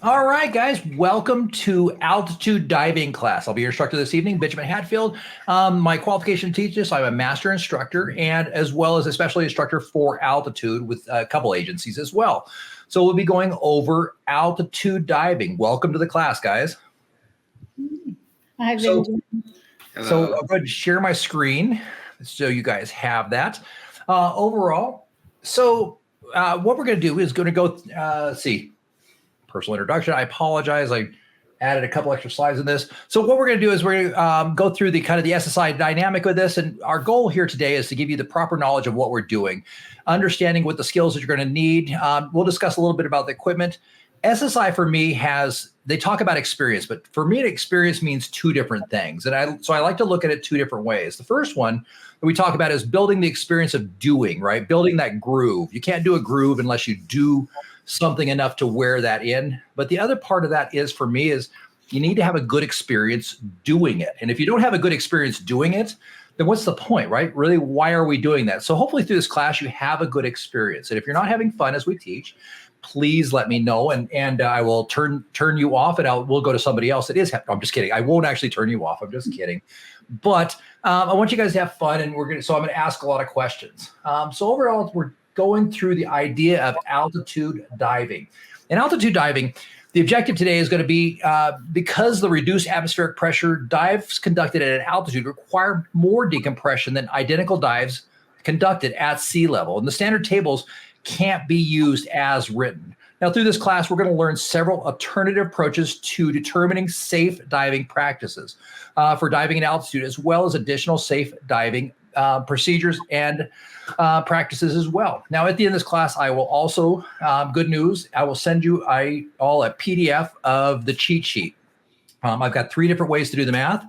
All right, guys, welcome to altitude diving class. I'll be your instructor this evening, Benjamin Hadfield. My qualification to teach this, I'm a master instructor and as well as a special instructor for altitude with a couple agencies as well. So we'll be going over altitude diving. Welcome to the class, guys. Hi, So, Benjamin. so I'm going to share my screen so you guys have that. Overall, what we're going to do is going to go personal introduction. I apologize. I added a couple extra slides in this. So what we're going to do is we're going to go through the kind of the SSI dynamic of this. And our goal here today is to give you the proper knowledge of what we're doing, understanding what the skills that you're going to need. We'll discuss a little bit about the equipment. SSI for me they talk about experience, but for me, experience means two different things. And so I like to look at it two different ways. The first one that we talk about is building the experience of doing, right? Building that groove. You can't do a groove unless you do something enough to wear that in. But the other part of that is for me is you need to have a good experience doing it. And if you don't have a good experience doing it, then what's the point, right? Really, why are we doing that? So hopefully through this class, you have a good experience. And if you're not having fun as we teach, please let me know. And I will turn you off and we'll go to somebody else that is. I'm just kidding. I won't actually turn you off. I'm just kidding. But I want you guys to have fun and so I'm going to ask a lot of questions. So overall, we're going through the idea of altitude diving. In altitude diving, the objective today is going to be because the reduced atmospheric pressure, dives conducted at an altitude require more decompression than identical dives conducted at sea level. And the standard tables can't be used as written. Now, through this class, we're going to learn several alternative approaches to determining safe diving practices for diving at altitude, as well as additional safe diving procedures and practices as well. Now, at the end of this class, I will also, good news, I will send you all a PDF of the cheat sheet. I've got 3 different ways to do the math.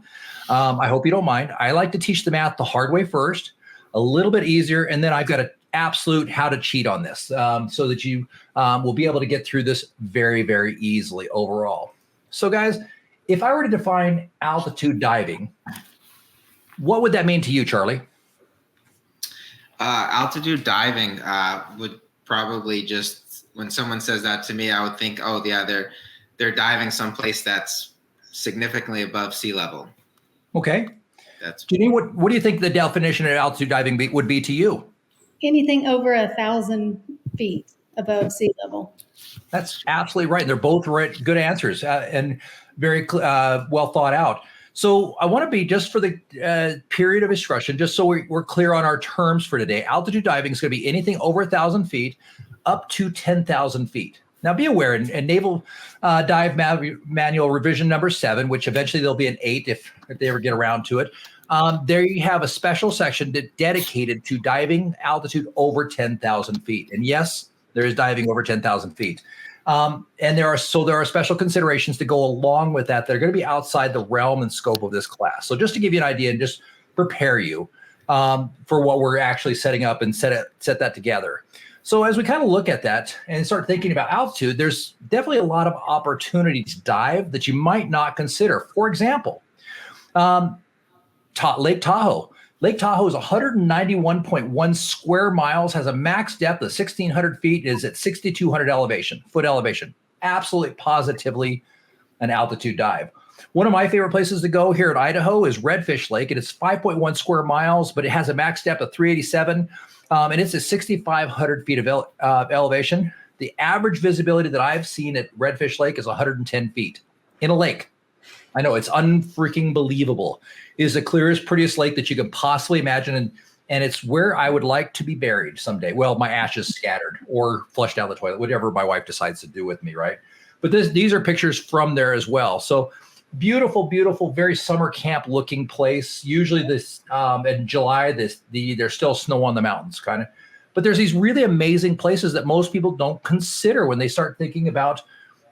I hope you don't mind. I like to teach the math the hard way first, a little bit easier, and then I've got an absolute how to cheat on this so that you will be able to get through this very, very easily overall. So guys, if I were to define altitude diving, what would that mean to you, Charlie? Altitude diving would probably just, when someone says that to me, I would think, oh yeah, they're diving someplace that's significantly above sea level. Okay. Janine, what do you think the definition of altitude diving would be to you? Anything over 1,000 feet above sea level. That's absolutely right. They're both right, good answers and very well thought out. So I want to be, just for the period of instruction, just so we're clear on our terms for today, altitude diving is going to be anything over 1,000 feet up to 10,000 feet. Now be aware, in Naval Dive Manual Revision number 7, which eventually there'll be an 8 if they ever get around to it, there you have a special section dedicated to diving altitude over 10,000 feet. And yes, there is diving over 10,000 feet. And there are special considerations to go along with that. They're going to be outside the realm and scope of this class. So just to give you an idea and just prepare you for what we're actually setting up and set that together. So as we kind of look at that and start thinking about altitude, there's definitely a lot of opportunities to dive that you might not consider. For example, Lake Tahoe. Lake Tahoe is 191.1 square miles, has a max depth of 1,600 feet, is at 6,200 foot elevation. Absolutely, positively an altitude dive. One of my favorite places to go here in Idaho is Redfish Lake. It is 5.1 square miles, but it has a max depth of 387, and it's at 6,500 feet of elevation. The average visibility that I've seen at Redfish Lake is 110 feet in a lake. I know, it's unfreaking believable. It is the clearest, prettiest lake that you could possibly imagine. And it's where I would like to be buried someday. Well, my ashes scattered or flushed down the toilet, whatever my wife decides to do with me, right? But these are pictures from there as well. So beautiful, beautiful, very summer camp looking place. Usually in July, there's still snow on the mountains kind of. But there's these really amazing places that most people don't consider when they start thinking about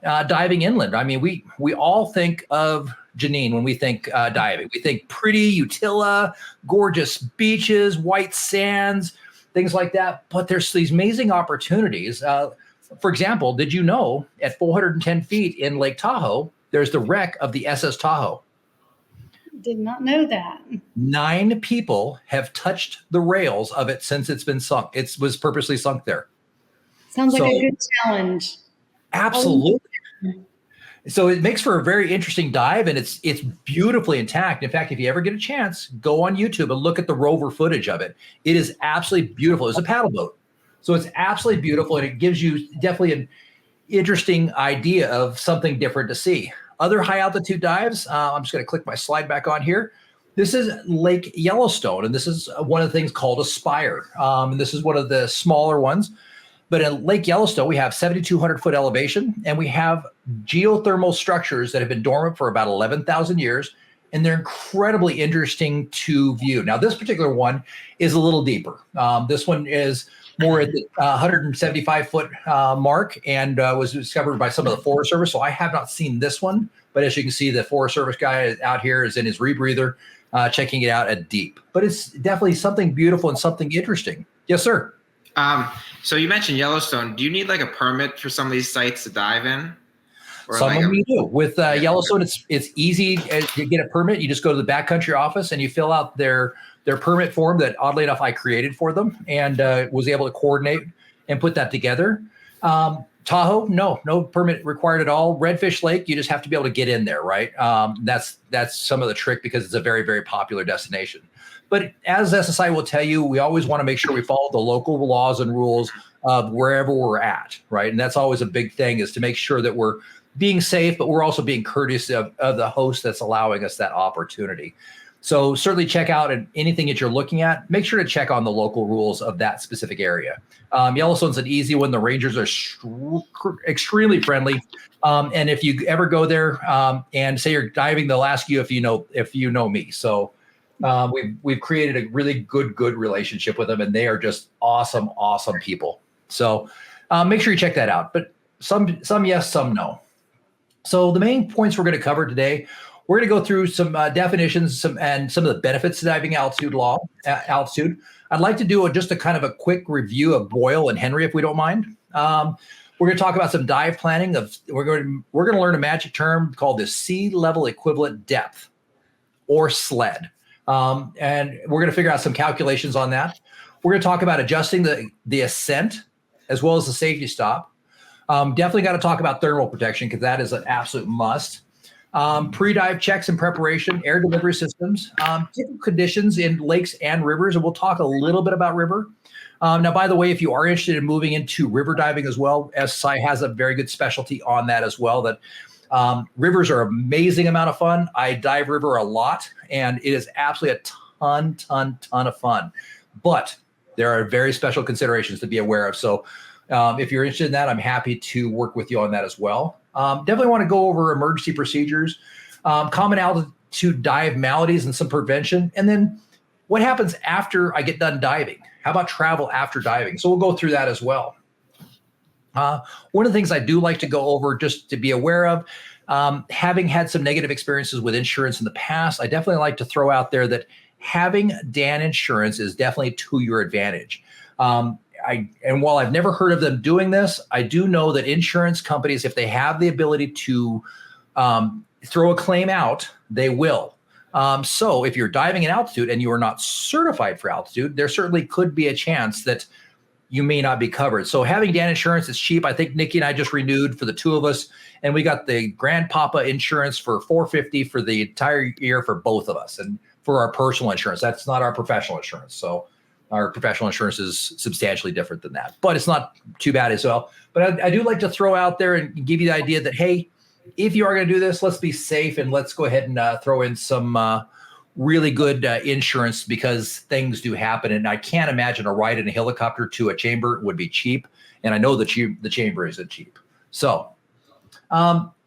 diving inland. I mean, we all think of Janine when we think diving. We think pretty Utila, gorgeous beaches, white sands, things like that. But there's these amazing opportunities. For example, did you know at 410 feet in Lake Tahoe, there's the wreck of the SS Tahoe? Did not know that. 9 people have touched the rails of it since it's been sunk. It was purposely sunk there. Sounds like a good challenge. Absolutely. So it makes for a very interesting dive, and it's beautifully intact. In fact, if you ever get a chance, go on YouTube and look at the rover footage of it. It is absolutely beautiful. It's a paddle boat. So it's absolutely beautiful, and it gives you definitely an interesting idea of something different to see. Other high altitude dives, I'm just going to click my slide back on here. This is Lake Yellowstone, and this is one of the things called a spire. And this is one of the smaller ones. But in Lake Yellowstone, we have 7,200 foot elevation, and we have geothermal structures that have been dormant for about 11,000 years, and they're incredibly interesting to view. Now, this particular one is a little deeper. This one is more at the 175 foot mark, and was discovered by some of the Forest Service. So I have not seen this one, but as you can see, the Forest Service guy out here is in his rebreather, checking it out at deep. But it's definitely something beautiful and something interesting. Yes, sir. So you mentioned Yellowstone. Do you need like a permit for some of these sites to dive in? Or Some like of you do. With Yellowstone, it's easy to get a permit. You just go to the backcountry office and you fill out their permit form that, oddly enough, I created for them and was able to coordinate and put that together. Tahoe, no permit required at all. Redfish Lake, you just have to be able to get in there, right? That's some of the trick because it's a very, very popular destination. But as SSI will tell you, we always want to make sure we follow the local laws and rules of wherever we're at, right? And that's always a big thing, is to make sure that we're being safe, but we're also being courteous of the host that's allowing us that opportunity. So certainly check out anything that you're looking at. Make sure to check on the local rules of that specific area. Yellowstone's an easy one. The rangers are extremely friendly. And if you ever go there and say you're diving, they'll ask you if you know me. So we've created a really good relationship with them, and they are just awesome people. So make sure you check that out. But some yes, some no. So the main points we're going to cover today, we're going to go through some definitions and some of the benefits to diving altitude. I'd like to do just a kind of a quick review of Boyle and Henry, if we don't mind. We're going to talk about some dive planning. We're going to learn a magic term called the sea level equivalent depth, or SLED. And we're going to figure out some calculations on that. We're going to talk about adjusting the ascent as well as the safety stop. Definitely got to talk about thermal protection, because that is an absolute must. Pre-dive checks and preparation, air delivery systems, typical conditions in lakes and rivers, and we'll talk a little bit about river. Now, by the way, if you are interested in moving into river diving as well, SSI has a very good specialty on that as well. That rivers are an amazing amount of fun. I dive river a lot, and it is absolutely a ton of fun. But there are very special considerations to be aware of. So if you're interested in that, I'm happy to work with you on that as well. Definitely want to go over emergency procedures, common altitude dive maladies and some prevention. And then what happens after I get done diving? How about travel after diving? So we'll go through that as well. One of the things I do like to go over, just to be aware of, having had some negative experiences with insurance in the past, I definitely like to throw out there that having DAN insurance is definitely to your advantage. And while I've never heard of them doing this, I do know that insurance companies, if they have the ability to throw a claim out, they will. So if you're diving in altitude and you are not certified for altitude, there certainly could be a chance that you may not be covered. So having DAN insurance is cheap. I think Nikki and I just renewed for the two of us, and we got the Grandpapa insurance for $450 for the entire year for both of us, and for our personal insurance. That's not our professional insurance. So our professional insurance is substantially different than that, but it's not too bad as well. But I do like to throw out there and give you the idea that, hey, if you are going to do this, let's be safe, and let's go ahead and throw in some really good insurance, because things do happen. And I can't imagine a ride in a helicopter to a chamber would be cheap. And I know the chamber isn't cheap. So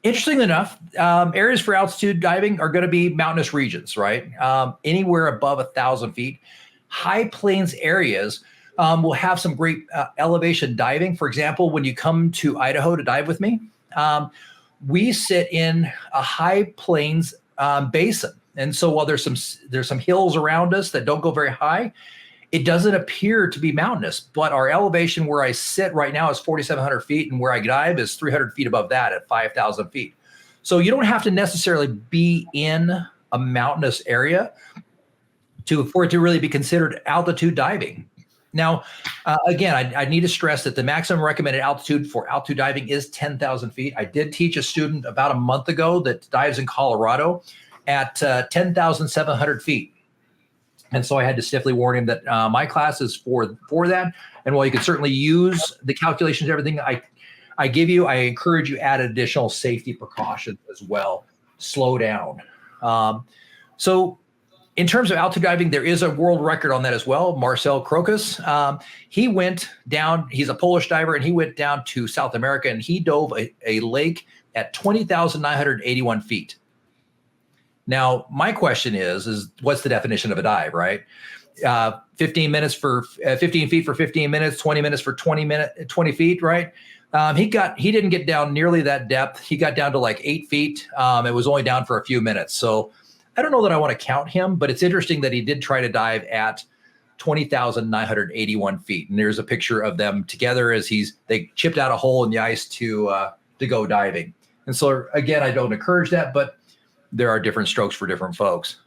interestingly enough, areas for altitude diving are going to be mountainous regions, right? Anywhere above 1,000 feet. High plains areas will have some great elevation diving. For example, when you come to Idaho to dive with me, we sit in a high plains basin. And so while there's some hills around us that don't go very high, it doesn't appear to be mountainous. But our elevation where I sit right now is 4,700 feet, and where I dive is 300 feet above that at 5,000 feet. So you don't have to necessarily be in a mountainous area for it to really be considered altitude diving. Now, again, I need to stress that the maximum recommended altitude for altitude diving is 10,000 feet. I did teach a student about a month ago that dives in Colorado at 10,700 feet. And so I had to stiffly warn him that my class is for that. And while you can certainly use the calculations, everything I give you, I encourage you add additional safety precautions as well. Slow down. So in terms of altitude diving, there is a world record on that as well. Marcel Crocus, he went down, he's a Polish diver, and he went down to South America, and he dove a lake at 20,981 feet. Now, my question is what's the definition of a dive, right? 15 minutes for 15 feet for 15 minutes, 20 minutes for 20 feet, right? He didn't get down nearly that depth. He got down to like 8 feet. It was only down for a few minutes. So I don't know that I want to count him, but it's interesting that he did try to dive at 20,981 feet. And there's a picture of them together as they chipped out a hole in the ice to go diving. And so again, I don't encourage that, but there are different strokes for different folks.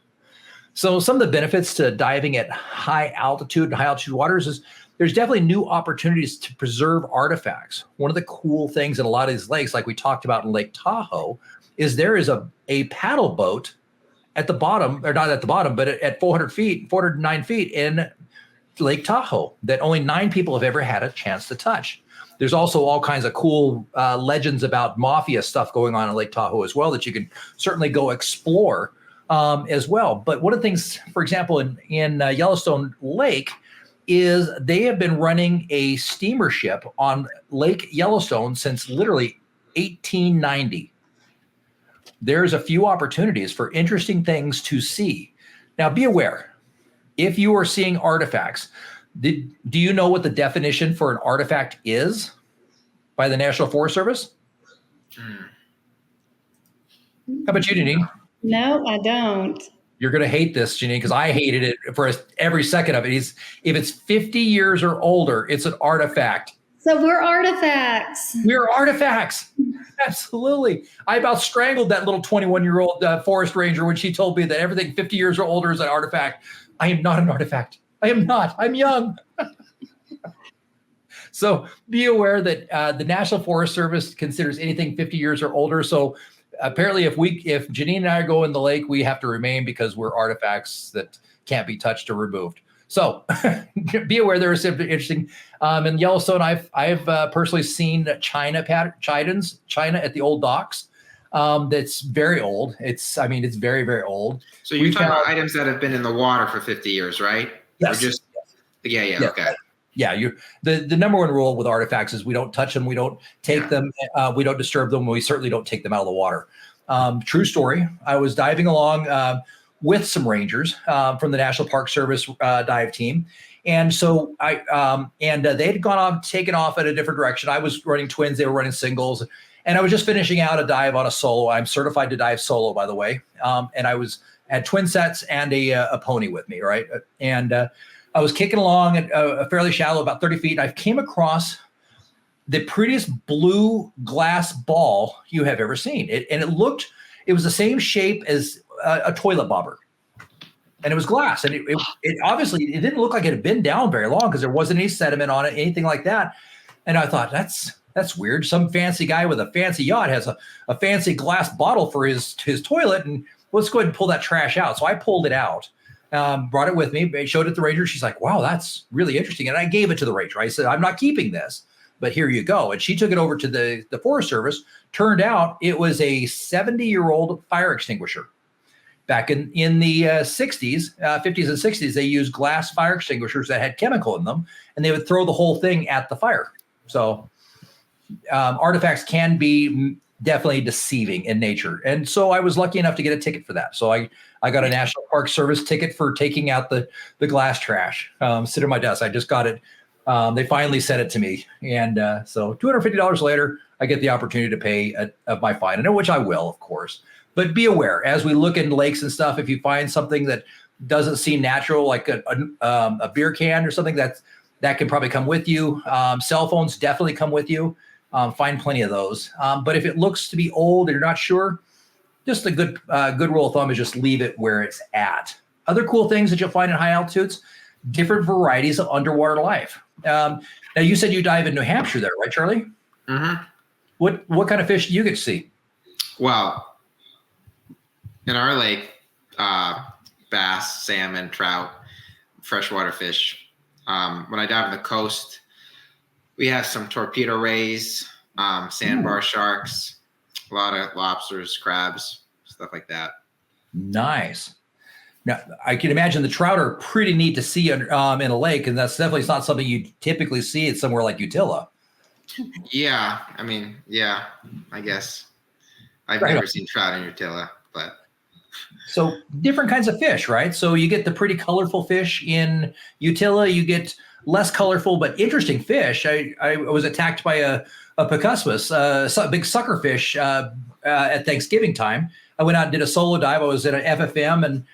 So some of the benefits to diving at high altitude waters is there's definitely new opportunities to preserve artifacts. One of the cool things in a lot of these lakes, like we talked about in Lake Tahoe, is there is a paddle boat at the bottom, or not at the bottom, but at 409 feet in Lake Tahoe that only 9 people have ever had a chance to touch. There's also all kinds of cool legends about mafia stuff going on in Lake Tahoe as well that you can certainly go explore as well. But one of the things, for example, in Yellowstone Lake, is they have been running a steamer ship on Lake Yellowstone since literally 1890. There's a few opportunities for interesting things to see. Now, be aware, if you are seeing artifacts, do you know what the definition for an artifact is by the National Forest Service? How about you, Janine? No, I don't. You're going to hate this, Janine, because I hated it for every second of it. If it's 50 years or older, it's an artifact. So we're artifacts. We're artifacts. Absolutely. I about strangled that little 21-year-old forest ranger when she told me that everything 50 years or older is an artifact. I am not an artifact. I am not. I'm young. So be aware that the National Forest Service considers anything 50 years or older. So apparently if Janine and I go in the lake, we have to remain because we're artifacts that can't be touched or removed. So be aware there is something interesting. In Yellowstone, I've personally seen china at the old docks. That's very old. It's very, very old. So you're talking about items that have been in the water for 50 years, right? Yes. Yeah, okay. Yeah, the number one rule with artifacts is we don't touch them, we don't take them, we don't disturb them, we certainly don't take them out of the water. True story. I was diving along with some rangers from the National Park Service dive team. And so they had taken off at a different direction. I was running twins, they were running singles. And I was just finishing out a dive on a solo. I'm certified to dive solo, by the way. And I had twin sets and a pony with me, right? And I was kicking along at a fairly shallow, about 30 feet. I came across the prettiest blue glass ball you have ever seen. It was the same shape as a toilet bobber. And it was glass. And it obviously, it didn't look like it had been down very long because there wasn't any sediment on it, anything like that. And I thought, that's weird. Some fancy guy with a fancy yacht has a fancy glass bottle for his toilet. And let's go ahead and pull that trash out. So I pulled it out, brought it with me, showed it to the ranger. She's like, wow, that's really interesting. And I gave it to the ranger. I said, I'm not keeping this, but here you go. And she took it over to the Forest Service. Turned out it was a 70-year-old fire extinguisher. Back in the 60s, 50s and 60s, they used glass fire extinguishers that had chemical in them, and they would throw the whole thing at the fire. So artifacts can be definitely deceiving in nature. And so I was lucky enough to get a ticket for that. So I got a National Park Service ticket for taking out the glass trash. Sit on my desk. I just got it. They finally sent it to me. And so $250 later, I get the opportunity to pay of my fine, which I will, of course. But be aware, as we look in lakes and stuff, if you find something that doesn't seem natural, like a beer can or something, that can probably come with you. Cell phones definitely come with you. Find plenty of those. But if it looks to be old and you're not sure, just a good rule of thumb is just leave it where it's at. Other cool things that you'll find in high altitudes, different varieties of underwater life. Now, you said you dive in New Hampshire there, right, Charlie? Mm-hmm. What kind of fish do you get to see? Well, in our lake, bass, salmon, trout, freshwater fish. When I dive on the coast, we have some torpedo rays, sandbar sharks, a lot of lobsters, crabs, stuff like that. Nice. Now, I can imagine the trout are pretty neat to see in a lake, and that's definitely not something you typically see at somewhere like Utila. Yeah, I mean, yeah, I guess. I've Right. never seen trout in Utila, but So different kinds of fish, right? So you get the pretty colorful fish in Utila. You get less colorful but interesting fish. I was attacked by a Picusmus, a big sucker fish at Thanksgiving time. I went out and did a solo dive. I was at an FFM and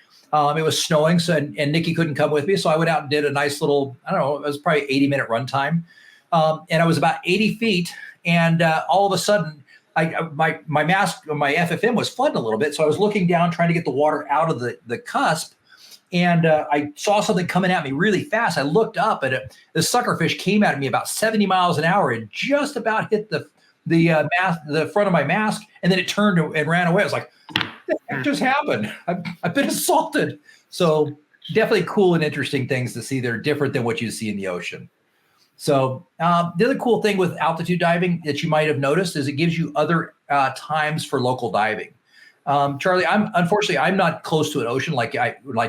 it was snowing, so and Nikki couldn't come with me. So I went out and did a nice little, I don't know, it was probably 80-minute run time. And I was about 80 feet. And all of a sudden, my mask, my FFM was flooding a little bit. So I was looking down, trying to get the water out of the cusp. And I saw something coming at me really fast. I looked up and the suckerfish came at me about 70 miles an hour and just about hit the front of my mask. And then it turned and ran away. I was like, what the heck just happened? I've been assaulted. So definitely cool and interesting things to see. They're different than what you see in the ocean. So the other cool thing with altitude diving that you might have noticed is it gives you other times for local diving. Charlie, unfortunately I'm not close to an ocean like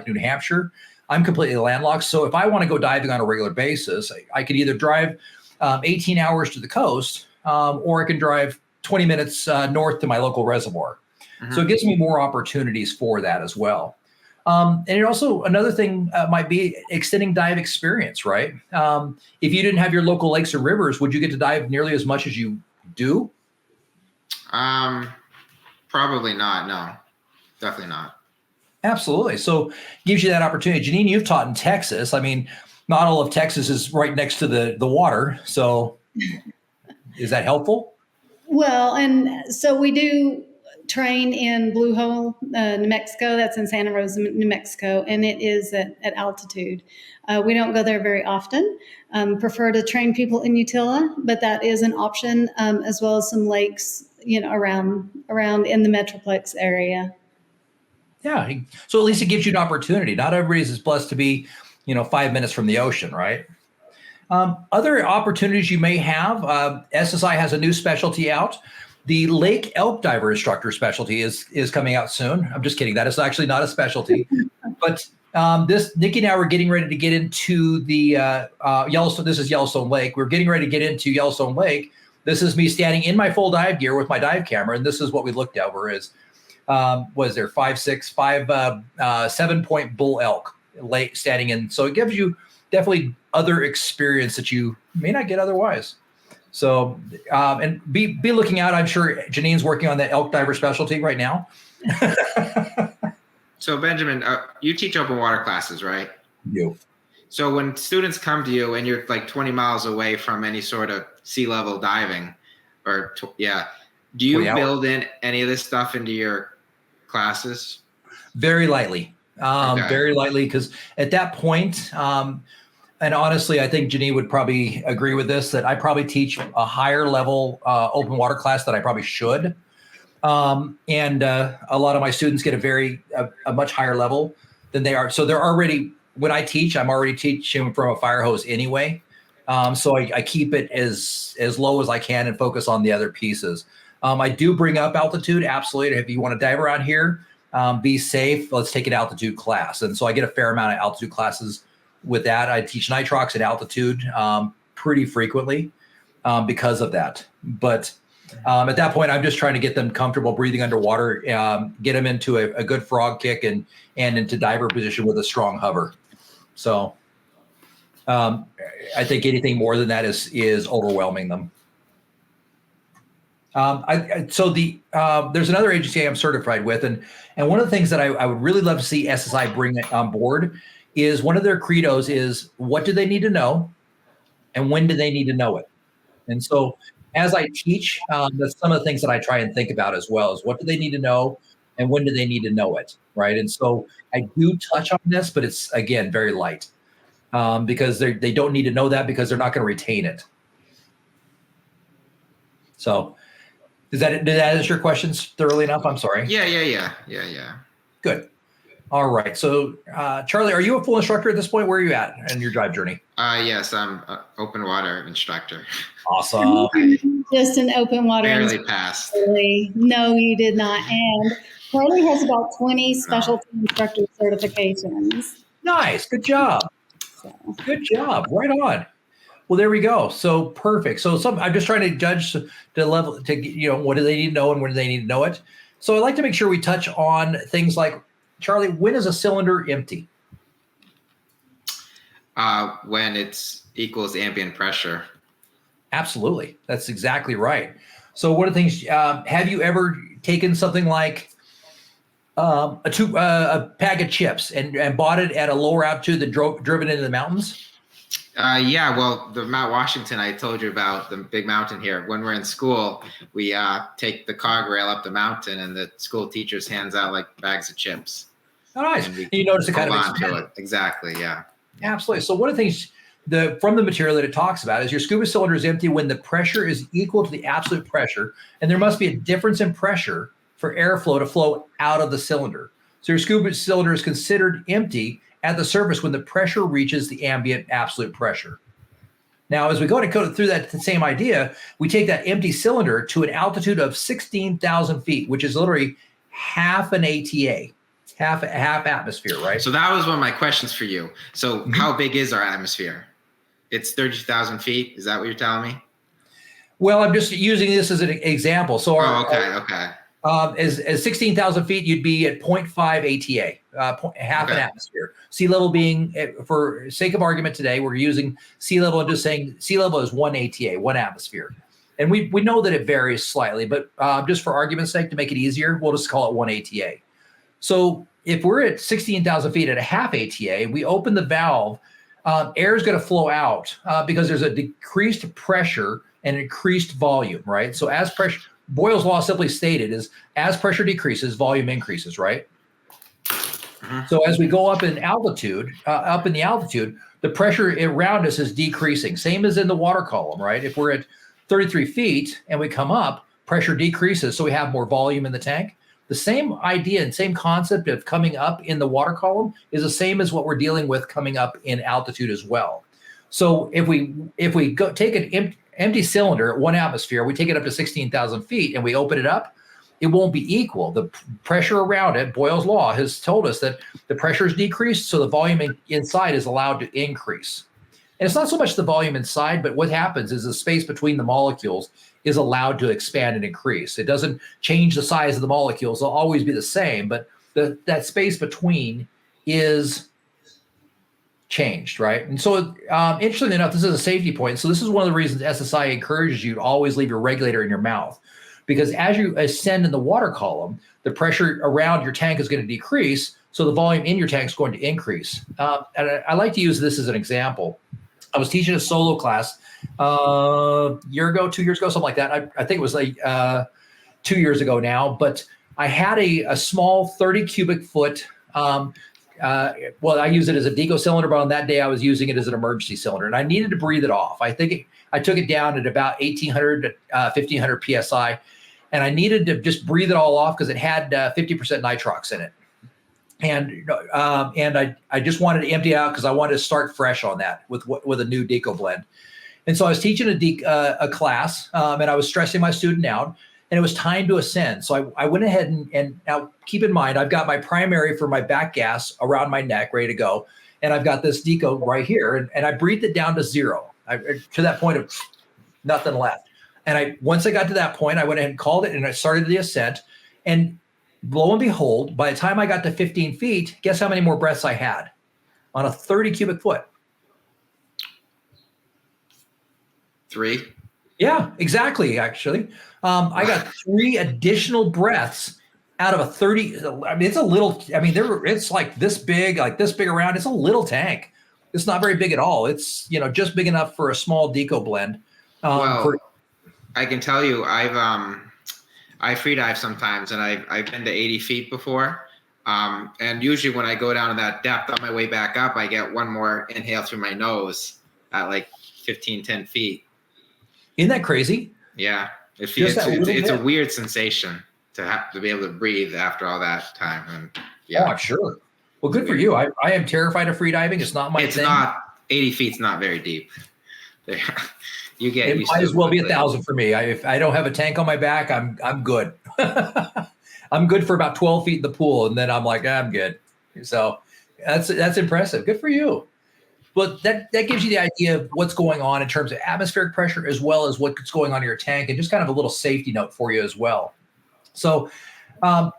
New Hampshire. I'm completely landlocked. So if I want to go diving on a regular basis, I could either drive 18 hours to the coast or I can drive 20 minutes north to my local reservoir. Mm-hmm. So it gives me more opportunities for that as well. And it also, another thing might be extending dive experience, right? If you didn't have your local lakes or rivers, would you get to dive nearly as much as you do? Probably not. No, definitely not. Absolutely. So gives you that opportunity. Janine, you've taught in Texas. I mean, not all of Texas is right next to the water. So is that helpful? Well, and so we do train in Blue Hole, New Mexico. That's in Santa Rosa, New Mexico, and it is at altitude. We don't go there very often. Prefer to train people in Utila, but that is an option, as well as some lakes, around in the Metroplex area. Yeah. So at least it gives you an opportunity. Not everybody's as blessed to be, 5 minutes from the ocean, right? Other opportunities you may have, SSI has a new specialty out. The Lake Elk Diver Instructor specialty is coming out soon. I'm just kidding. That is actually not a specialty. But Nikki and I were getting ready to get into the Yellowstone. This is Yellowstone Lake. We're getting ready to get into Yellowstone Lake. This is me standing in my full dive gear with my dive camera. And this is what we looked over is, was there 7-point bull elk lake standing in. So it gives you definitely other experience that you may not get otherwise. So, and be looking out. I'm sure Janine's working on the elk diver specialty right now. So Benjamin, you teach open water classes, right? You. So when students come to you and you're like 20 miles away from any sort of sea level diving do you build in any of this stuff into your classes? Very lightly. Very lightly, because at that point, and honestly, I think Janine would probably agree with this, that I probably teach a higher level open water class that I probably should. And a lot of my students get a much higher level than they are. So they're already, when I teach, I'm already teaching from a fire hose anyway. So I keep it as low as I can and focus on the other pieces. I do bring up altitude. Absolutely. If you want to dive around here, be safe. Let's take an altitude class. And so I get a fair amount of altitude classes with that. I teach nitrox at altitude pretty frequently because of that. But at that point, I'm just trying to get them comfortable breathing underwater, get them into a good frog kick and into diver position with a strong hover. So I think anything more than that is overwhelming them. There's another agency I'm certified with, and one of the things that I would really love to see SSI bring on board is one of their credos is, what do they need to know and when do they need to know it? And so as I teach, that's some of the things that I try and think about as well, is what do they need to know and when do they need to know it, right? And so I do touch on this, but it's, again, very light. because they don't need to know that because they're not going to retain it. So did that answer your questions thoroughly enough? I'm sorry. Yeah. Good. All right. So, Charlie, are you a full instructor at this point? Where are you at in your dive journey? Yes, I'm an open water instructor. Awesome. Just an open water. Barely passed. No, you did not. And Charlie has about 20 specialty instructor certifications. Nice. Good job. So. Good job. Right on. Well, there we go. So perfect. So I'm just trying to judge the level to, what do they need to know and when do they need to know it? So I'd like to make sure we touch on things like, Charlie, when is a cylinder empty? When it's equals ambient pressure. Absolutely. That's exactly right. So one of the things, have you ever taken something like a pack of chips and bought it at a lower altitude that driven into the mountains? Yeah, well, the Mount Washington I told you about, the big mountain here. When we're in school, we take the cog rail up the mountain, and the school teachers hands out like bags of chips. Oh, nice. You notice it kind of expanded. Exactly, yeah. Absolutely. So one of the things from the material that it talks about is your scuba cylinder is empty when the pressure is equal to the absolute pressure, and there must be a difference in pressure for airflow to flow out of the cylinder. So your scuba cylinder is considered empty at the surface when the pressure reaches the ambient absolute pressure. Now, as we go through that same idea, we take that empty cylinder to an altitude of 16,000 feet, which is literally half an ATA, half atmosphere, right? So that was one of my questions for you. So how big is our atmosphere? It's 30,000 feet. Is that what you're telling me? Well, I'm just using this as an example. So okay. As 16,000 feet, you'd be at 0.5 ATA, half an atmosphere. Sea level being, for sake of argument today, we're using sea level and just saying sea level is 1 ATA, 1 atmosphere. And we know that it varies slightly, but just for argument's sake, to make it easier, we'll just call it 1 ATA. So if we're at 16,000 feet at a half ATA, we open the valve, air is going to flow out because there's a decreased pressure and increased volume, right? So as pressure, Boyle's law simply stated is as pressure decreases, volume increases, right? So as we go up in altitude, the pressure around us is decreasing. Same as in the water column, right? If we're at 33 feet and we come up, pressure decreases, so we have more volume in the tank. The same idea and same concept of coming up in the water column is the same as what we're dealing with coming up in altitude as well. So if we go take an empty cylinder at 1 atmosphere, we take it up to 16,000 feet and we open it up, it won't be equal. The pressure around it, Boyle's law, has told us that the pressure is decreased, so the volume inside is allowed to increase. And it's not so much the volume inside, but what happens is the space between the molecules is allowed to expand and increase. It doesn't change the size of the molecules. They'll always be the same, but that space between is changed, right? And so interestingly enough, this is a safety point. So this is one of the reasons SSI encourages you to always leave your regulator in your mouth, because as you ascend in the water column, the pressure around your tank is going to decrease, so the volume in your tank is going to increase. And I like to use this as an example. I was teaching a solo class year ago, 2 years ago, something like that. I think it was like 2 years ago now, but I had a small 30 cubic foot, well, I use it as a deco cylinder, but on that day I was using it as an emergency cylinder, and I needed to breathe it off. I took it down at about 1,800 to 1,500 PSI, and I needed to just breathe it all off because it had 50% nitrox in it. And I just wanted to empty it out because I wanted to start fresh on that with a new deco blend. And so I was teaching a class, and I was stressing my student out, and it was time to ascend. So I went ahead and now keep in mind, I've got my primary for my back gas around my neck, ready to go. And I've got this deco right here, and I breathed it down to 0, to that point of nothing left. And once I got to that point, I went ahead and called it, and I started the ascent. And lo and behold, by the time I got to 15 feet, guess how many more breaths I had on a 30 cubic foot? 3. Yeah, exactly. Actually, I got 3 additional breaths out of a 30. I mean, it's a little. I mean, it's like this big around. It's a little tank. It's not very big at all. It's just big enough for a small deco blend. I can tell you, I free dive sometimes, and I've been to 80 feet before. And usually when I go down to that depth on my way back up, I get one more inhale through my nose at like 10 feet. Isn't that crazy? Yeah. It's a weird sensation to have to be able to breathe after all that time. And yeah. Oh, I'm sure. Well, good for you. I am terrified of free diving. It's not my thing. It's not 80 feet's not very deep. You get it used might to as well be quickly. 1,000 for me. If I don't have a tank on my back, I'm good. I'm good for about 12 feet in the pool, and then I'm like, I'm good. So that's impressive. Good for you. But that gives you the idea of what's going on in terms of atmospheric pressure, as well as what's going on in your tank, and just kind of a little safety note for you as well. So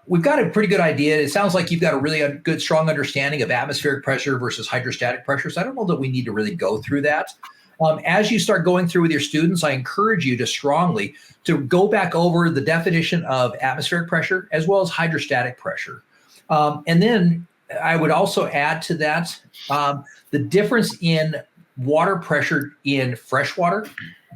we've got a pretty good idea. It sounds like you've got a really good, strong understanding of atmospheric pressure versus hydrostatic pressure. So I don't know that we need to really go through that. As you start going through with your students, I encourage you to strongly to go back over the definition of atmospheric pressure as well as hydrostatic pressure. And then I would also add to that the difference in water pressure in freshwater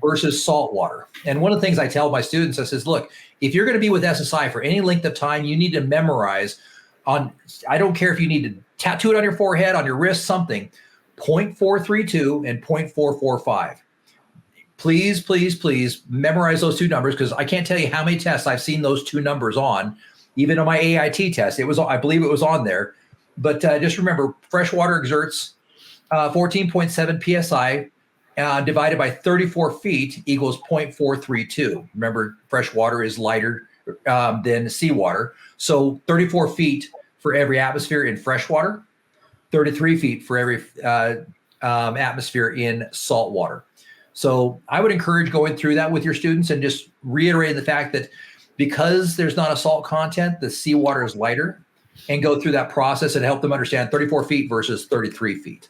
versus saltwater. And one of the things I tell my students, I says, look, if you're going to be with SSI for any length of time, you need to memorize I don't care if you need to tattoo it on your forehead, on your wrist, something, 0.432 and 0.445. Please, please, please memorize those two numbers, because I can't tell you how many tests I've seen those two numbers on. Even on my AIT test, I believe it was on there. But just remember, freshwater exerts 14.7 psi divided by 34 feet equals 0.432. Remember, freshwater is lighter than seawater. So 34 feet for every atmosphere in freshwater, 33 feet for every atmosphere in saltwater. So I would encourage going through that with your students and just reiterating the fact that because there's not a salt content, the seawater is lighter, and go through that process and help them understand 34 feet versus 33 feet.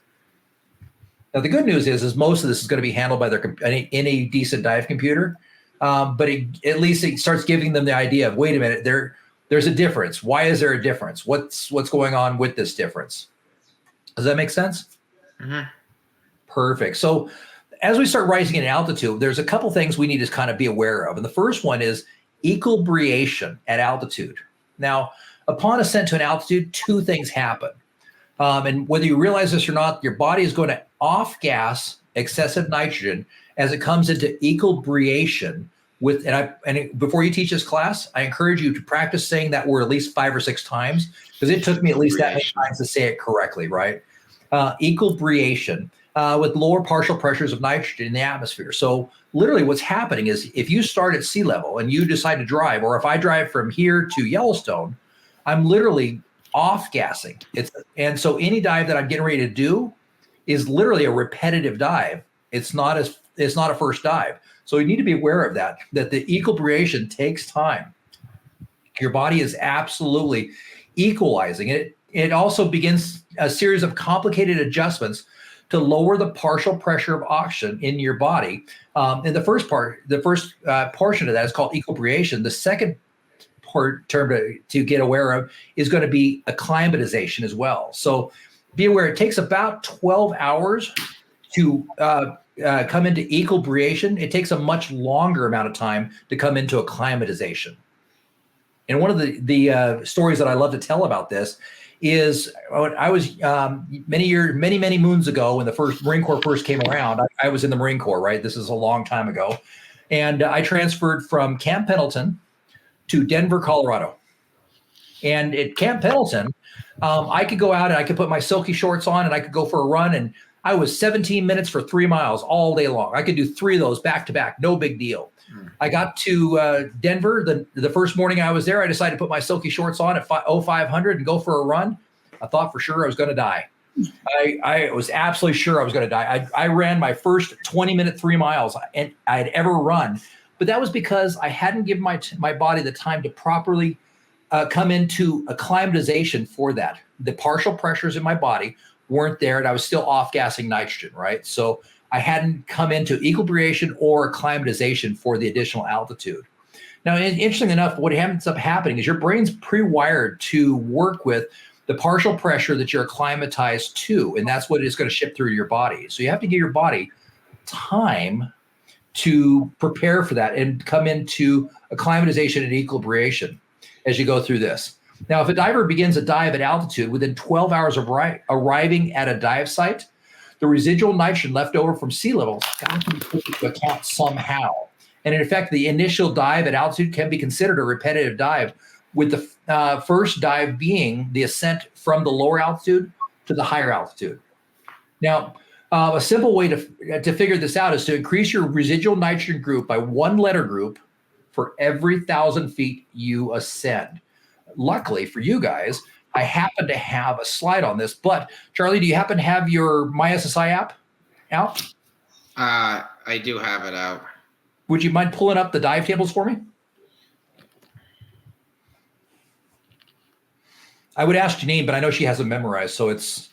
Now, the good news is most of this is going to be handled by any decent dive computer, but at least it starts giving them the idea of, wait a minute, there's a difference. Why is there a difference? What's going on with this difference? Does that make sense? Mm-hmm. Perfect. So as we start rising in altitude, there's a couple things we need to kind of be aware of. And the first one is equilibration at altitude. Now, upon ascent to an altitude, two things happen. And whether you realize this or not, your body is going to off-gas excessive nitrogen as it comes into equilibration with, before you teach this class, I encourage you to practice saying that word at least 5 or 6 times, because it took me at least that many times to say it correctly, right? Equilibration with lower partial pressures of nitrogen in the atmosphere. So literally what's happening is if you start at sea level and you decide to drive, or if I drive from here to Yellowstone, I'm literally off-gassing. And so any dive that I'm getting ready to do is literally a repetitive dive. It's not a first dive. So you need to be aware of that the equilibration takes time. Your body is absolutely equalizing it. It also begins a series of complicated adjustments to lower the partial pressure of oxygen in your body. And the first portion of that is called equilibration. The second term to get aware of is going to be acclimatization as well. So be aware, it takes about 12 hours to come into equilibration. It takes a much longer amount of time to come into acclimatization. And one of the stories that I love to tell about this is when I was many moons ago, when the first Marine Corps first came around, I was in the Marine Corps, right? This is a long time ago. And I transferred from Camp Pendleton to Denver, Colorado. And at Camp Pendleton, I could go out and I could put my silky shorts on and I could go for a run. And I was 17 minutes for 3 miles all day long. I could do 3 of those back to back, no big deal. I got to Denver. The first morning I was there, I decided to put my silky shorts on at 0500 and go for a run. I thought for sure I was going to die. I was absolutely sure I was going to die. I ran my first 20-minute 3 miles I had ever run. But that was because I hadn't given my body the time to properly come into acclimatization for that. The partial pressures in my body weren't there, and I was still off-gassing nitrogen, right? So I hadn't come into equilibration or acclimatization for the additional altitude. Now, interesting enough, what ends up happening is your brain's pre-wired to work with the partial pressure that you're acclimatized to, and that's what it's going to ship through your body. So you have to give your body time to prepare for that and come into acclimatization and equilibration as you go through this. Now, if a diver begins a dive at altitude within 12 hours of arriving at a dive site, the residual nitrogen left over from sea level has got to be put into account somehow. And in effect, the initial dive at altitude can be considered a repetitive dive, with the first dive being the ascent from the lower altitude to the higher altitude. Now, a simple way to figure this out is to increase your residual nitrogen group by 1 letter group for every 1,000 feet you ascend. Luckily for you guys, I happen to have a slide on this, but Charlie, do you happen to have your MySSI app out? I do have it out. Would you mind pulling up the dive tables for me? I would ask Janine, but I know she hasn't memorized, so it's...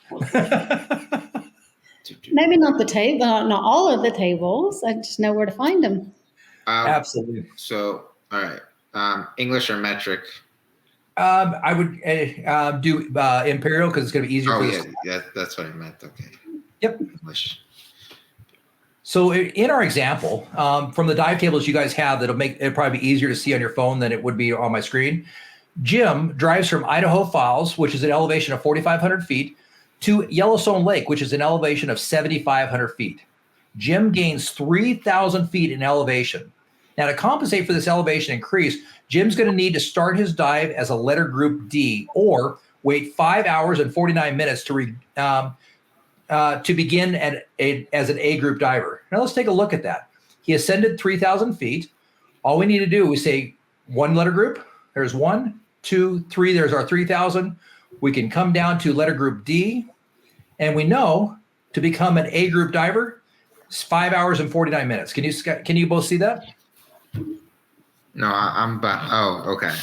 Maybe not the table, not all of the tables. I just know where to find them. Absolutely. So, all right. English or metric? I would do Imperial because it's going to be easier. Yeah, that's what I meant. Okay. Yep. English. So in our example, from the dive tables you guys have, that'll make it probably be easier to see on your phone than it would be on my screen. Jim drives from Idaho Falls, which is an elevation of 4,500 feet, to Yellowstone Lake, which is an elevation of 7,500 feet. Jim gains 3,000 feet in elevation. Now, to compensate for this elevation increase, Jim's going to need to start his dive as a letter group D, or wait 5 hours and 49 minutes to begin as an A group diver. Now, let's take a look at that. He ascended 3,000 feet. All we need to do is say 1 letter group. There's 1, 2, 3. There's our 3,000. We can come down to letter group D, and we know to become an A group diver, it's 5 hours and 49 minutes. Can you both see that? No, okay.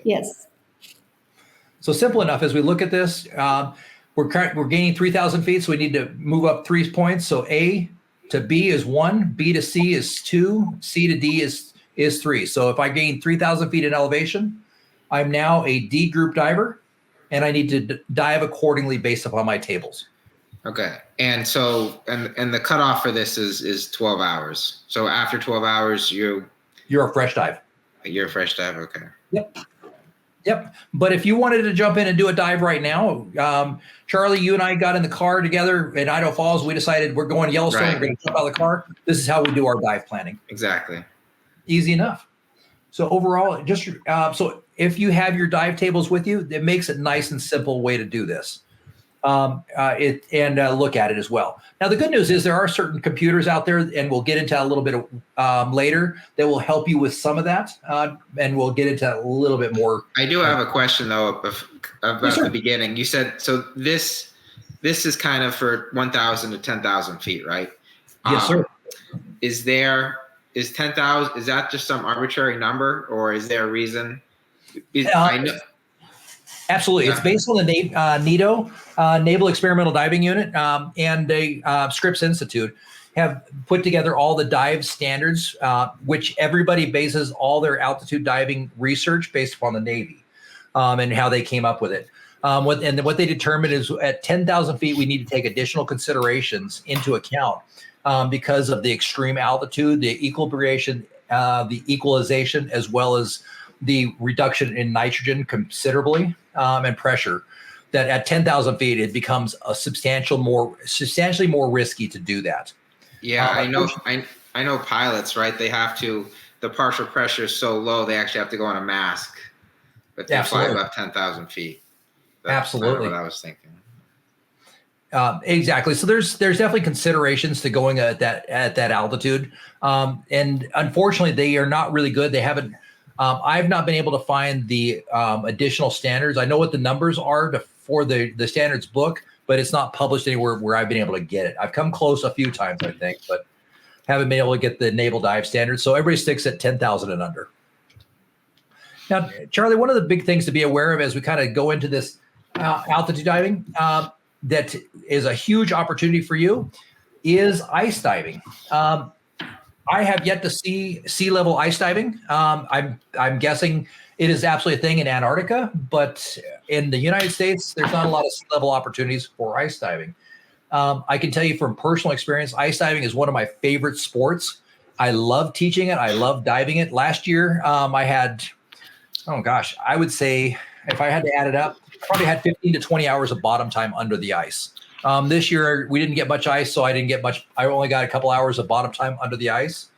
Yes. So simple enough as we look at this, we're gaining 3,000 feet, so we need to move up 3 points. So A to B is 1, B to C is 2, C to D is 3. So if I gain 3,000 feet in elevation, I'm now a D group diver, and I need to dive accordingly based upon my tables. Okay. And so, and the cutoff for this is 12 hours. So after 12 hours, you're a fresh dive. You're a fresh dive. Okay. Yep. But if you wanted to jump in and do a dive right now, Charlie, you and I got in the car together in Idaho Falls. We decided we're going to Yellowstone. Right. We're going to jump out of the car. This is how we do our dive planning. Exactly. Easy enough. So overall, just so if you have your dive tables with you, it makes it nice and simple way to do this. Look at it as well. Now, the good news is there are certain computers out there, and we'll get into a little bit later, that will help you with some of that, and we'll get into a little bit more. I do have a question, though, about the beginning. You said, so this is kind of for 1,000 to 10,000 feet, right? Yes, sir. Is 10,000, is that just some arbitrary number, or is there a reason? Absolutely. Yeah. It's based on the NETO, Naval Experimental Diving Unit, and the Scripps Institute have put together all the dive standards, which everybody bases all their altitude diving research based upon the Navy, and how they came up with it. What they determined is at 10,000 feet, we need to take additional considerations into account because of the extreme altitude, the equilibration, the equalization, as well as the reduction in nitrogen considerably, and pressure, that at 10,000 feet, it becomes substantially more risky to do that. Yeah, I know pilots, right? They have to, the partial pressure is so low, they actually have to go on a mask, but they fly above 10,000 feet. That's Absolutely. what I was thinking. Exactly. So there's definitely considerations to going at that altitude. And unfortunately, they are not really good. They haven't, I've not been able to find the additional standards. I know what the numbers are for the standards book, but it's not published anywhere where I've been able to get it. I've come close a few times, I think, but haven't been able to get the naval dive standards. So everybody sticks at 10,000 and under. Now, Charlie, one of the big things to be aware of as we kind of go into this altitude diving, that is a huge opportunity for you, is ice diving. I have yet to see sea level ice diving. I'm guessing it is absolutely a thing in Antarctica, but in the United States, there's not a lot of sea level opportunities for ice diving. I can tell you from personal experience, ice diving is one of my favorite sports. I love teaching it. I love diving it. Last year, I had Oh gosh, I would say if I had to add it up, I probably had 15 to 20 hours of bottom time under the ice. This year we didn't get much ice, so I didn't get much. I only got a couple hours of bottom time under the ice,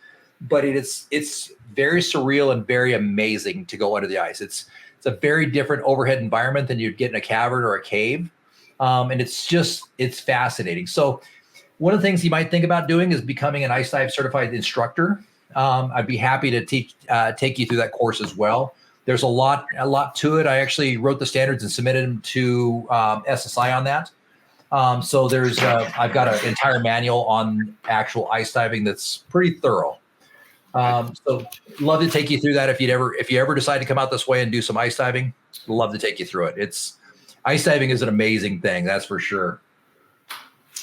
but it's very surreal and very amazing to go under the ice. It's a very different overhead environment than you'd get in a cavern or a cave, and it's fascinating. So one of the things you might think about doing is becoming an ice dive certified instructor. I'd be happy to take you through that course as well. There's a lot to it. I actually wrote the standards and submitted them to SSI on that. So I've got an entire manual on actual ice diving that's pretty thorough. So love to take you through that if you ever decide to come out this way and do some ice diving. Love to take you through it. Ice diving is an amazing thing, that's for sure.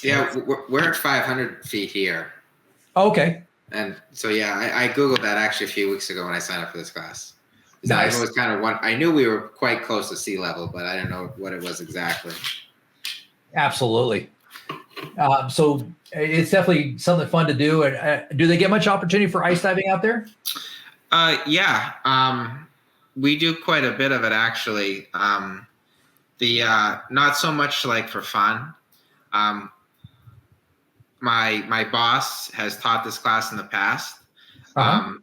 Yeah, we're at 500 feet here. Okay. And so yeah, I googled that actually a few weeks ago when I signed up for this class. Nice. I was kind of I knew we were quite close to sea level, but I didn't know what it was exactly. Absolutely. So it's definitely something fun to do. And do they get much opportunity for ice diving out there? Yeah. We do quite a bit of it actually. Not so much like for fun. My boss has taught this class in the past. Uh-huh.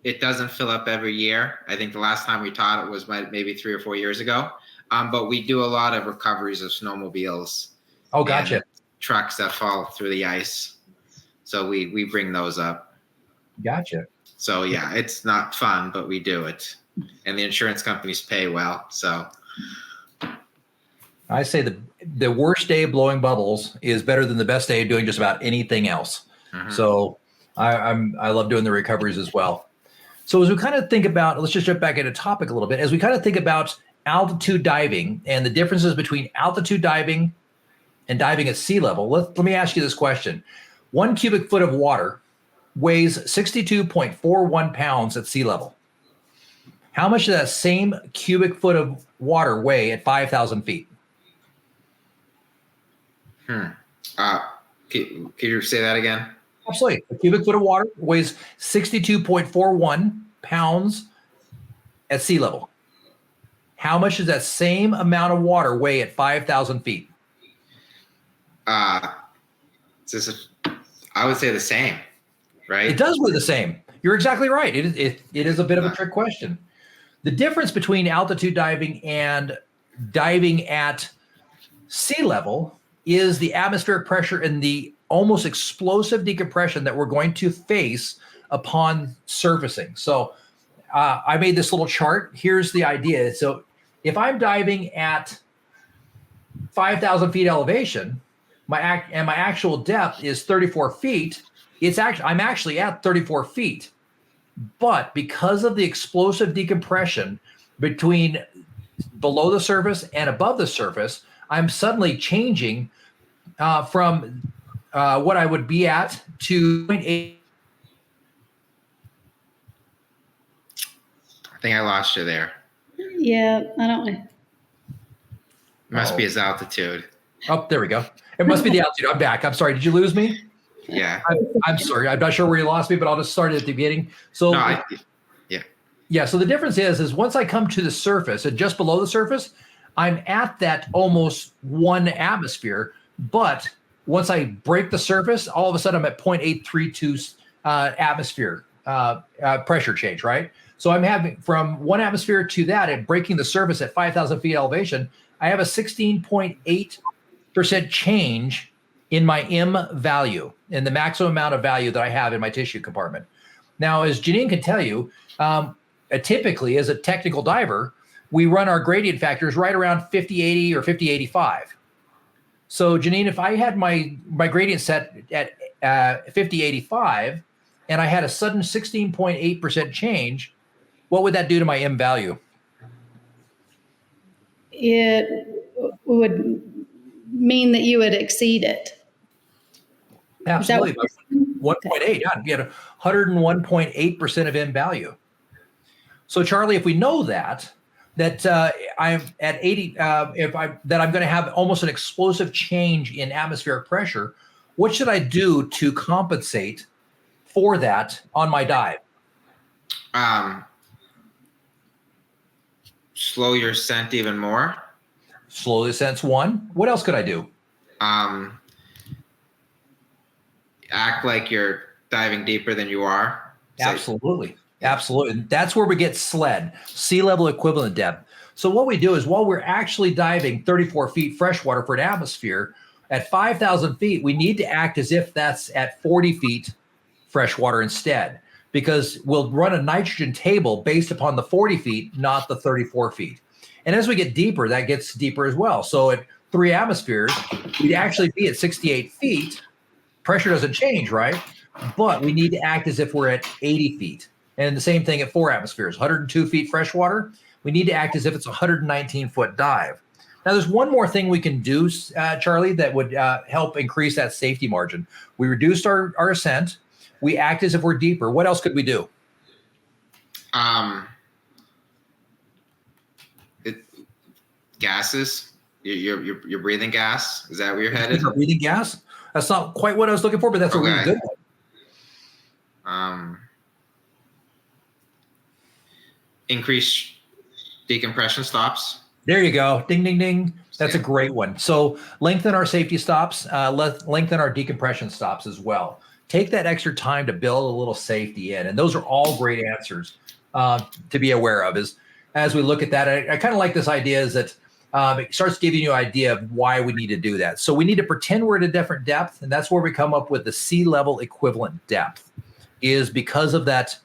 It doesn't fill up every year. I think the last time we taught it was maybe 3 or 4 years ago. But we do a lot of recoveries of snowmobiles. Oh, gotcha. Trucks that fall through the ice. So we bring those up. Gotcha. So yeah, it's not fun, but we do it. And the insurance companies pay well. So I say the worst day of blowing bubbles is better than the best day of doing just about anything else. Mm-hmm. So I love doing the recoveries as well. So as we kind of think about, let's just jump back into topic a little bit. As we kind of think about altitude diving and the differences between altitude diving and diving at sea level, let me ask you this question. 1 cubic foot of water weighs 62.41 pounds at sea level. How much does that same cubic foot of water weigh at 5,000 feet? Can you say that again? Absolutely. A cubic foot of water weighs 62.41 pounds at sea level. How much does that same amount of water weigh at 5,000 feet? I would say the same, right? It does weigh the same. You're exactly right. It is a bit of a trick question. The difference between altitude diving and diving at sea level is the atmospheric pressure and the almost explosive decompression that we're going to face upon surfacing. So I made this little chart. Here's the idea. So if I'm diving at 5,000 feet elevation, my actual depth is 34 feet. I'm actually at 34 feet. But because of the explosive decompression between below the surface and above the surface, I'm suddenly changing from what I would be at to 0.8. I think I lost you there. Yeah, I don't know. Must be his altitude. Oh, there we go. It must be the altitude. I'm back. I'm sorry. Did you lose me? Yeah. I'm sorry. I'm not sure where you lost me, but I'll just start at the beginning. So, yeah. So the difference is once I come to the surface and just below the surface, I'm at that almost 1 atmosphere. But once I break the surface, all of a sudden I'm at 0.832 atmosphere pressure change, right? So I'm having from 1 atmosphere to that and breaking the surface at 5,000 feet elevation, I have a 16.8% change in my M value, in the maximum amount of value that I have in my tissue compartment. Now, as Janine can tell you, typically as a technical diver, we run our gradient factors right around 50-80 or 50-85. So Janine, if I had my gradient set at 50-85 and I had a sudden 16.8% change, what would that do to my M value? It would mean that you would exceed it. Absolutely. 1.8. Yeah, you had 101.8% of M value. So Charlie, if we know that I'm at 80, that I'm going to have almost an explosive change in atmospheric pressure, what should I do to compensate for that on my dive? slow your ascent even more. Slow the ascent's one. What else could I do? Act like you're diving deeper than you are. Absolutely. Absolutely. And that's where we get SLED, sea level equivalent depth. So what we do is while we're actually diving 34 feet freshwater for an atmosphere, at 5,000 feet, we need to act as if that's at 40 feet freshwater instead, because we'll run a nitrogen table based upon the 40 feet, not the 34 feet. And as we get deeper, that gets deeper as well. So at 3 atmospheres, we'd actually be at 68 feet. Pressure doesn't change, right? But we need to act as if we're at 80 feet. And the same thing at 4 atmospheres, 102 feet freshwater. We need to act as if it's a 119-foot dive. Now, there's one more thing we can do, Charlie, that would help increase that safety margin. We reduced our ascent. We act as if we're deeper. What else could we do? Gases. You're breathing gas. Is that where you're headed? Breathing gas? That's not quite what I was looking for, but that's okay. A really good one. Increase decompression stops. There you go. Ding, ding, ding. That's a great one. So lengthen our safety stops, lengthen our decompression stops as well. Take that extra time to build a little safety in. And those are all great answers to be aware of. As we look at that, I kind of like this idea is that it starts giving you an idea of why we need to do that. So we need to pretend we're at a different depth, and that's where we come up with the sea level equivalent depth, is because of that.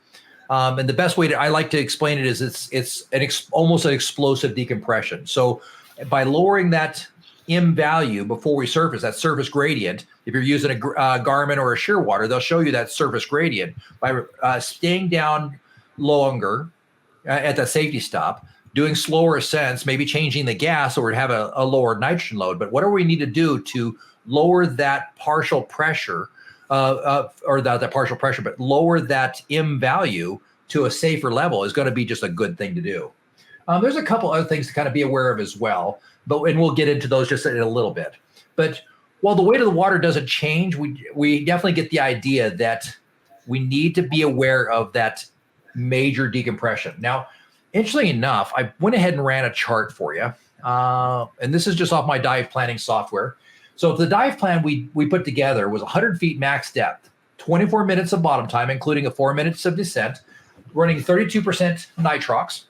And the best way I like to explain it is it's almost an explosive decompression. So by lowering that M value before we surface, that surface gradient, if you're using a Garmin or a Shearwater, they'll show you that surface gradient by staying down longer at the safety stop, doing slower ascents, maybe changing the gas or have a lower nitrogen load. But whatever we need to do to lower that partial pressure, that partial pressure, but lower that M value to a safer level is going to be just a good thing to do. There's a couple other things to kind of be aware of as well, and we'll get into those just in a little bit. But while the weight of the water doesn't change, we definitely get the idea that we need to be aware of that major decompression. Now, interestingly enough, I went ahead and ran a chart for you, and this is just off my dive planning software. So if the dive plan we put together was 100 feet max depth, 24 minutes of bottom time, including a 4 minutes of descent, running 32% nitrox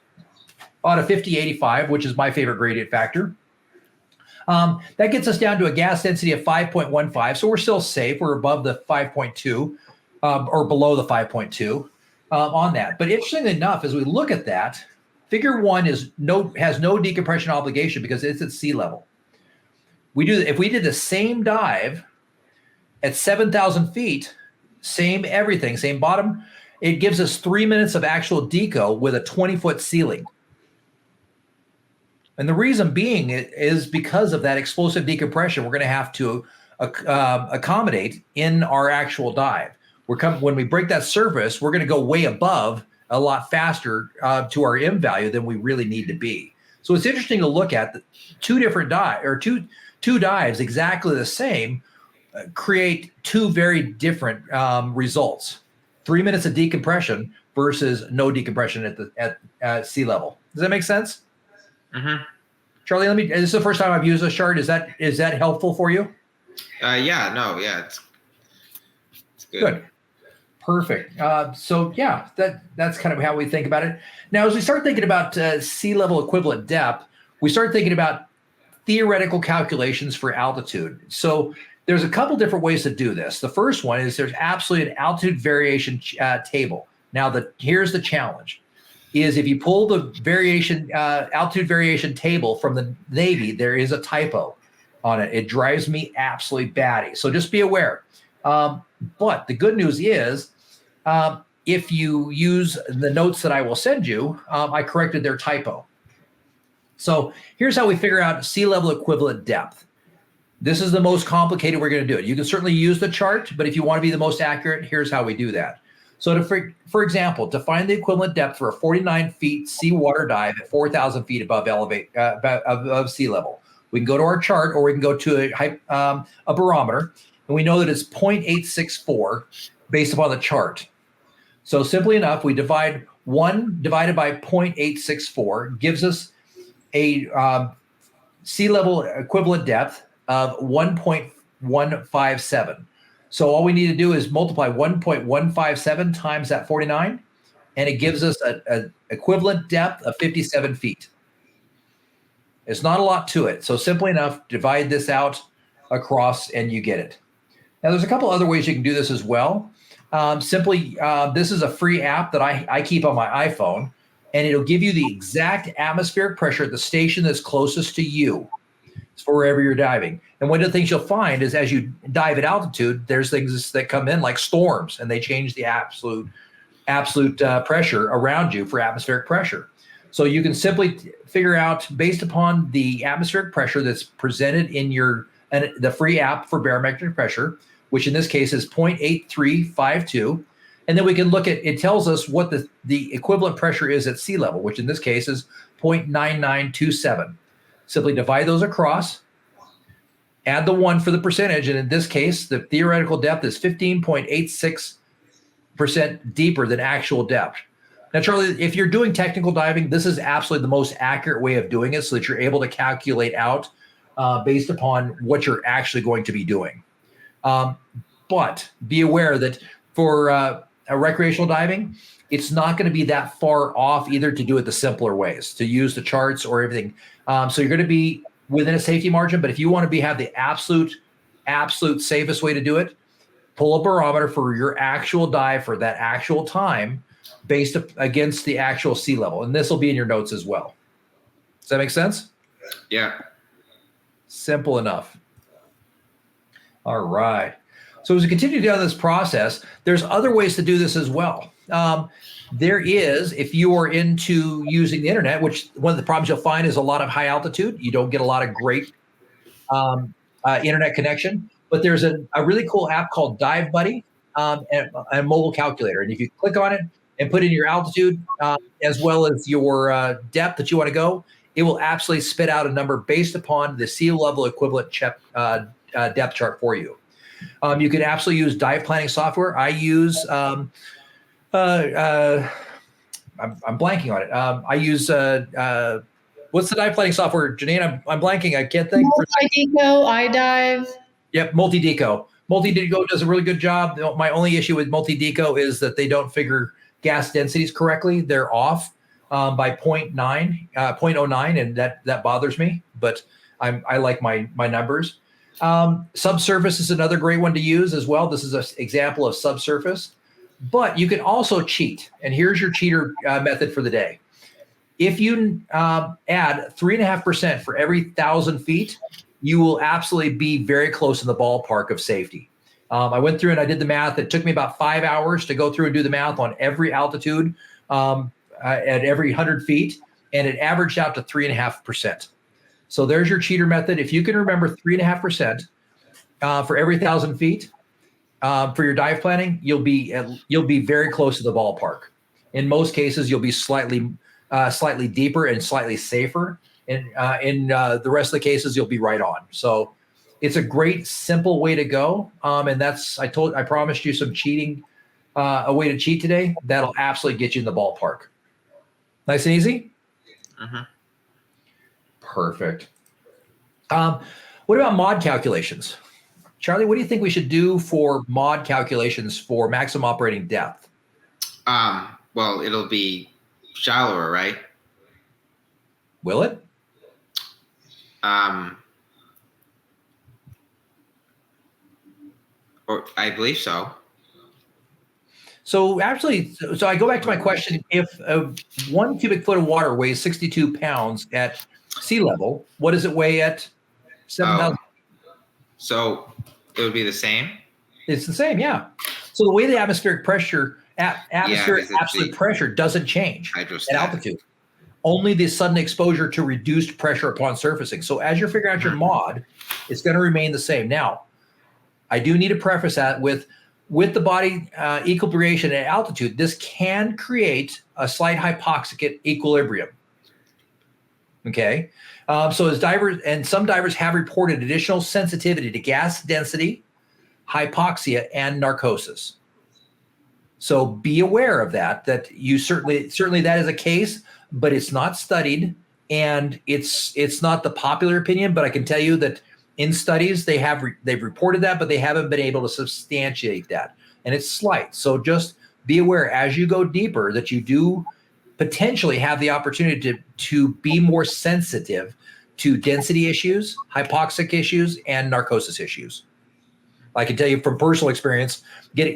on a 50-85, which is my favorite gradient factor. That gets us down to a gas density of 5.15. So we're still safe. We're above the 5.2 or below the 5.2 on that. But interestingly enough, as we look at that, figure 1 has no decompression obligation because it's at sea level. If we did the same dive at 7,000 feet, same everything, same bottom, it gives us 3 minutes of actual deco with a 20-foot ceiling. And the reason being is because of that explosive decompression we're going to have to accommodate in our actual dive. When we break that surface, we're going to go way above a lot faster to our M value than we really need to be. So it's interesting to look at the two different two dives exactly the same create two very different results. 3 minutes of decompression versus no decompression at sea level. Does that make sense? Mm-hmm. Charlie, this is the first time I've used this chart. Is that helpful for you? It's good. Good. Perfect. So yeah, that's kind of how we think about it. Now, as we start thinking about sea level equivalent depth, we start thinking about theoretical calculations for altitude. So there's a couple different ways to do this. The first one is there's absolutely an altitude variation table. Now, here's the challenge. Is if you pull the altitude variation table from the Navy, there is a typo on it. It drives me absolutely batty. So just be aware. But the good news is, if you use the notes that I will send you, I corrected their typo. So here's how we figure out sea level equivalent depth. This is the most complicated we're going to do it. You can certainly use the chart, but if you want to be the most accurate, here's how we do that. So for example, to find the equivalent depth for a 49 feet seawater dive at 4,000 feet above sea level, we can go to our chart or we can go to a barometer, and we know that it's 0.864 based upon the chart. So simply enough, we divide 1 divided by 0.864 gives us a sea level equivalent depth of 1.157. So all we need to do is multiply 1.157 times that 49, and it gives us an equivalent depth of 57 feet. It's not a lot to it. So simply enough, divide this out across and you get it. Now, there's a couple other ways you can do this as well. This is a free app that I keep on my iPhone, and it'll give you the exact atmospheric pressure at the station that's closest to you for wherever you're diving. And one of the things you'll find is as you dive at altitude, there's things that come in like storms, and they change the absolute pressure around you for atmospheric pressure. So you can simply figure out based upon the atmospheric pressure that's presented in the free app for barometric pressure, which in this case is 0.8352. And then we can look at, it tells us what the equivalent pressure is at sea level, which in this case is 0.9927. Simply divide those across, add the 1 for the percentage. And in this case, the theoretical depth is 15.86% deeper than actual depth. Now, Charlie, if you're doing technical diving, this is absolutely the most accurate way of doing it so that you're able to calculate out based upon what you're actually going to be doing. But be aware that for a recreational diving, it's not going to be that far off either to do it the simpler ways, to use the charts or everything. So you're going to be within a safety margin, but if you want to have the absolute safest way to do it, pull a barometer for your actual dive for that actual time based against the actual sea level. And this will be in your notes as well. Does that make sense? Yeah. Simple enough. All right. So as we continue down this process, there's other ways to do this as well. There is, if you are into using the internet, which one of the problems you'll find is a lot of high altitude. You don't get a lot of great internet connection. But there's a really cool app called Dive Buddy and a mobile calculator. And if you click on it and put in your altitude as well as your depth that you want to go, it will absolutely spit out a number based upon the sea level equivalent depth chart for you. You can absolutely use dive planning software. I use, I'm blanking on it. I use, what's the dive planning software, Janine? I'm blanking. I can't think. Multi-Deco, iDive. Yep, Multi-Deco. Multi-Deco does a really good job. My only issue with Multi-Deco is that they don't figure gas densities correctly. They're off by 0.09, and that bothers me. But I like my numbers. Subsurface is another great one to use as well. This is an example of subsurface. But you can also cheat, and here's your cheater method for the day. If you add 3.5% for every 1,000 feet, you will absolutely be very close in the ballpark of safety. I went through and I did the math. It took me about 5 hours to go through and do the math on every altitude at every 100 feet, and it averaged out to 3.5%. So there's your cheater method. If you can remember 3.5% for every 1,000 feet for your dive planning, you'll be very close to the ballpark. In most cases, you'll be slightly deeper and slightly safer. And in the rest of the cases, you'll be right on. So it's a great, simple way to go. And that's, I promised you some cheating, a way to cheat today. That'll absolutely get you in the ballpark. Nice and easy? Uh-huh. Perfect. What about mod calculations? Charlie, what do you think we should do for mod calculations for maximum operating depth? Well, it'll be shallower, right? Will it? Or I believe so. So actually, so I go back to my question. If 1 cubic foot of water weighs 62 pounds at sea level, what does it weigh at 7,000? So it would be the same? It's the same, yeah. So the way the atmospheric pressure, absolute pressure doesn't change at altitude. Only the sudden exposure to reduced pressure upon surfacing. So as you're figuring out your mod, it's going to remain the same. Now, I do need to preface that with the body equilibration at altitude, this can create a slight hypoxic equilibrium. Okay. So as divers, and some divers have reported additional sensitivity to gas density, hypoxia, and narcosis. So be aware of that you certainly that is a case, but it's not studied and it's not the popular opinion, but I can tell you that in studies they've reported that, but they haven't been able to substantiate that, and it's slight. So just be aware as you go deeper that you do potentially have the opportunity to be more sensitive to density issues, hypoxic issues, and narcosis issues. I can tell you from personal experience,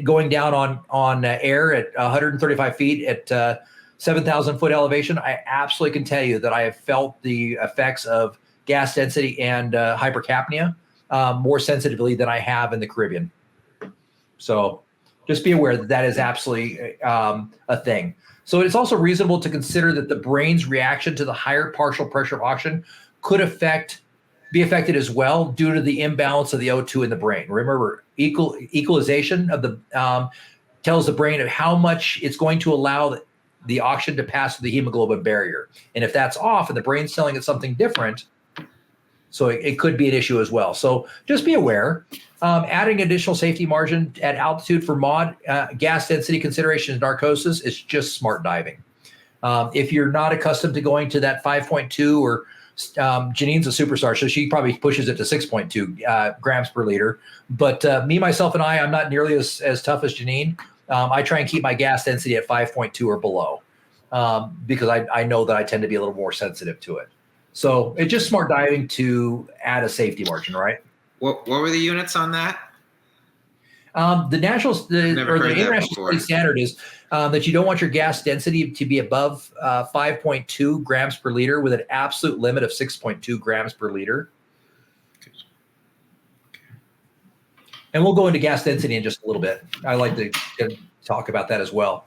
going down on air at 135 feet at 7,000 foot elevation, I absolutely can tell you that I have felt the effects of gas density and hypercapnia more sensitively than I have in the Caribbean. So just be aware that that is absolutely a thing. So it's also reasonable to consider that the brain's reaction to the higher partial pressure of oxygen could be affected as well due to the imbalance of the O2 in the brain. Remember, equalization of the tells the brain of how much it's going to allow the oxygen to pass through the hemoglobin barrier. And if that's off and the brain's telling it something different, so it could be an issue as well. So just be aware. Adding additional safety margin at altitude for MOD, gas density considerations, narcosis is just smart diving. If you're not accustomed to going to that 5.2 or Janine's a superstar, so she probably pushes it to 6.2 grams per liter. But me, myself, and I'm not nearly as tough as Janine. I try and keep my gas density at 5.2 or below because I know that I tend to be a little more sensitive to it. So it's just smart diving to add a safety margin, right? What were the units on that? The international standard is that you don't want your gas density to be above 5.2 grams per liter with an absolute limit of 6.2 grams per liter. And we'll go into gas density in just a little bit. I like to talk about that as well.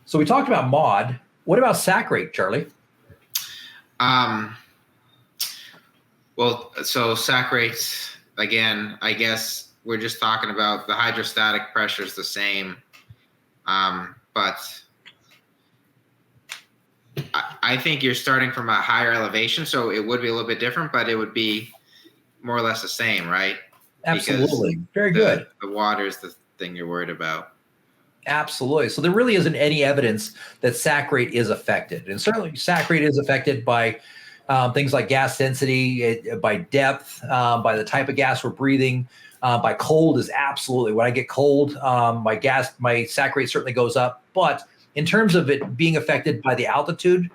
So we talked about MOD. What about sac rate, Charlie? Well, so sac rates, again, I guess we're just talking about the hydrostatic pressure is the same. But I think you're starting from a higher elevation, so it would be a little bit different, but it would be more or less the same, right? Absolutely. Very good. The water is the thing you're worried about. Absolutely. So there really isn't any evidence that sac rate is affected. And certainly sac rate is affected by things like gas density, by depth, by the type of gas we're breathing, by cold is absolutely. When I get cold, my sac rate certainly goes up. But in terms of it being affected by the altitude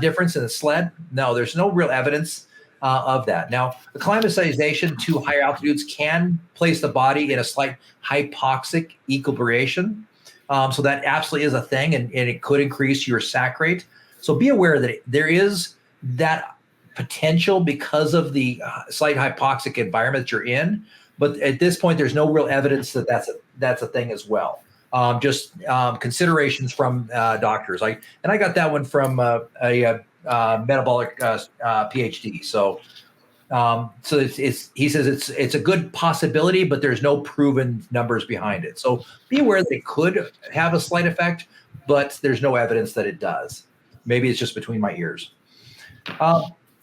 difference in the sled, no, there's no real evidence of that. Now, acclimatization to higher altitudes can place the body in a slight hypoxic equilibration. So that absolutely is a thing, and it could increase your sac rate. So be aware that there is that potential because of the slight hypoxic environment that you're in. But at this point, there's no real evidence that that's a thing as well. Just considerations from doctors. I got that one from a metabolic PhD. So he says it's a good possibility, but there's no proven numbers behind it. So be aware that it could have a slight effect, but there's no evidence that it does. Maybe it's just between my ears.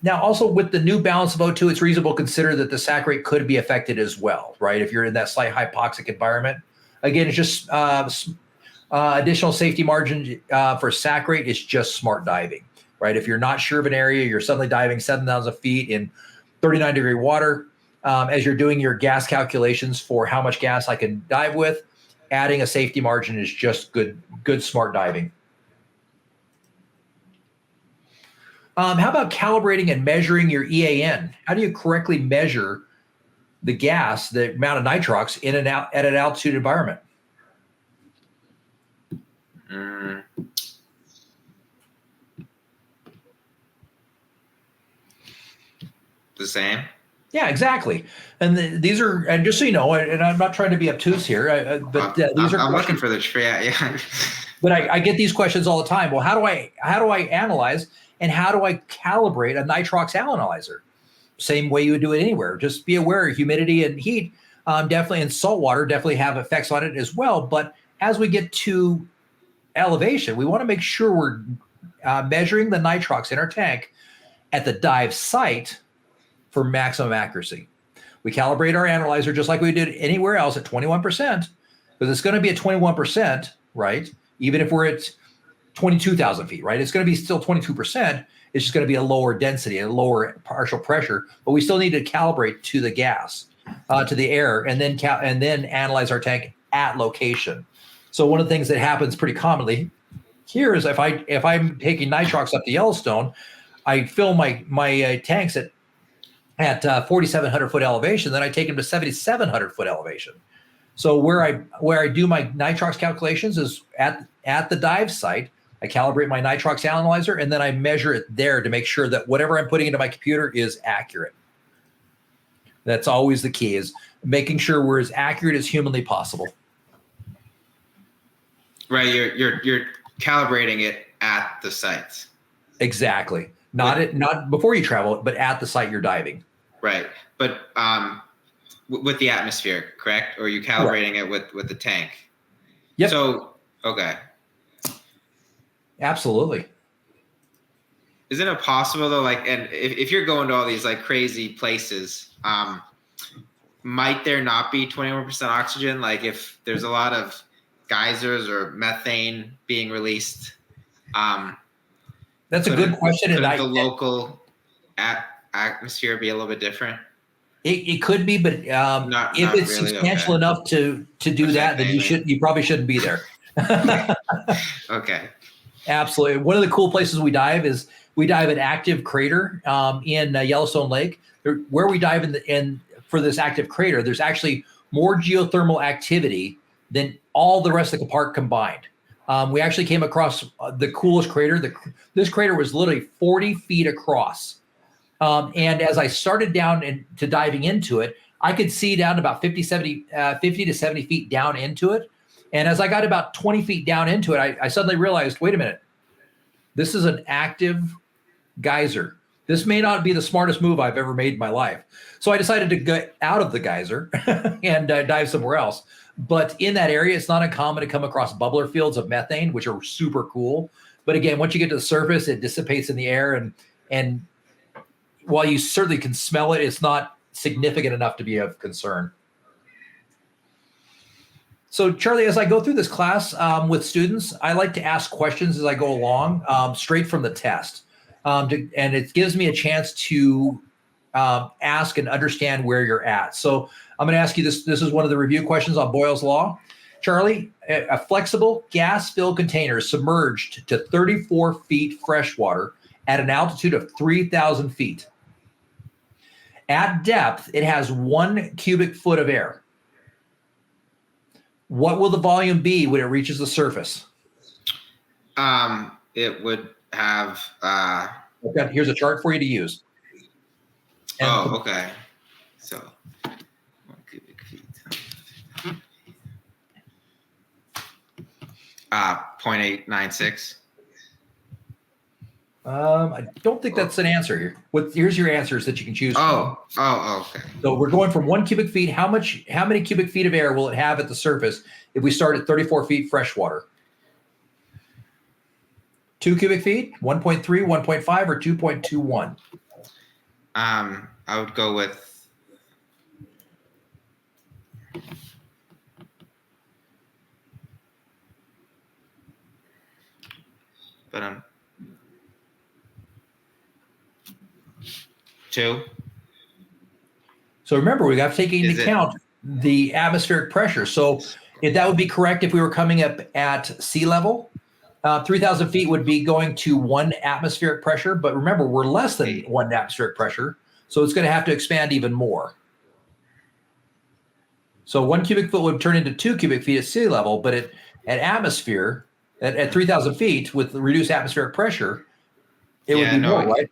Now, also with the new balance of O2, it's reasonable to consider that the sac rate could be affected as well, right? If you're in that slight hypoxic environment. Again, it's just additional safety margin for sac rate is just smart diving, right? If you're not sure of an area, you're suddenly diving 7,000 feet in 39-degree water. As you're doing your gas calculations for how much gas I can dive with, adding a safety margin is just good smart diving. How about calibrating and measuring your EAN? How do you correctly measure the gas, the amount of nitrox in and out at an altitude environment? The same. Yeah, exactly. And these are, and just so you know, and I'm not trying to be obtuse here, but these are. I'm looking for the yeah. But I get these questions all the time. Well, how do I analyze and how do I calibrate a nitrox analyzer? Same way you would do it anywhere. Just be aware humidity and heat definitely, and salt water definitely have effects on it as well. But as we get to elevation, we want to make sure we're measuring the nitrox in our tank at the dive site for maximum accuracy. We calibrate our analyzer just like we did anywhere else at 21%, because it's going to be at 21%, right? Even if we're at 22,000 feet, right? It's going to be still 22%. It's just going to be a lower density, a lower partial pressure, but we still need to calibrate to the gas, to the air, and then analyze our tank at location. So one of the things that happens pretty commonly here is if I'm taking nitrox up to Yellowstone, I fill my tanks at 4,700 foot elevation, then I take them to 7,700 foot elevation. So where I do my nitrox calculations is at the dive site. I calibrate my nitrox analyzer, and then I measure it there to make sure that whatever I'm putting into my computer is accurate. That's always the key, is making sure we're as accurate as humanly possible. Right, you're calibrating it at the sites. Exactly. Not before you travel, but at the site you're diving. Right, but with the atmosphere, correct? Or are you calibrating it with the tank? Yep. So, okay. Absolutely. Isn't it possible though, like, and if you're going to all these like crazy places, might there not be 21% oxygen? Like if there's a lot of geysers or methane being released? That's a good question. Could the local atmosphere be a little bit different? It could be, but if it's really substantial enough to do that, then you probably shouldn't be there. Okay. Absolutely. One of the cool places we dive is we dive an active crater in Yellowstone Lake. Where we dive in for this active crater, there's actually more geothermal activity than all the rest of the park combined. We actually came across the coolest crater. This crater was literally 40 feet across. And as I started down to diving into it, I could see down about 50 to 70 feet down into it. And as I got about 20 feet down into it, I suddenly realized, wait a minute, this is an active geyser. This may not be the smartest move I've ever made in my life. So I decided to get out of the geyser and dive somewhere else. But in that area, it's not uncommon to come across bubbler fields of methane, which are super cool. But again, once you get to the surface, it dissipates in the air. And while you certainly can smell it, it's not significant enough to be of concern. So Charlie, as I go through this class with students, I like to ask questions as I go along, straight from the test. And it gives me a chance to ask and understand where you're at. So I'm going to ask you this. This is one of the review questions on Boyle's Law. Charlie, a flexible gas-filled container submerged to 34 feet freshwater at an altitude of 3,000 feet. At depth, it has 1 cubic foot of air. What will the volume be when it reaches the surface? It would have. Here's a chart for you to use. Okay. So 1 cubic feet. 0.896. I don't think that's an answer here. Here's your answers that you can choose from. Okay. So we're going from 1 cubic feet. How many cubic feet of air will it have at the surface if we start at 34 feet freshwater? 2 cubic feet, 1.3, 1.5, or 2.21? I would go with. But 2. So remember, we got to take into account the atmospheric pressure. So if that would be correct, if we were coming up at sea level, 3,000 feet would be going to 1 atmospheric pressure. But remember, we're less than 1 atmospheric pressure. So it's going to have to expand even more. So 1 cubic foot would turn into 2 cubic feet at sea level, but at atmosphere, at 3,000 feet with the reduced atmospheric pressure, it would be more, right?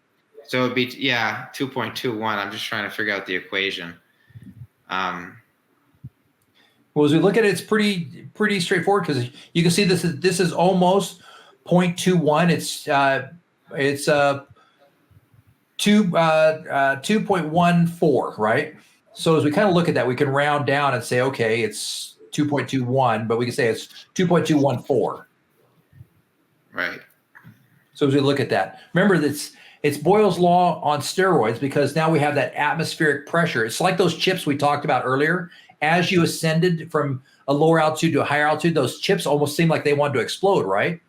So it'd be 2.21. I'm just trying to figure out the equation. Well, as we look at it, it's pretty straightforward because you can see this is almost 0.21. It's 2.14, right? So as we kind of look at that, we can round down and say, okay, it's 2.21, but we can say it's 2.214. Right. So as we look at that, remember that it's Boyle's Law on steroids because now we have that atmospheric pressure. It's like those chips we talked about earlier. As you ascended from a lower altitude to a higher altitude, those chips almost seem like they wanted to explode, right?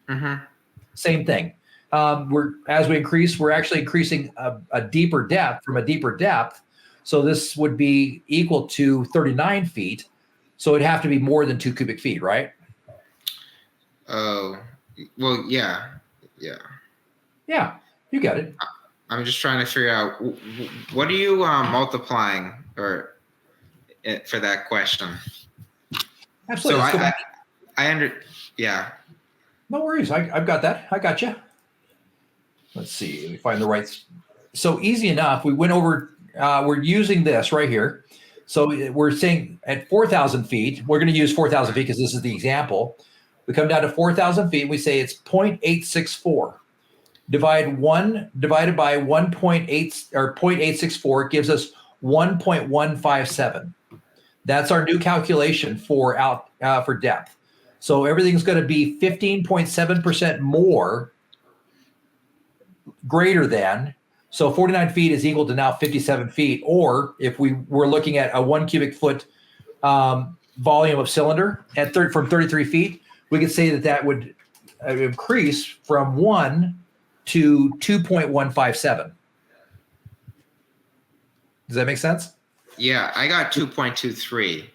Mm-hmm. Same thing. As we increase, we're actually increasing a deeper depth from a deeper depth. So this would be equal to 39 feet. So it'd have to be more than 2 cubic feet, right? Oh, well, yeah. Yeah, you got it. I'm just trying to figure out what are you multiplying for that question. Absolutely. So Let's go back. Yeah. No worries. I've got that. I got you. Let's see. Let me find the right. So easy enough. We went over. We're using this right here. So we're saying at 4,000 feet, we're going to use 4,000 feet because this is the example. We come down to 4,000 feet. We say it's 0.864. Divided by 1.8 or 0.864 gives us 1.157. That's our new calculation for depth. So everything's going to be 15.7% more greater than. So 49 feet is equal to now 57 feet. Or if we were looking at a 1 cubic foot volume of cylinder from 33 feet, we could say that would increase from 1 to 2.157. Does that make sense? Yeah, I got 2.23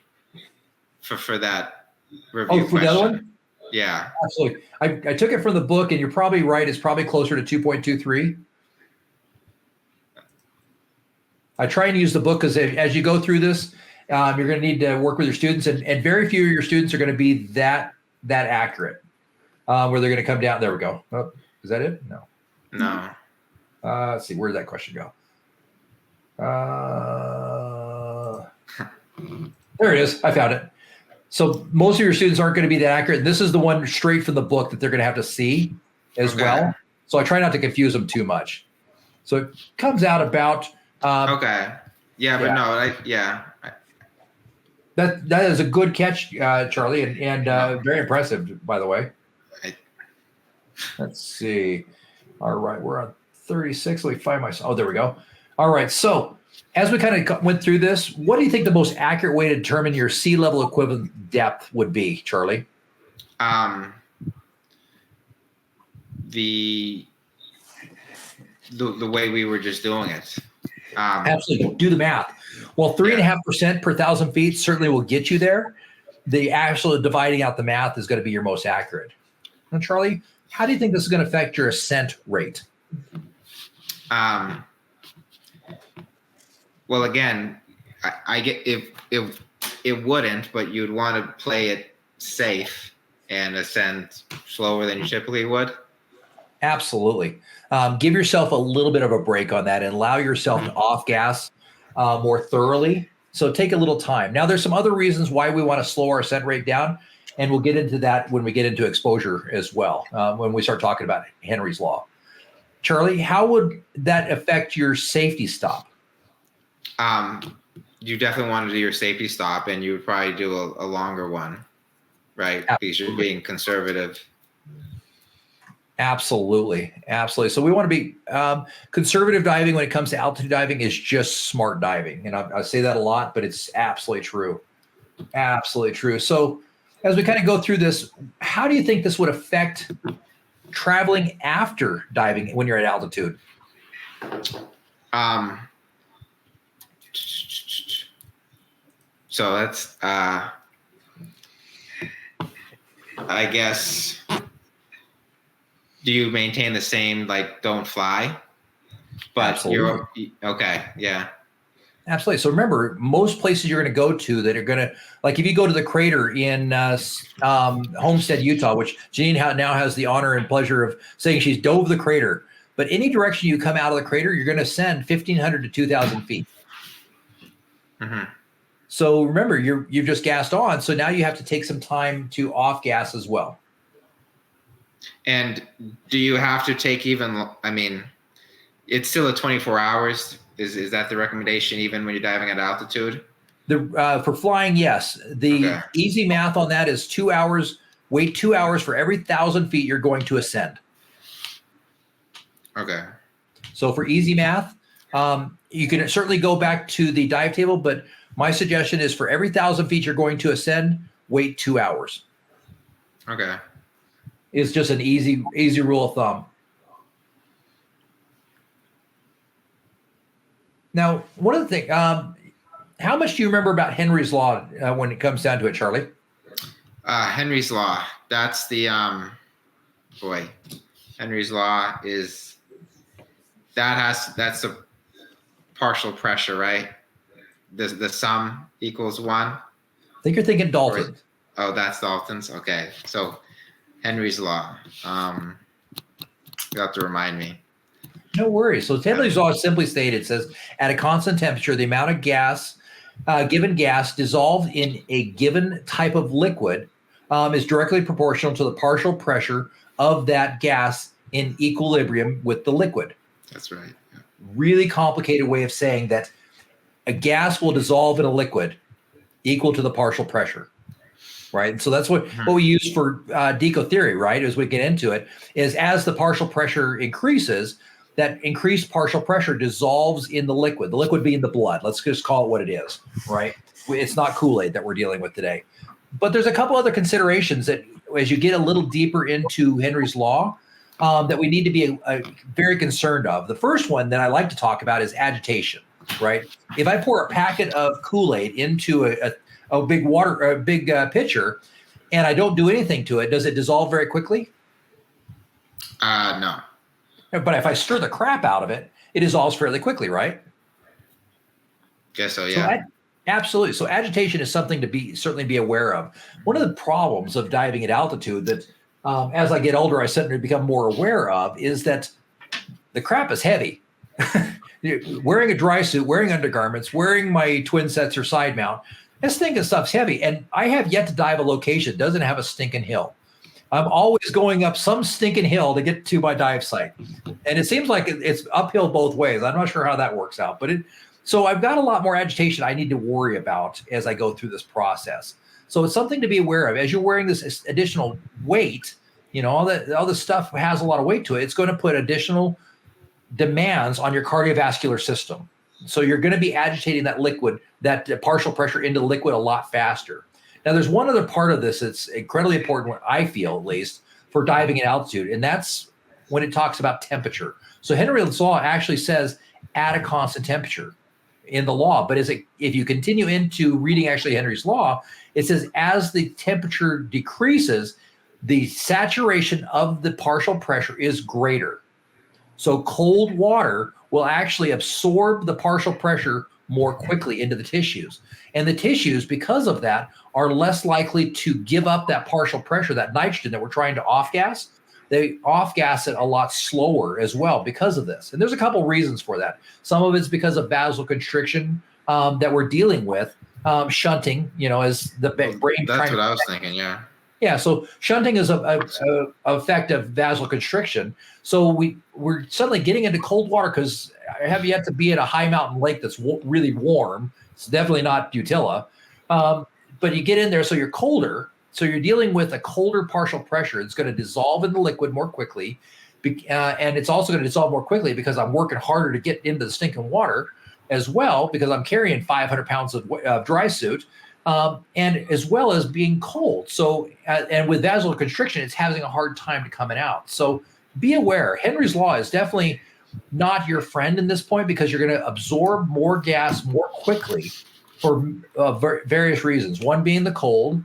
for that review for question. The other one? Yeah. Absolutely. I took it from the book, and you're probably right. It's probably closer to 2.23. I try and use the book because as you go through this, you're going to need to work with your students, and very few of your students are going to be that accurate, where they're going to come down. There we go. Oh, is that it? No. Let's see. Where did that question go? There it is. I found it. So most of your students aren't going to be that accurate. This is the one straight from the book that they're going to have to see as well. So I try not to confuse them too much. So it comes out about. Okay. Yeah, but no, That is a good catch, Charlie, and very impressive, by the way. Let's see. All right, we're on 36. Let me find myself. Oh, there we go. All right. So as we kind of went through this, what do you think the most accurate way to determine your sea level equivalent depth would be, Charlie? The way we were just doing it. Absolutely. Do the math. Well, 3.5% per 1,000 feet certainly will get you there. The actual dividing out the math is going to be your most accurate. Now, Charlie, how do you think this is going to affect your ascent rate? Well, again, I get if it wouldn't, but you'd want to play it safe and ascend slower than you typically would. Absolutely. Give yourself a little bit of a break on that and allow yourself to off gas more thoroughly. So take a little time. Now, there's some other reasons why we want to slow our ascent rate down, and we'll get into that when we get into exposure as well, when we start talking about Henry's Law. Charlie, how would that affect your safety stop? You definitely want to do your safety stop, and you would probably do a longer one, right? Absolutely. Because you're being conservative. Absolutely. So we want to be conservative diving when it comes to altitude diving is just smart diving. And I say that a lot, but it's absolutely true. Absolutely true. So as we kind of go through this, how do you think this would affect traveling after diving when you're at altitude? So that's, I guess, do you maintain the same, don't fly? But Absolutely. Okay. Yeah. Absolutely. So remember, most places you're going to go to that are going to, like if you go to the crater in Homestead, Utah, which Janine now has the honor and pleasure of saying she's dove the crater. But any direction you come out of the crater, you're going to ascend 1,500 to 2,000 feet. Mm-hmm. So remember, you've just gassed on. So now you have to take some time to off gas as well. And do you have to take it's still a 24 hours. Is that the recommendation even when you're diving at altitude? For flying, yes. The easy math on that is 2 hours. Wait 2 hours for every 1,000 feet you're going to ascend. Okay. So for easy math, you can certainly go back to the dive table, but my suggestion is for every 1,000 feet you're going to ascend, wait 2 hours. Okay. is just an easy rule of thumb. Now, one of the things, how much do you remember about Henry's Law when it comes down to it, Charlie? Henry's Law. That's the Henry's Law is that's the partial pressure, right? The sum equals 1. I think you're thinking Dalton. Oh, that's Dalton's. Okay, so Henry's Law. You have to remind me. No worries. So Henry's Law is simply stated, it says, at a constant temperature, the amount of gas, given gas dissolved in a given type of liquid is directly proportional to the partial pressure of that gas in equilibrium with the liquid. That's right. Yeah. Really complicated way of saying that a gas will dissolve in a liquid equal to the partial pressure. Right. So that's what we use for deco theory, right? As we get into it, is as the partial pressure increases, that increased partial pressure dissolves in the liquid being the blood. Let's just call it what it is, right? It's not Kool-Aid that we're dealing with today. But there's a couple other considerations that as you get a little deeper into Henry's Law, that we need to be very concerned of. The first one that I like to talk about is agitation, right? If I pour a packet of Kool-Aid into a big pitcher and I don't do anything to it, does it dissolve very quickly? No. But if I stir the crap out of it, it dissolves fairly quickly, right? Guess so, yeah. Absolutely. So agitation is something to certainly be aware of. One of the problems of diving at altitude that as I get older, I suddenly become more aware of is that the crap is heavy. Wearing a dry suit, wearing undergarments, wearing my twin sets or side mount, this thing of stuff's heavy. And I have yet to dive a location that doesn't have a stinking hill. I'm always going up some stinking hill to get to my dive site. And it seems like it's uphill both ways. I'm not sure how that works out. So I've got a lot more agitation I need to worry about as I go through this process. So it's something to be aware of. As you're wearing this additional weight, all this stuff has a lot of weight to it. It's going to put additional demands on your cardiovascular system. So you're going to be agitating that liquid, that partial pressure into the liquid a lot faster. Now, there's one other part of this that's incredibly important, I feel at least, for diving at altitude, and that's when it talks about temperature. So Henry's Law actually says at a constant temperature in the law, but if you continue into reading actually Henry's Law, it says as the temperature decreases, the saturation of the partial pressure is greater. So cold water will actually absorb the partial pressure more quickly into the tissues. And the tissues, because of that, are less likely to give up that partial pressure, that nitrogen that we're trying to off-gas. They off-gas it a lot slower as well because of this. And there's a couple reasons for that. Some of it's because of vasoconstriction that we're dealing with, shunting, as the brain. That's what I was thinking, yeah. Yeah, so shunting is a effect of vasoconstriction. So we're suddenly getting into cold water because I have yet to be at a high mountain lake that's really warm. It's definitely not Utila. But you get in there, so you're colder. So you're dealing with a colder partial pressure. It's going to dissolve in the liquid more quickly. And it's also going to dissolve more quickly because I'm working harder to get into the stinking water as well, because I'm carrying 500 pounds of dry suit. And as well as being cold. So, and with vasoconstriction, it's having a hard time coming out. So be aware. Henry's Law is definitely not your friend in this point because you're going to absorb more gas more quickly for various reasons. One being the cold,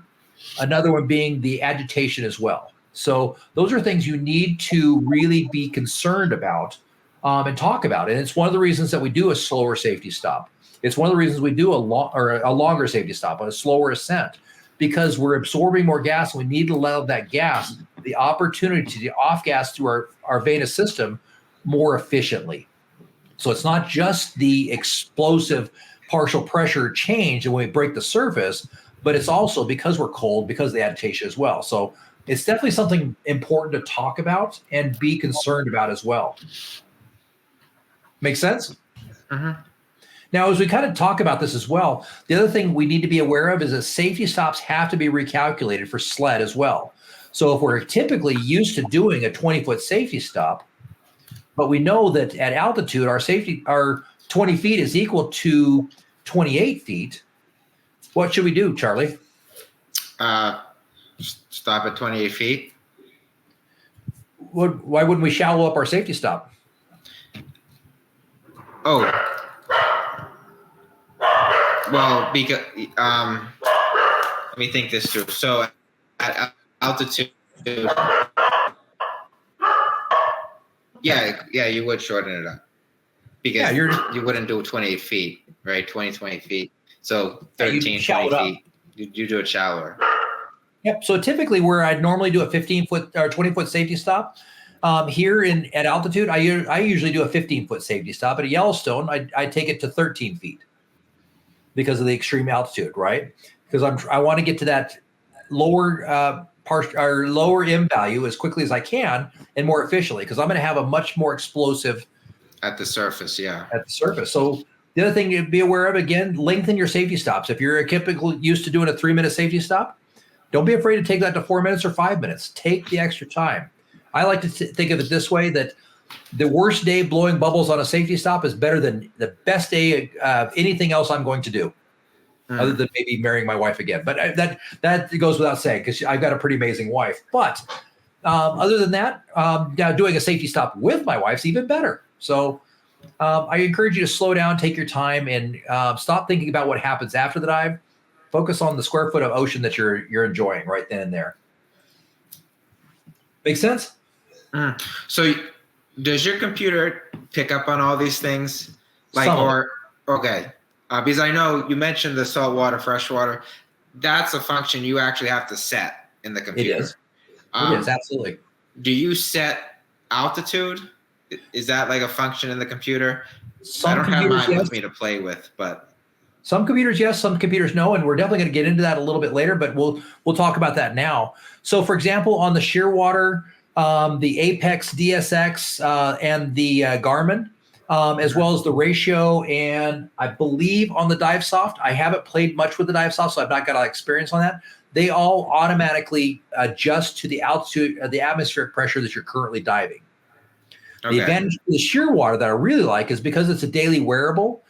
another one being the agitation as well. So those are things you need to really be concerned about and talk about. And it's one of the reasons that we do a slower safety stop. It's one of the reasons we do a longer safety stop on a slower ascent, because we're absorbing more gas and we need to allow that gas the opportunity to off-gas through our venous system more efficiently. So it's not just the explosive partial pressure change and when we break the surface, but it's also because we're cold, because of the agitation as well. So it's definitely something important to talk about and be concerned about as well. Make sense? Mm-hmm. Now, as we kind of talk about this as well, the other thing we need to be aware of is that safety stops have to be recalculated for sled as well. So if we're typically used to doing a 20-foot safety stop, but we know that at altitude, our 20 feet is equal to 28 feet, what should we do, Charlie? Stop at 28 feet. why wouldn't we shallow up our safety stop? Oh, well, because let me think this through. So at altitude, yeah, you would shorten it up because you wouldn't do 28 feet, right? 20 feet. So 13, 20 feet. You do it shallower. Yep. So typically where I'd normally do a 15-foot or 20-foot safety stop, here at altitude, I usually do a 15-foot safety stop. At Yellowstone, I take it to 13 feet because of the extreme altitude, right? Because I want to get to that lower lower M value as quickly as I can and more efficiently, because I'm going to have a much more explosive at the surface. Yeah. At the surface. So the other thing to be aware of, again, lengthen your safety stops. If you're used to doing a 3-minute safety stop, don't be afraid to take that to 4 minutes or 5 minutes. Take the extra time. I like to think of it this way, that the worst day blowing bubbles on a safety stop is better than the best day of anything else I'm going to do, other than maybe marrying my wife again. But that goes without saying, because I've got a pretty amazing wife. But other than that, doing a safety stop with my wife's even better. So I encourage you to slow down, take your time, and stop thinking about what happens after the dive. Focus on the square foot of ocean that you're enjoying right then and there. Make sense? So does your computer pick up on all these things? Okay. Because I know you mentioned the saltwater, freshwater. That's a function you actually have to set in the computer. It is. It is, absolutely. Do you set altitude? Is that like a function in the computer? I don't have mine with me to play with, but some computers, yes, some computers, no, and we're definitely going to get into that a little bit later, but we'll talk about that now. So, for example, on the Shearwater, the Apex DSX, and the Garmin, as well as the Ratio, and I believe on the DiveSoft, I haven't played much with the DiveSoft, so I've not got a lot of experience on that. They all automatically adjust to the altitude, the atmospheric pressure that you're currently diving. Okay. The advantage of the Shearwater that I really like is because it's a daily wearable.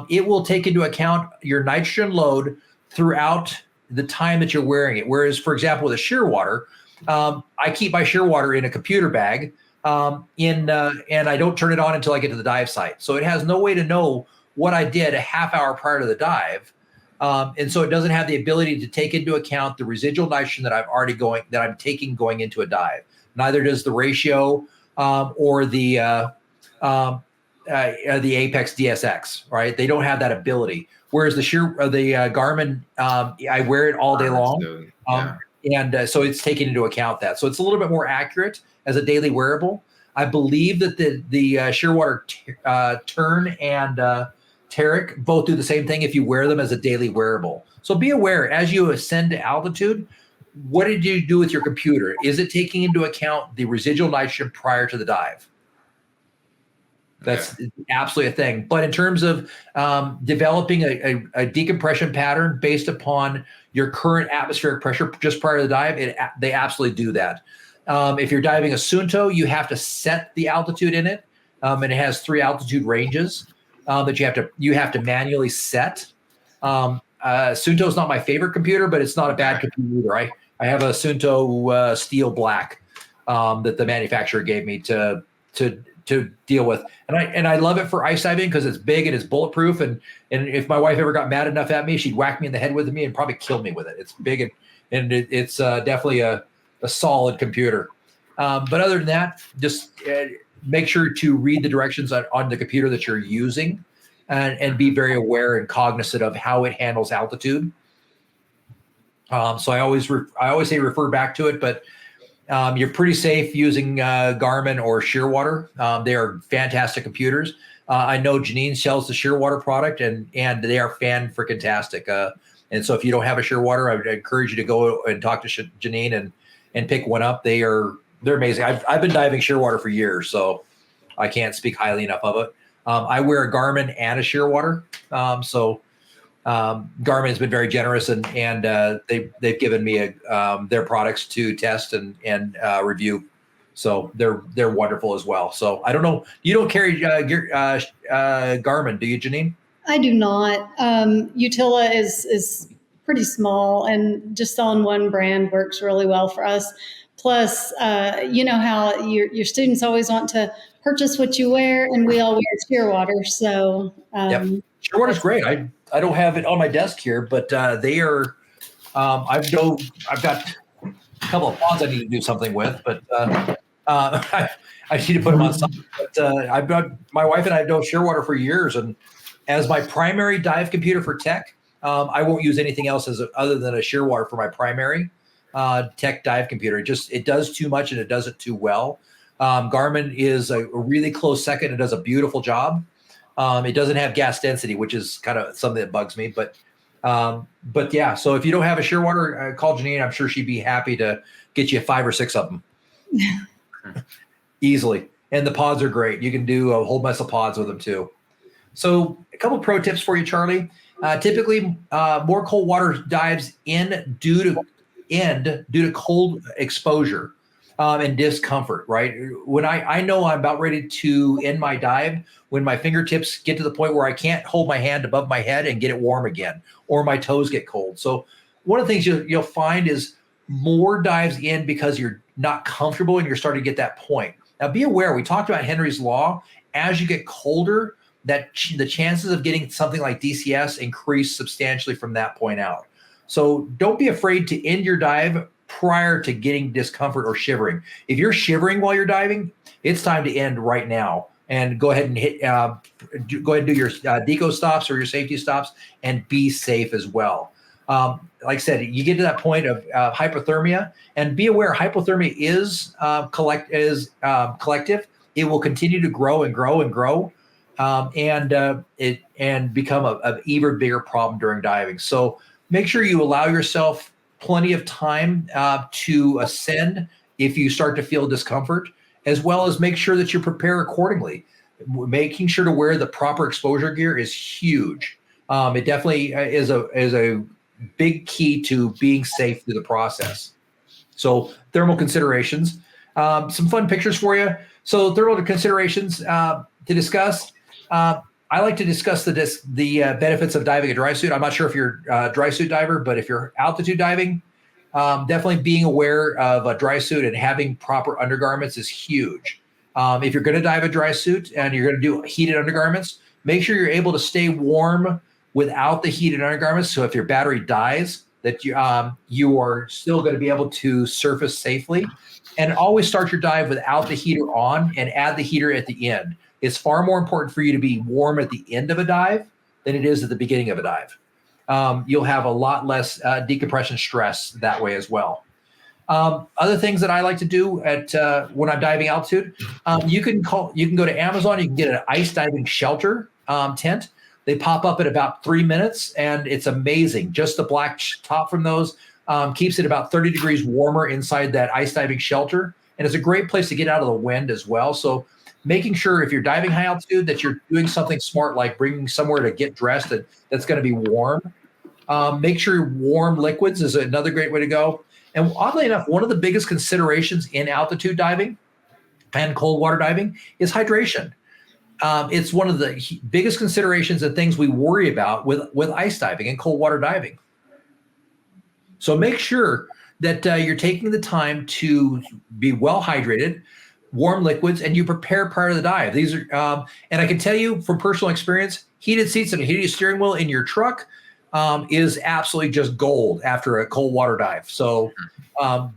It will take into account your nitrogen load throughout the time that you're wearing it. Whereas, for example, with a Shearwater, I keep my Shearwater in a computer bag, and I don't turn it on until I get to the dive site. So it has no way to know what I did a half hour prior to the dive, and so it doesn't have the ability to take into account the residual nitrogen that I'm taking going into a dive. Neither does the Ratio or the Apex DSX, right? They don't have that ability. Whereas the Garmin, I wear it all day long, and so it's taken into account that. So it's a little bit more accurate as a daily wearable. I believe that the Shearwater Turn and Tarek both do the same thing if you wear them as a daily wearable. So be aware as you ascend to altitude. What did you do with your computer? Is it taking into account the residual nitrogen prior to the dive? That's absolutely a thing. But in terms of developing a decompression pattern based upon your current atmospheric pressure just prior to the dive, they absolutely do that. If you're diving a Sunto, you have to set the altitude in it, and it has 3 altitude ranges that you have to manually set. Sunto is not my favorite computer, but it's not a bad computer either. I have a Sunto Steel Black that the manufacturer gave me to deal with, and I love it for ice diving because it's big and it's bulletproof. And if my wife ever got mad enough at me, she'd whack me in the head with me and probably kill me with it. It's big and it's definitely a solid computer. But other than that, just make sure to read the directions on the computer that you're using, and be very aware and cognizant of how it handles altitude. So I always say refer back to it, but you're pretty safe using Garmin or Shearwater. They are fantastic computers. I know Janine sells the Shearwater product, and they are fan-freaking-tastic. And so if you don't have a Shearwater, I would encourage you to go and talk to Janine and pick one up. They're amazing. I've been diving Shearwater for years, so I can't speak highly enough of it. I wear a Garmin and a Shearwater, so Garmin has been very generous, and they've given me their products to test and review. So they're wonderful as well. So I don't know. You don't carry Garmin, do you, Janine? I do not. Utila is pretty small, and just on one brand works really well for us. Plus, you know how your students always want to purchase what you wear, and we all wear Shearwater. So Yep. Shearwater's great. I don't have it on my desk here, but they are. I've got a couple of ponds I need to do something with, but I need to put them on something. But I've got my wife and I have known Shearwater for years, and as my primary dive computer for tech, I won't use anything else other than a Shearwater for my primary tech dive computer. It does too much and it does it too well. Garmin is a really close second. It does a beautiful job. It doesn't have gas density, which is kind of something that bugs me. But yeah, so if you don't have a Shearwater, call Janine. I'm sure she'd be happy to get you 5 or 6 of them easily. And the pods are great. You can do a whole mess of pods with them too. So a couple pro tips for you, Charlie. Typically, more cold water dives end due to cold exposure and discomfort, right? When I know I'm about ready to end my dive, when my fingertips get to the point where I can't hold my hand above my head and get it warm again, or my toes get cold. So one of the things you'll find is more dives in because you're not comfortable and you're starting to get that point. Now be aware, we talked about Henry's Law. As you get colder, that the chances of getting something like DCS increase substantially from that point out. So don't be afraid to end your dive prior to getting discomfort or shivering. If you're shivering while you're diving, it's time to end right now and go ahead and do your deco stops or your safety stops and be safe as well. Like I said, you get to that point of hypothermia, and be aware hypothermia is collective. It will continue to grow and grow and grow. And become an even bigger problem during diving. So make sure you allow yourself plenty of time to ascend if you start to feel discomfort, as well as make sure that you prepare accordingly. Making sure to wear the proper exposure gear is huge. It definitely is a big key to being safe through the process. So thermal considerations, some fun pictures for you. So thermal considerations to discuss. I like to discuss the benefits of diving a dry suit. I'm not sure if you're a dry suit diver, but if you're altitude diving, definitely being aware of a dry suit and having proper undergarments is huge. If you're going to dive a dry suit and you're going to do heated undergarments, make sure you're able to stay warm without the heated undergarments. So if your battery dies, that you are still going to be able to surface safely. And always start your dive without the heater on and add the heater at the end. It's far more important for you to be warm at the end of a dive than it is at the beginning of a dive. You'll have a lot less decompression stress that way as well. Other things that I like to do when I'm diving altitude, you can go to Amazon. You can get an ice diving shelter tent. They pop up in about 3 minutes, and it's amazing. Just the black top from those keeps it about 30 degrees warmer inside that ice diving shelter, and it's a great place to get out of the wind as well. So making sure if you're diving high altitude that you're doing something smart, like bringing somewhere to get dressed that's going to be warm. Make sure warm liquids is another great way to go. And oddly enough, one of the biggest considerations in altitude diving and cold water diving is hydration. It's one of the biggest considerations and things we worry about with ice diving and cold water diving. So make sure that you're taking the time to be well hydrated, warm liquids, and you prepare prior to the dive. These are, and I can tell you from personal experience, heated seats and a heated steering wheel in your truck is absolutely just gold after a cold water dive. So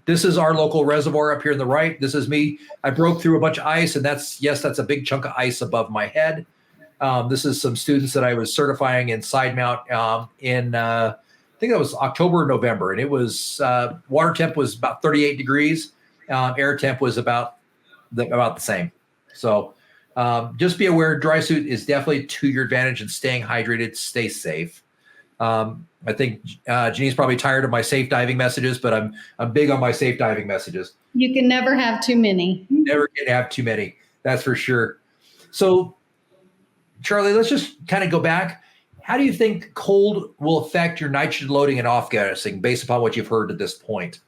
this is our local reservoir up here on the right. This is me. I broke through a bunch of ice, and that's a big chunk of ice above my head. This is some students that I was certifying in side mount in I think that was October or November, and it was water temp was about 38 degrees. Air temp was about the same. So just be aware, dry suit is definitely to your advantage, and staying hydrated, stay safe. I think Janine's probably tired of my safe diving messages, but I'm big on my safe diving messages. You can never have too many. Never can have too many. That's for sure. So, Charlie, let's just kind of go back. How do you think cold will affect your nitrogen loading and off-gassing based upon what you've heard at this point?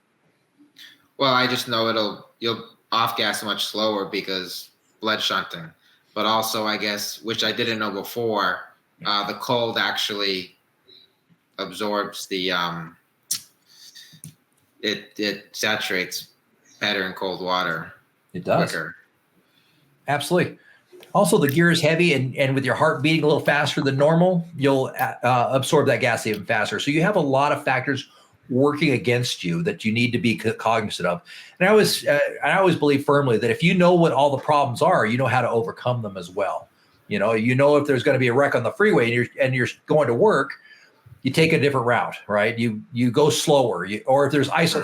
Well, I just know you'll off-gas much slower because blood shunting. But also, I guess, which I didn't know before, the cold actually absorbs it saturates better in cold water. It does. Quicker. Absolutely. Also, the gear is heavy, and with your heart beating a little faster than normal, you'll absorb that gas even faster. So you have a lot of factors working against you that you need to be cognizant of. And I always believe firmly that if you know what all the problems are, you know how to overcome them as well. You know if there's going to be a wreck on the freeway and you're going to work, you take a different route, right? You go slower, or if there's ice.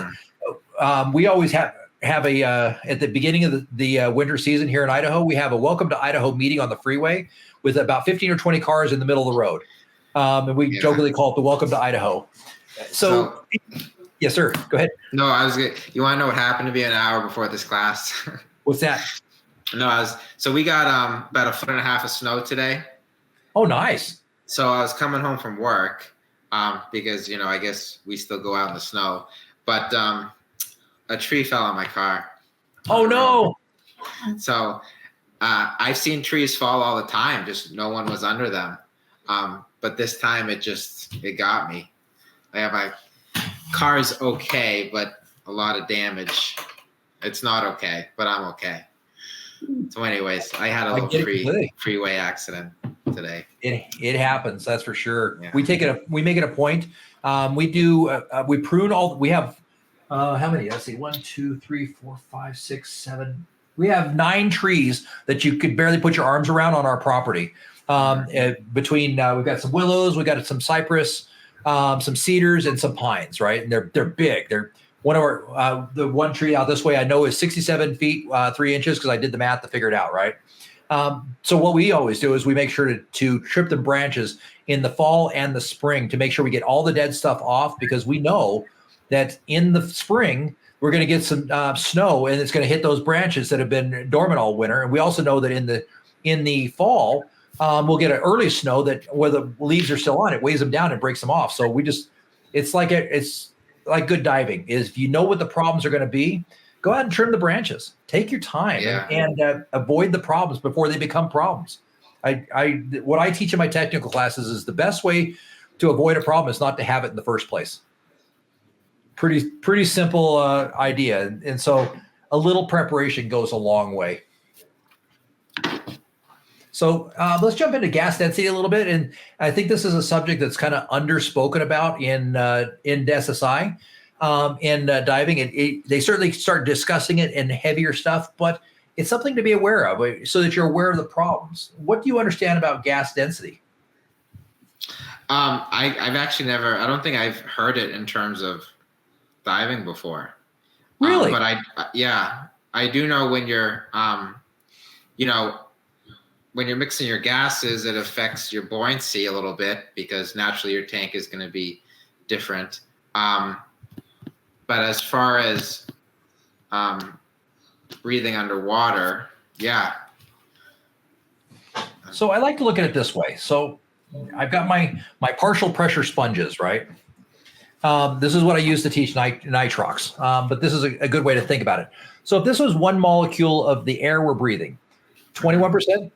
We always have a at the beginning of the winter season here in Idaho, we have a welcome to Idaho meeting on the freeway with about 15 or 20 cars in the middle of the road. And we jokingly call it the welcome to Idaho. So yes, sir. Go ahead. No, you want to know what happened to me an hour before this class? What's that? No, so we got about 1.5 feet of snow today. Oh, nice. So I was coming home from work because, I guess we still go out in the snow. But a tree fell on my car. Oh, no. So I've seen trees fall all the time. Just no one was under them. But this time it got me. My car's okay, but a lot of damage. It's not okay, but I'm okay. So anyways, I had a little freeway accident today. It happens. That's for sure. Yeah. We make it a point. We prune all. We have how many? Let's see. 1, 2, 3, 4, 5, 6, 7. We have 9 trees that you could barely put your arms around on our property. Between we've got some willows, we've got some cypress, some cedars, and some pines. Right, and they're big. They're one of our the one tree out this way I know is 67 feet 3 inches because I did the math to figure it out. Right. So what we always do is we make sure to trip the branches in the fall and the spring to make sure we get all the dead stuff off, because we know that in the spring we're going to get some snow and it's going to hit those branches that have been dormant all winter. And we also know that in the fall we'll get an early snow that where the leaves are still on, it weighs them down and breaks them off. So it's like good diving is if you know what the problems are going to be, go ahead and trim the branches. Take your time and avoid the problems before they become problems. What I teach in my technical classes is the best way to avoid a problem is not to have it in the first place. Pretty simple idea. And so a little preparation goes a long way. So let's jump into gas density a little bit. And I think this is a subject that's kind of underspoken about in SSI. In diving, they certainly start discussing it in heavier stuff, but it's something to be aware of so that you're aware of the problems. What do you understand about gas density? I've actually I don't think I've heard it in terms of diving before. Really? But I do know when you're, when you're mixing your gases, it affects your buoyancy a little bit because naturally your tank is going to be different. But as far as breathing underwater, So I like to look at it this way. So I've got my partial pressure sponges, right? This is what I use to teach nitrox, but this is a good way to think about it. So if this was one molecule of the air we're breathing, 21%,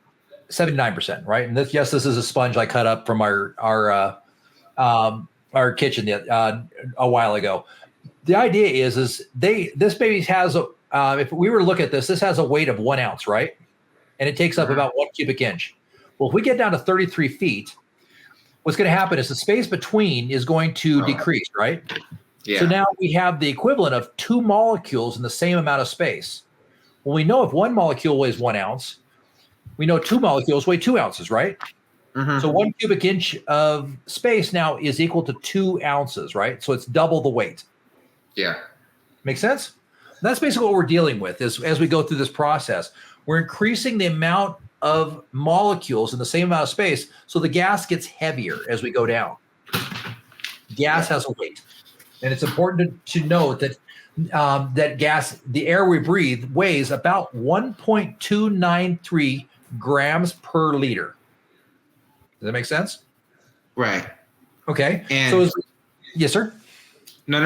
79%, right? And this is a sponge I cut up from our kitchen a while ago. The idea is this baby has if we were to look at this has a weight of 1 ounce, right? And it takes up about 1 cubic inch. Well, if we get down to 33 feet, what's going to happen is the space between is going to decrease, right? Yeah. So now we have the equivalent of 2 molecules in the same amount of space. Well, we know if 1 molecule weighs 1 ounce, we know 2 molecules weigh 2 ounces, right? Mm-hmm. So 1 cubic inch of space now is equal to 2 ounces, right? So it's double the weight. Yeah. Make sense? And that's basically what we're dealing with as we go through this process. We're increasing the amount of molecules in the same amount of space, so the gas gets heavier as we go down. Gas has a weight. And it's important to note that that gas, the air we breathe, weighs about 1.293 grams per liter. Does that make sense? Right. Okay. And yes, sir. No.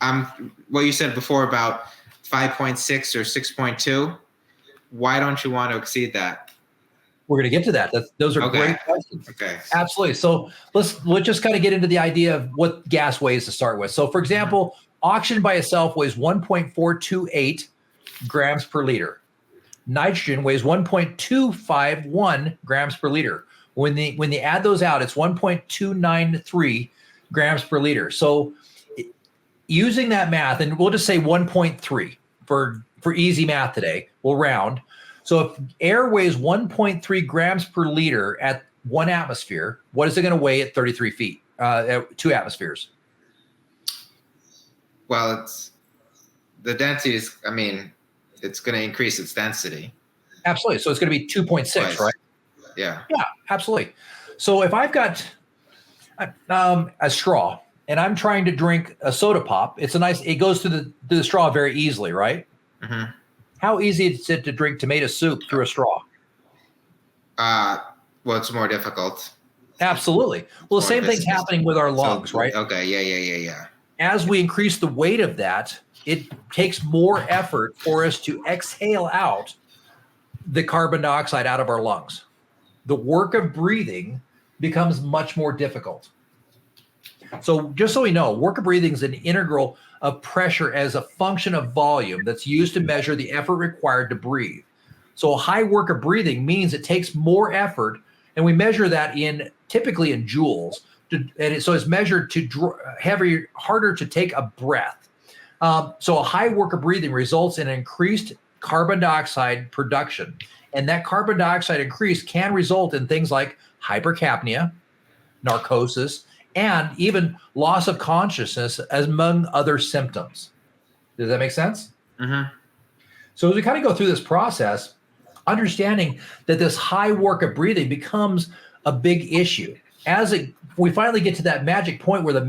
And what you said before about 5.6 or 6.2, why don't you want to exceed that? We're going to get to that. Those are great questions. Okay. Absolutely. So let's just kind of get into the idea of what gas weighs to start with. So for example, Oxygen by itself weighs 1.428 grams per liter. Nitrogen weighs 1.251 grams per liter. When they add those out, it's 1.293 grams per liter. So using that math, and we'll just say 1.3 for easy math today, we'll round. So if air weighs 1.3 grams per liter at 1 atmosphere, what is it going to weigh at 33 feet, at 2 atmospheres? Well, the density is, it's going to increase its density. Absolutely. So it's going to be 2.6, right? Yeah. Yeah, absolutely. So if I've got a straw and I'm trying to drink a soda pop, it goes through the straw very easily, right? Mm-hmm. How easy is it to drink tomato soup through a straw? Well, it's more difficult. Absolutely. Well, the same thing's happening with our lungs, right? Okay. Yeah. As we increase the weight of that, it takes more effort for us to exhale out the carbon dioxide out of our lungs. The work of breathing becomes much more difficult. So just so we know, work of breathing is an integral of pressure as a function of volume that's used to measure the effort required to breathe. So a high work of breathing means it takes more effort, and we measure that typically in joules. So it's measured to harder to take a breath. So a high work of breathing results in increased carbon dioxide production. And that carbon dioxide increase can result in things like hypercapnia, narcosis, and even loss of consciousness, among other symptoms. Does that make sense? Mm-hmm. So as we kind of go through this process, understanding that this high work of breathing becomes a big issue. We finally get to that magic point where a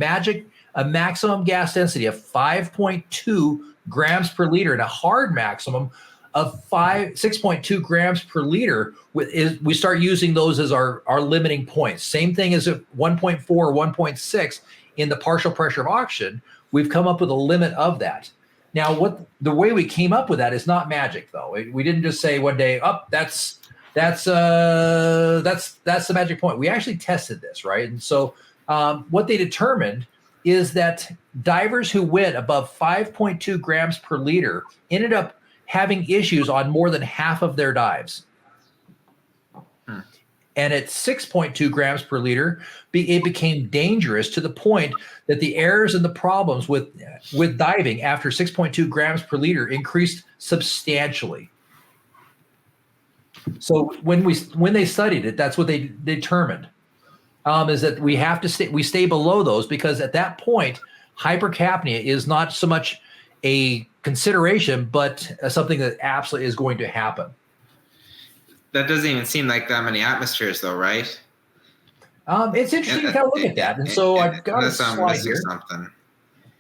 maximum gas density of 5.2 grams per liter and a hard maximum of 6.2 grams per liter, we start using those as our limiting points. Same thing as if 1.4 or 1.6 in the partial pressure of oxygen, we've come up with a limit of that. Now, the way we came up with that is not magic, though. We didn't just say one day, that's the magic point. We actually tested this, right? And so what they determined is that divers who went above 5.2 grams per liter ended up having issues on more than half of their dives. And at 6.2 grams per liter, it became dangerous to the point that the errors and the problems with diving after 6.2 grams per liter increased substantially. So when they studied it, that's what they determined, is that we stay below those, because at that point, hypercapnia is not so much a consideration, but something that absolutely is going to happen. That doesn't even seem like that many atmospheres, though, right? It's interesting to kind of look at that. And so I've got a slide here. Something.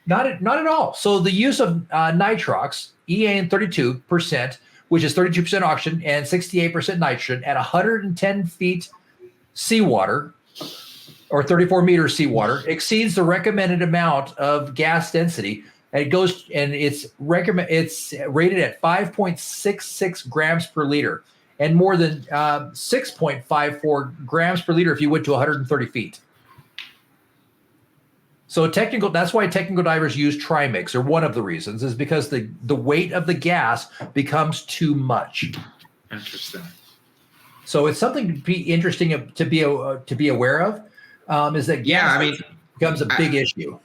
Not at all. So the use of nitrox, EAN 32%, which is 32% oxygen and 68% nitrogen at 110 feet seawater, or 34 meters seawater, exceeds the recommended amount of gas density. And it's rated at 5.66 grams per liter, and more than 6.54 grams per liter if you went to 130 feet. So that's why technical divers use trimix, or one of the reasons is because the weight of the gas becomes too much. Interesting. So it's something to be interesting to be aware of, is that gas becomes a big issue.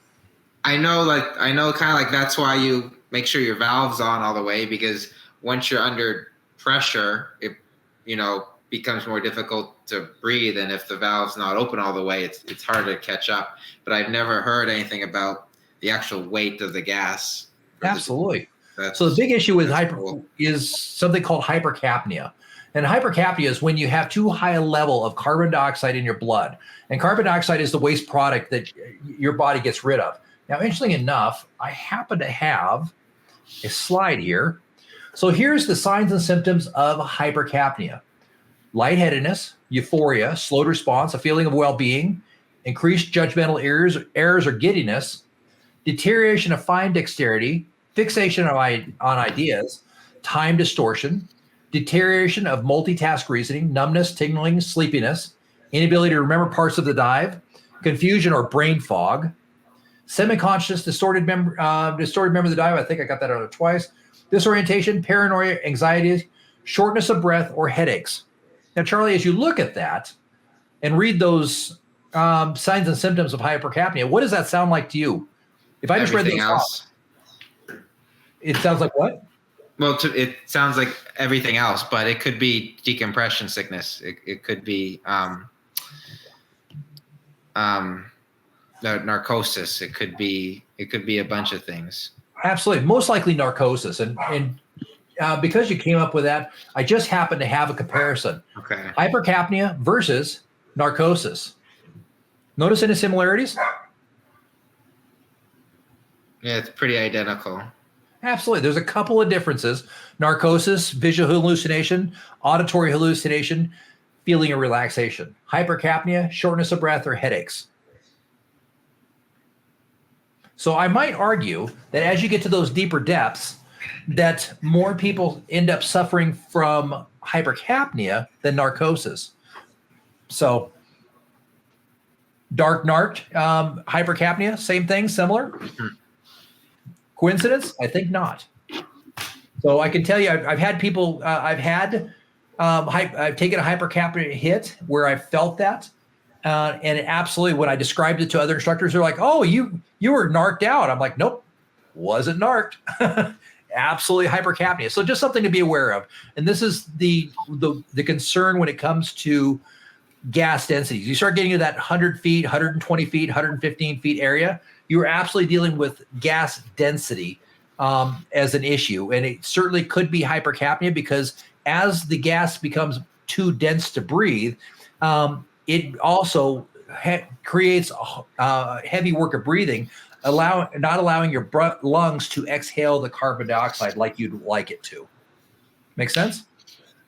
I know kind of like that's why you make sure your valve's on all the way, because once you're under pressure, it becomes more difficult to breathe, and if the valve's not open all the way, it's hard to catch up. But I've never heard anything about the actual weight of the gas. Absolutely. So the big issue with is something called hypercapnia. And hypercapnia is when you have too high a level of carbon dioxide in your blood. And carbon dioxide is the waste product that your body gets rid of. Now, interestingly enough, I happen to have a slide here. So here's the signs and symptoms of hypercapnia: lightheadedness, euphoria, slowed response, a feeling of well-being, increased judgmental errors or giddiness, deterioration of fine dexterity, fixation on ideas, time distortion, deterioration of multitask reasoning, numbness, tingling, sleepiness, inability to remember parts of the dive, confusion or brain fog, semi-conscious, distorted member of the dive. I think I got that out twice. Disorientation, paranoia, anxiety, shortness of breath, or headaches. Now, Charlie, as you look at that and read those signs and symptoms of hypercapnia, what does that sound like to you? If I just read those else, it sounds like what? Well, it sounds like everything else, but it could be decompression sickness. It could be narcosis. It could be a bunch of things. Absolutely, most likely narcosis, and because you came up with that, I just happen to have a comparison. Okay. Hypercapnia versus narcosis. Notice any similarities? Yeah, it's pretty identical. Absolutely. There's a couple of differences. Narcosis, visual hallucination, auditory hallucination, feeling of relaxation. Hypercapnia, shortness of breath, or headaches. So I might argue that as you get to those deeper depths, that more people end up suffering from hypercapnia than narcosis. So dark narc, hypercapnia, same thing, similar. Coincidence? I think not. So I can tell you, I've had people, I've taken a hypercapnia hit where I felt that. And absolutely, when I described it to other instructors, they're like, "Oh, you were narked out." I'm like, "Nope, wasn't narked." Absolutely hypercapnia. So just something to be aware of. And this is the concern when it comes to gas densities. You start getting to that 100 feet, 120 feet, 115 feet area, you're absolutely dealing with gas density as an issue. And it certainly could be hypercapnia because as the gas becomes too dense to breathe, it also creates heavy work of breathing, not allowing your lungs to exhale the carbon dioxide like you'd like it to. Make sense?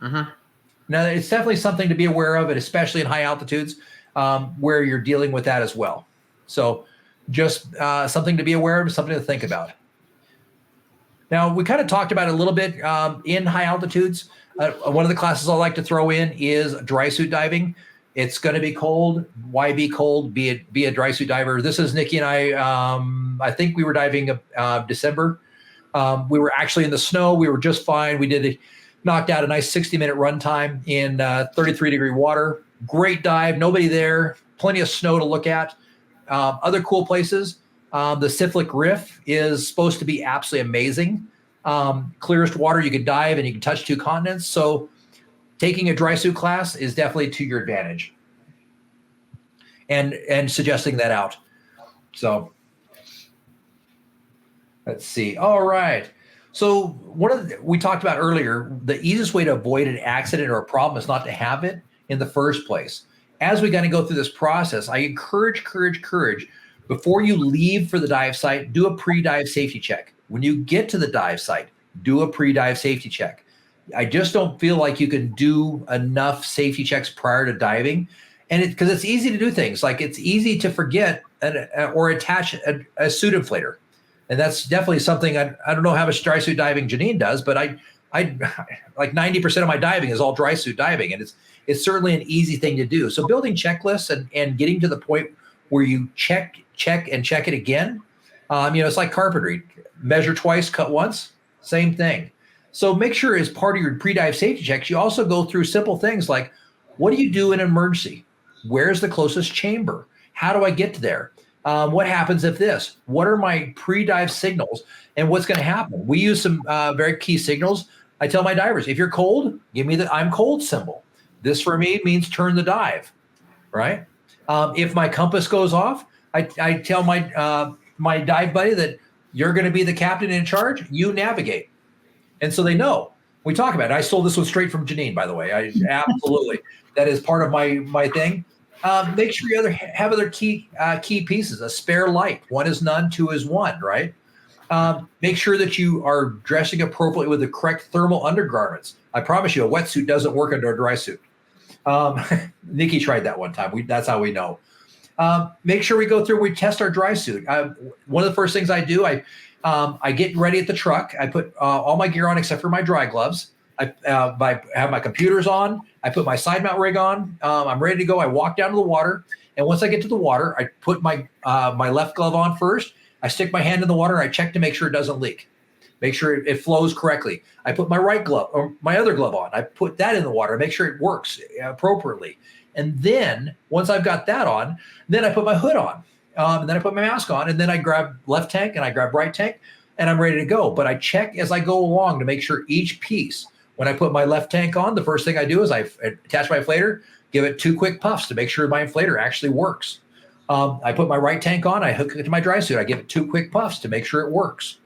Mm-hmm. Now, it's definitely something to be aware of, and especially in high altitudes where you're dealing with that as well. So just something to be aware of, something to think about. Now, we kind of talked about it a little bit in high altitudes. One of the classes I like to throw in is dry suit diving. It's going to be cold. Why be cold? Be a dry suit diver. This is Nikki and I think we were diving December. We were actually in the snow. We were just fine. We knocked out a nice 60-minute run time in 33-degree water. Great dive. Nobody there. Plenty of snow to look at. Other cool places. The Siflik Riff is supposed to be absolutely amazing. Clearest water you can dive, and you can touch 2 continents. So taking a dry suit class is definitely to your advantage, and suggesting that out. So let's see. All right. So we talked about earlier, the easiest way to avoid an accident or a problem is not to have it in the first place. As we kind of go through this process, I encourage, before you leave for the dive site, do a pre-dive safety check. When you get to the dive site, do a pre-dive safety check. I just don't feel like you can do enough safety checks prior to diving. And because it's easy to do things, like it's easy to forget or attach a suit inflator. And that's definitely something I don't know how much dry suit diving Janine does, but I like 90% of my diving is all dry suit diving. And it's certainly an easy thing to do. So building checklists and getting to the point where you check and check it again. It's like carpentry, measure twice, cut once, same thing. So make sure as part of your pre-dive safety checks, you also go through simple things like, what do you do in an emergency? Where's the closest chamber? How do I get there? What happens if this? What are my pre-dive signals? And what's going to happen? We use some very key signals. I tell my divers, if you're cold, give me the I'm cold symbol. This for me means turn the dive, right? If my compass goes off, I tell my dive buddy that you're going to be the captain in charge. You navigate. And so they know. We talk about it. I stole this one straight from Janine, by the way. Absolutely. That is part of my thing. Make sure you have other key pieces. A spare light. 1 is none, 2 is 1, right? Make sure that you are dressing appropriately with the correct thermal undergarments. I promise you, a wetsuit doesn't work under a dry suit. Nikki tried that one time. That's how we know. Make sure we test our dry suit. One of the first things I do, I get ready at the truck. I put all my gear on except for my dry gloves. I have my computers on. I put my side mount rig on. I'm ready to go. I walk down to the water, and once I get to the water, I put my my left glove on first. I stick my hand in the water, and I check to make sure it doesn't leak. Make sure it flows correctly. I put my right glove or my other glove on. I put that in the water, make sure it works appropriately. And then once I've got that on, then I put my hood on. And then I put my mask on, and then I grab left tank and I grab right tank, and I'm ready to go. But I check as I go along to make sure each piece, when I put my left tank on, the first thing I do is I attach my inflator, give it 2 quick puffs to make sure my inflator actually works. I put my right tank on, I hook it to my dry suit. I give it 2 quick puffs to make sure it works.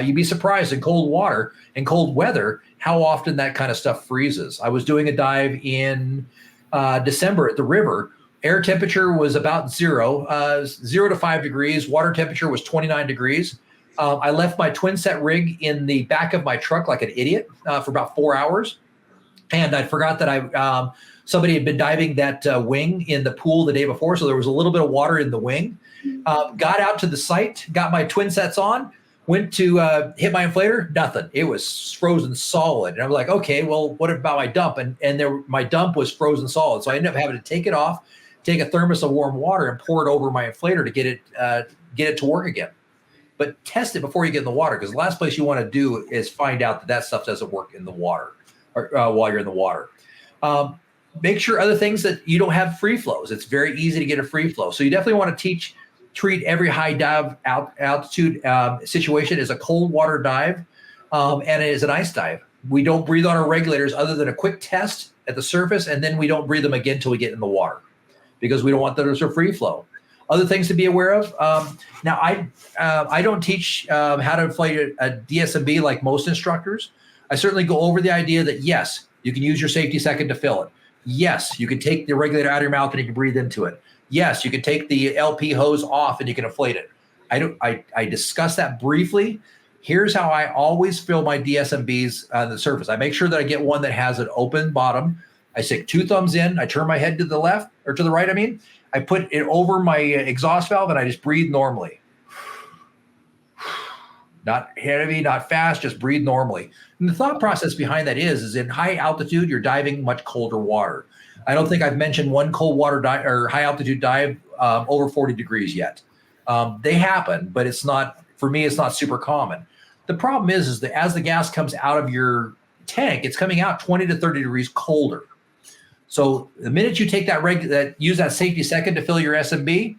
You'd be surprised in cold water and cold weather how often that kind of stuff freezes. I was doing a dive in December at the river. Air temperature was about 0 to 5 degrees. Water temperature was 29 degrees. I left my twin set rig in the back of my truck like an idiot for about 4 hours. And I forgot that somebody had been diving that wing in the pool the day before. So there was a little bit of water in the wing. Got out to the site, got my twin sets on, went to hit my inflator, nothing. It was frozen solid. And I was like, okay, well, what about my dump? And my dump was frozen solid. So I ended up having to take it off, take a thermos of warm water and pour it over my inflator to get it to work again. But test it before you get in the water, because the last place you want to do is find out that stuff doesn't work in the water or while you're in the water. Make sure other things that you don't have free flows. It's very easy to get a free flow. So you definitely want to treat every high dive altitude situation as a cold water dive and as an ice dive. We don't breathe on our regulators other than a quick test at the surface, and then we don't breathe them again until we get in the water because we don't want those to free flow. Other things to be aware of. Now, I don't teach how to inflate a DSMB like most instructors. I certainly go over the idea that, yes, you can use your safety second to fill it. Yes, you can take the regulator out of your mouth and you can breathe into it. Yes, you can take the LP hose off and you can inflate it. I discussed that briefly. Here's how I always fill my DSMBs on the surface. I make sure that I get one that has an open bottom. I stick 2 thumbs in. I turn my head to the left or to the right. I put it over my exhaust valve and I just breathe normally. Not heavy, not fast, just breathe normally. And the thought process behind that is in high altitude, you're diving much colder water. I don't think I've mentioned one cold water dive or high altitude dive over 40 degrees yet. They happen, but it's not, for me, it's not super common. The problem is that as the gas comes out of your tank, it's coming out 20 to 30 degrees colder. So the minute you take use that safety second to fill your SMB,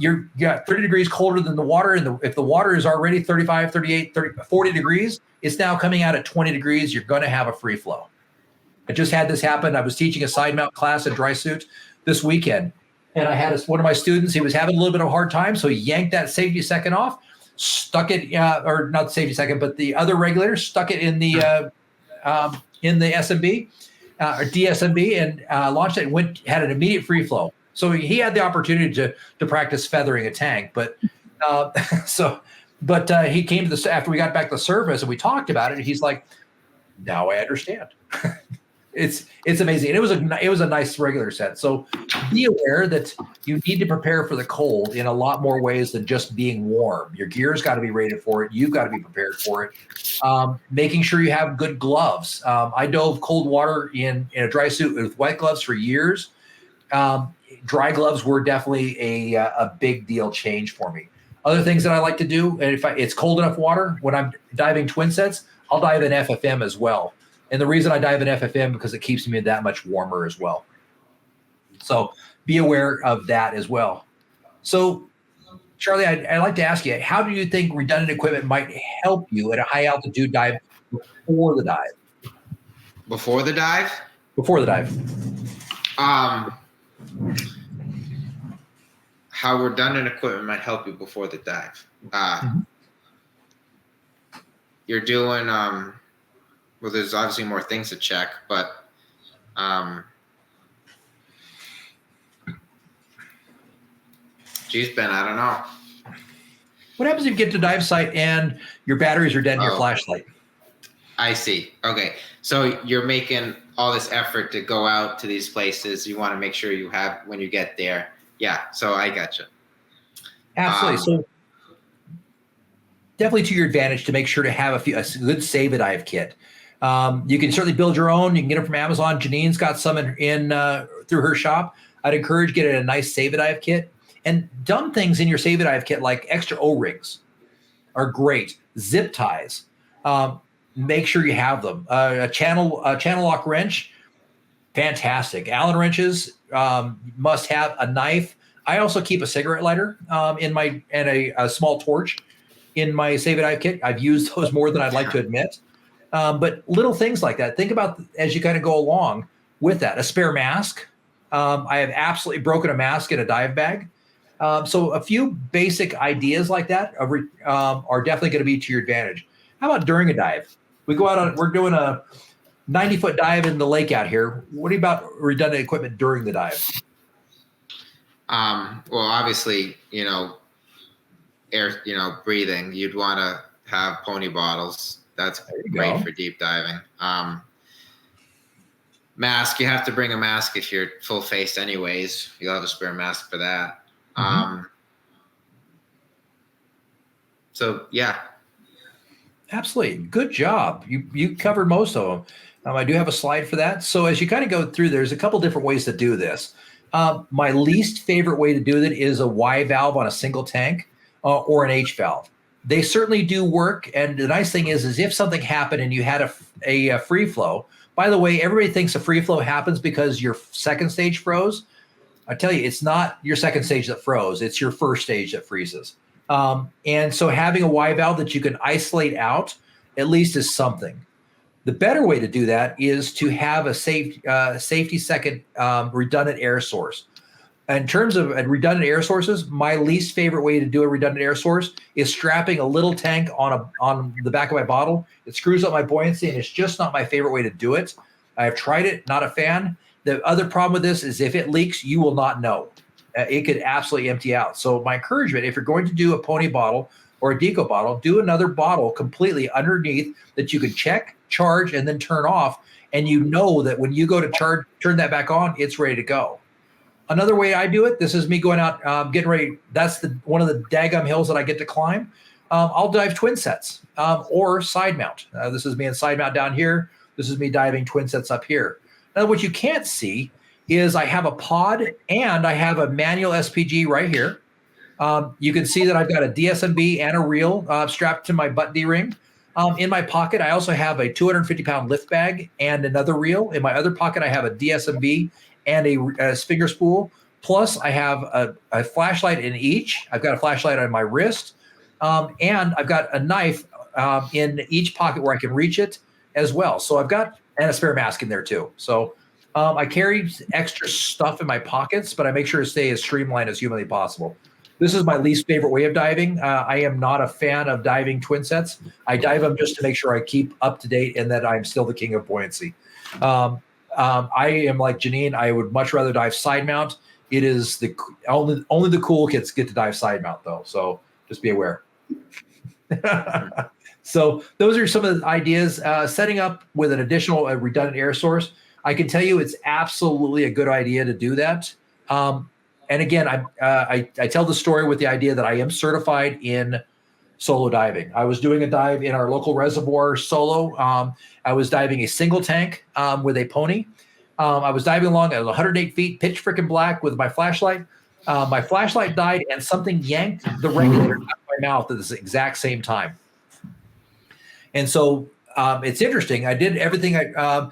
you got 30 degrees colder than the water. And if the water is already 35, 38, 30, 40 degrees, it's now coming out at 20 degrees. You're going to have a free flow. I just had this happen. I was teaching a side mount class in dry suit this weekend. And I had one of my students, he was having a little bit of a hard time. So he yanked that safety second off, stuck it, or not the safety second, but the other regulator, stuck it in the SMB or DSMB and launched it and had an immediate free flow. So he had the opportunity to practice feathering a tank, but he came to after we got back to the surface and we talked about it. He's like, now I understand. It's amazing. And it was a nice regular set. So be aware that you need to prepare for the cold in a lot more ways than just being warm. Your gear's got to be rated for it. You've got to be prepared for it. Making sure you have good gloves. I dove cold water in a dry suit with wet gloves for years. Dry gloves were definitely a big deal change for me. Other things that I like to do, and if it's cold enough water, when I'm diving twin sets, I'll dive in FFM as well. And the reason I dive in FFM because it keeps me that much warmer as well. So be aware of that as well. So, Charlie, I'd like to ask you, how do you think redundant equipment might help you at a high altitude dive before the dive? Before the dive? Before the dive. How redundant equipment might help you before the dive. You're doing well, there's obviously more things to check, but geez, Ben, I don't know. What happens if you get to dive site and your batteries are dead in your flashlight? I see. Okay. So you're making all this effort to go out to these places. You want to make sure you have when you get there. Yeah. So I gotcha. Absolutely. So definitely to your advantage to make sure to have a good save a dive kit. You can certainly build your own. You can get them from Amazon. Janine's got some in through her shop. I'd encourage getting a nice Save a Dive kit. And dumb things in your Save a Dive kit, like extra O-rings, are great. Zip ties. Make sure you have them. A channel lock wrench, fantastic. Allen wrenches, must have. A knife. I also keep a cigarette lighter and a small torch in my Save a Dive kit. I've used those more than I'd like to admit. But little things like that. Think about as you kind of go along with that. A spare mask. I have absolutely broken a mask in a dive bag. So a few basic ideas like that are definitely going to be to your advantage. How about during a dive? We go out we're doing a 90-foot dive in the lake out here. What about redundant equipment during the dive? Well, obviously, air, breathing. You'd want to have pony bottles. That's great for deep diving. Mask. You have to bring a mask if you're full faced, anyways. You'll have a spare mask for that. So yeah. Absolutely. Good job. You covered most of them. I do have a slide for that. So as you kind of go through, there's a couple different ways to do this. My least favorite way to do that is a Y valve on a single tank or an H valve. They certainly do work. And the nice thing is if something happened and you had a free flow, by the way, everybody thinks a free flow happens because your second stage froze. I tell you, it's not your second stage that froze. It's your first stage that freezes. And so having a Y valve that you can isolate out at least is something. The better way to do that is to have a safety second redundant air source. In terms of redundant air sources, my least favorite way to do a redundant air source is strapping a little tank on the back of my bottle. It screws up my buoyancy, and it's just not my favorite way to do it. I've tried it, not a fan. The other problem with this is if it leaks, you will not know. It could absolutely empty out. So my encouragement, if you're going to do a pony bottle or a deco bottle, do another bottle completely underneath that you can check, charge, and then turn off. And you know that when you go to charge, turn that back on, it's ready to go. Another way I do it, this is me going out, getting ready. That's one of the daggum hills that I get to climb. I'll dive twin sets or side mount. This is me in side mount down here. This is me diving twin sets up here. Now, what you can't see is I have a pod and I have a manual SPG right here. You can see that I've got a DSMB and a reel strapped to my butt D-ring. In my pocket, I also have a 250-pound lift bag and another reel. In my other pocket, I have a DSMB and a finger spool. Plus, I have a flashlight in each. I've got a flashlight on my wrist. And I've got a knife in each pocket where I can reach it as well. So I've got and a spare mask in there too. So I carry extra stuff in my pockets, but I make sure to stay as streamlined as humanly possible. This is my least favorite way of diving. I am not a fan of diving twin sets. I dive them just to make sure I keep up to date and that I'm still the king of buoyancy. I am like Janine. I would much rather dive side mount. It is only the cool kids get to dive side mount though. So just be aware. So those are some of the ideas. Setting up with an additional redundant air source. I can tell you it's absolutely a good idea to do that. And again, I tell the story with the idea that I am certified in solo diving. I was doing a dive in our local reservoir solo. I was diving a single tank with a pony. I was diving along at 108 feet, pitch freaking black with my flashlight. My flashlight died and something yanked the regulator out of my mouth at the exact same time. And so it's interesting. I did everything I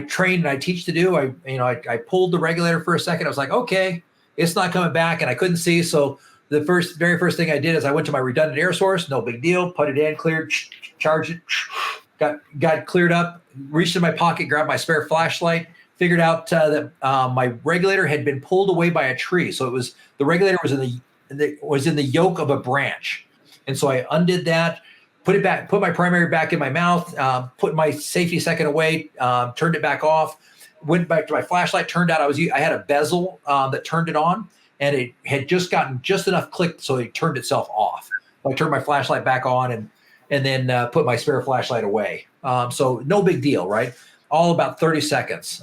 trained and I teach to do. I pulled the regulator for a second. I was like, okay, it's not coming back, and I couldn't see. So the very first thing I did is I went to my redundant air source. No big deal. Put it in, cleared, charged it, got cleared up. Reached in my pocket, grabbed my spare flashlight. Figured out that my regulator had been pulled away by a tree. So the regulator was in the yoke of a branch, and so I undid that. Put my primary back in my mouth, put my safety second away, turned it back off, went back to my flashlight, turned out I had a bezel that turned it on, and it had just gotten just enough click so it turned itself off. So I turned my flashlight back on and then put my spare flashlight away. So no big deal, right? All about 30 seconds.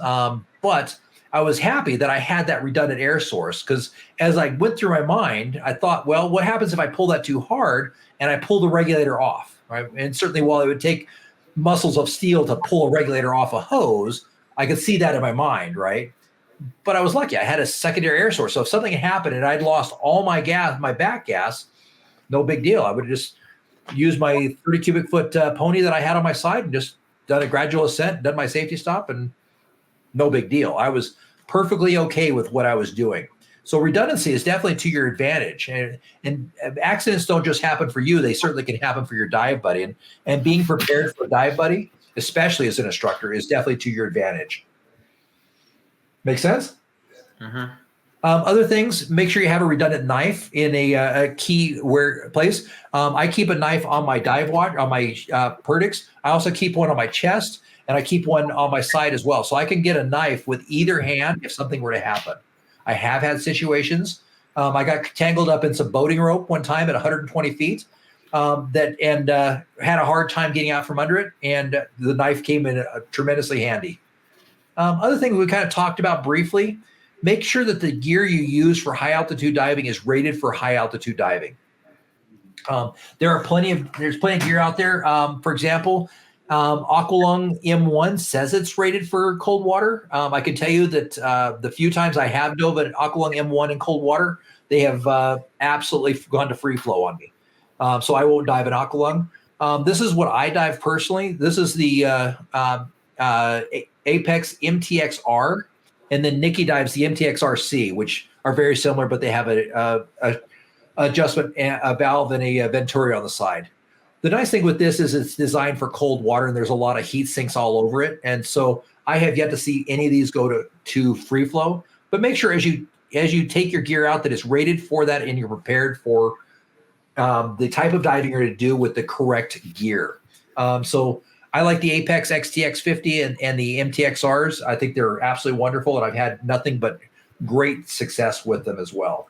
But I was happy that I had that redundant air source because as I went through my mind, I thought, well, what happens if I pull that too hard and I pull the regulator off? Right. And certainly while it would take muscles of steel to pull a regulator off a hose. I could see that in my mind, right? But I was lucky. I had a secondary air source. So if something had happened and I'd lost all my gas, my back gas, no big deal. I would have just used my 30 cubic foot pony that I had on my side and just done a gradual ascent, done my safety stop, and no big deal. I was perfectly okay with what I was doing. So redundancy is definitely to your advantage. And accidents don't just happen for you. They certainly can happen for your dive buddy. And being prepared for a dive buddy, especially as an instructor, is definitely to your advantage. Make sense? Uh-huh. Other things, make sure you have a redundant knife in a key place. I keep a knife on my dive watch, on my Perdix. I also keep one on my chest, and I keep one on my side as well. So I can get a knife with either hand if something were to happen. I have had situations. I got tangled up in some boating rope one time at 120 feet had a hard time getting out from under it, and the knife came in tremendously handy. Other thing we kind of talked about briefly, make sure that the gear you use for high altitude diving is rated for high altitude diving. There's plenty of gear out there. For example, Aqualung M1 says it's rated for cold water. I can tell you that the few times I have dove at Aqualung M1 in cold water, they have absolutely gone to free flow on me. So I won't dive in Aqualung. This is what I dive personally. This is the Apex MTXR, and then Nikki dives the MTXRC, which are very similar, but they have a adjustment, a valve, and a venturi on the side. The nice thing with this is it's designed for cold water, and there's a lot of heat sinks all over it. And so I have yet to see any of these go to free flow. But make sure as you take your gear out that it's rated for that, and you're prepared for the type of diving you're going to do with the correct gear. So I like the Apex XTX50 and the MTXRs. I think they're absolutely wonderful, and I've had nothing but great success with them as well.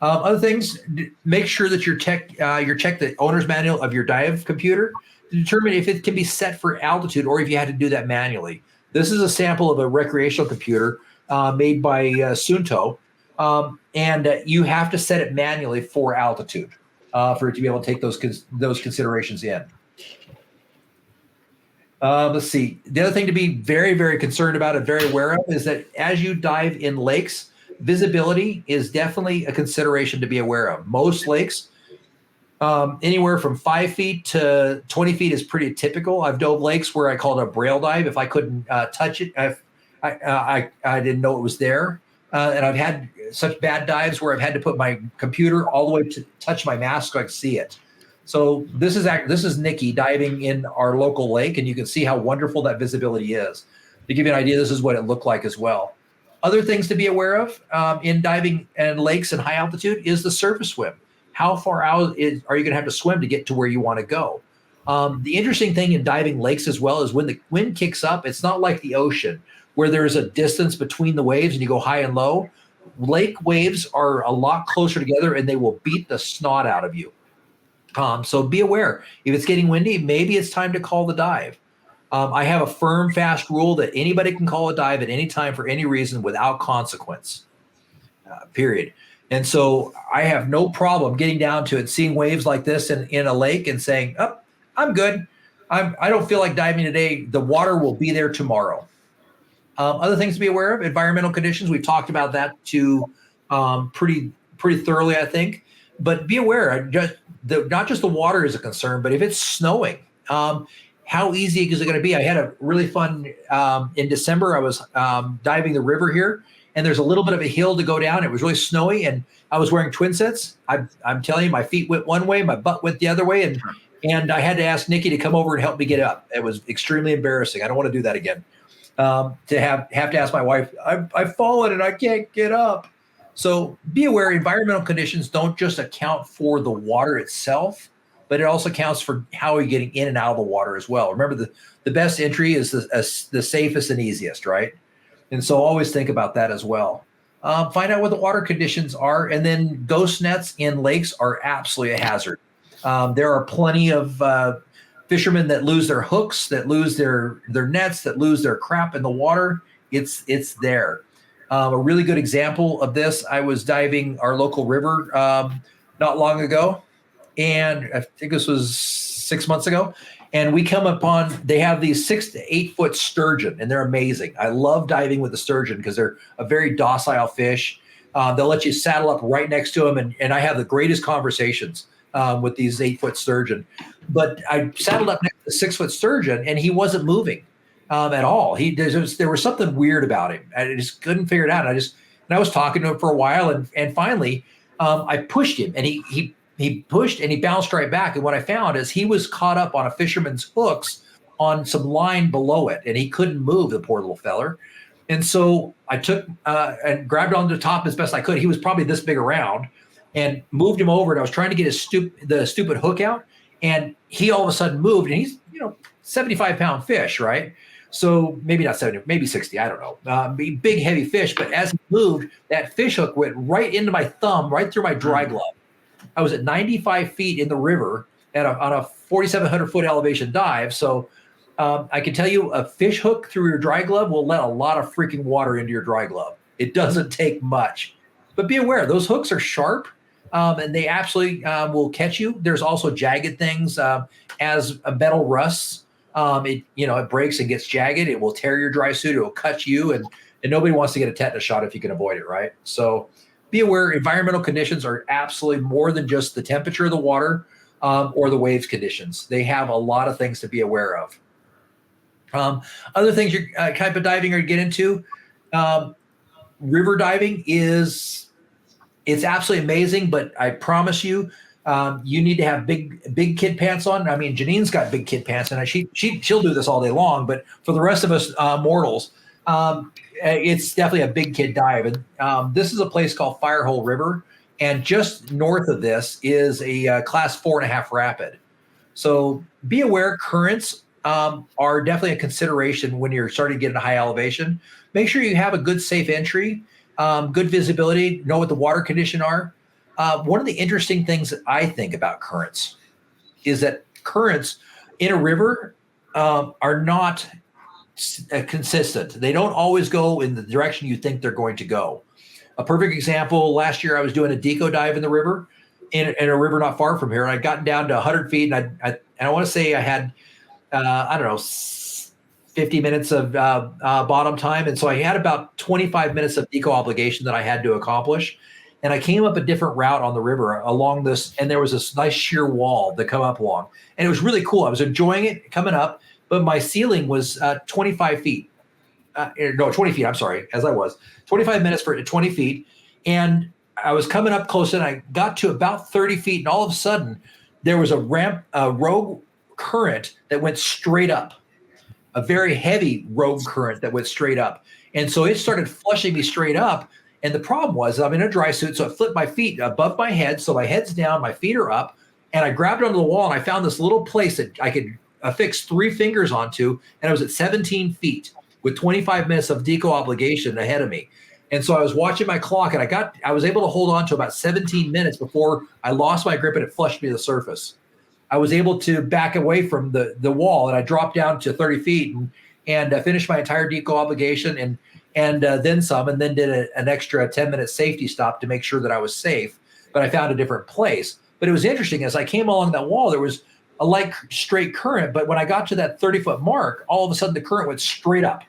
Other things, make sure that you check the owner's manual of your dive computer to determine if it can be set for altitude or if you had to do that manually. This is a sample of a recreational computer made by Sunto, and you have to set it manually for altitude for it to be able to take those considerations in. Let's see. The other thing to be very, very concerned about and very aware of is that as you dive in lakes, visibility is definitely a consideration to be aware of. Most lakes, anywhere from 5 feet to 20 feet is pretty typical. I've dove lakes where I call it a braille dive. If I couldn't touch it, I didn't know it was there. And I've had such bad dives where I've had to put my computer all the way to touch my mask so I can see it. So this is Nikki diving in our local lake, and you can see how wonderful that visibility is. To give you an idea, this is what it looked like as well. Other things to be aware of in diving and lakes and high altitude is the surface swim. How far out are you going to have to swim to get to where you want to go? The interesting thing in diving lakes as well is when the wind kicks up, it's not like the ocean where there's a distance between the waves and you go high and low. Lake waves are a lot closer together, and they will beat the snot out of you. So be aware. If it's getting windy, maybe it's time to call the dive. I have a firm, fast rule that anybody can call a dive at any time for any reason without consequence, period. And so I have no problem getting down to it, seeing waves like this in a lake and saying, oh, I'm good. I don't feel like diving today. The water will be there tomorrow. Other things to be aware of, environmental conditions. We've talked about that too pretty thoroughly, I think. But be aware, not just the water is a concern, but if it's snowing, how easy is it going to be? I had a really fun, in December, I was diving the river here, and there's a little bit of a hill to go down. It was really snowy, and I was wearing twin sets. I'm telling you, my feet went one way, my butt went the other way, and I had to ask Nikki to come over and help me get up. It was extremely embarrassing. I don't want to do that again. To have to ask my wife, I've fallen and I can't get up. So be aware, environmental conditions don't just account for the water itself, but it also counts for how you're getting in and out of the water as well. Remember, the best entry is the safest and easiest, right? And so always think about that as well. Find out what the water conditions are, and then ghost nets in lakes are absolutely a hazard. There are plenty of fishermen that lose their hooks, that lose their nets, that lose their crap in the water. It's there. A really good example of this, I was diving our local river not long ago, and I think this was 6 months ago, And we come upon, they have these 6 to 8 foot sturgeon, and they're amazing. I love diving with the sturgeon because they're a very docile fish. They'll let you saddle up right next to them, and I have the greatest conversations with these 8 foot sturgeon. But I saddled up next to the 6 foot sturgeon, and he wasn't moving at all. There was something weird about him. I just couldn't figure it out. And I was talking to him for a while, and finally I pushed him, and he pushed and he bounced right back. And what I found is he was caught up on a fisherman's hooks on some line below it, and he couldn't move, the poor little feller. And so I took and grabbed on the top as best I could. He was probably this big around, and moved him over. And I was trying to get the stupid hook out, and he all of a sudden moved. And he's 75-pound fish, right? So maybe not 70, maybe 60. I don't know. Big heavy fish. But as he moved, that fish hook went right into my thumb, right through my dry glove. I was at 95 feet in the river on a 4,700 foot elevation dive. So I can tell you, a fish hook through your dry glove will let a lot of freaking water into your dry glove. It doesn't take much. But be aware, those hooks are sharp, and they absolutely will catch you. There's also jagged things. As a metal rusts, it breaks and gets jagged. It will tear your dry suit. It will cut you, and nobody wants to get a tetanus shot if you can avoid it, right? So be aware, environmental conditions are absolutely more than just the temperature of the water or the waves conditions. They have a lot of things to be aware of. Other things type of diving or get into, river diving it's absolutely amazing, but I promise you, you need to have big kid pants on. I mean, Janine's got big kid pants, and she'll do this all day long. But for the rest of us mortals, it's definitely a big kid dive. And this is a place called Firehole River, and just north of this is a class 4.5 rapid. So be aware, currents are definitely a consideration when you're starting to get into high elevation. Make sure you have a good safe entry, good visibility, know what the water condition are. One of the interesting things that I think about currents is that currents in a river are not consistent. They don't always go in the direction you think they're going to go. A perfect example, last year I was doing a deco dive in the river, in a river not far from here, and I'd gotten down to 100 feet, and I want to say I had, 50 minutes of bottom time. And so I had about 25 minutes of deco obligation that I had to accomplish. And I came up a different route on the river along this, and there was this nice sheer wall to come up along. And it was really cool. I was enjoying it coming up, but my ceiling was 25 feet. 20 feet, I'm sorry, as I was. 25 minutes for 20 feet. And I was coming up close, and I got to about 30 feet, and all of a sudden, there was a rogue current that went straight up. A very heavy rogue current that went straight up. And so it started flushing me straight up. And the problem was I'm in a dry suit, so it flipped my feet above my head. So my head's down, my feet are up, and I grabbed onto the wall, and I found this little place that I could affix 3 fingers onto, and I was at 17 feet with 25 minutes of deco obligation ahead of me. And so I was watching my clock, and I was able to hold on to about 17 minutes before I lost my grip and it flushed me to the surface. I was able to back away from the wall, and I dropped down to 30 feet and finished my entire deco obligation and then some, and then did an extra 10-minute safety stop to make sure that I was safe. But I found a different place. But it was interesting, as I came along that wall, there was a light straight current. But when I got to that 30-foot mark, all of a sudden the current went straight up.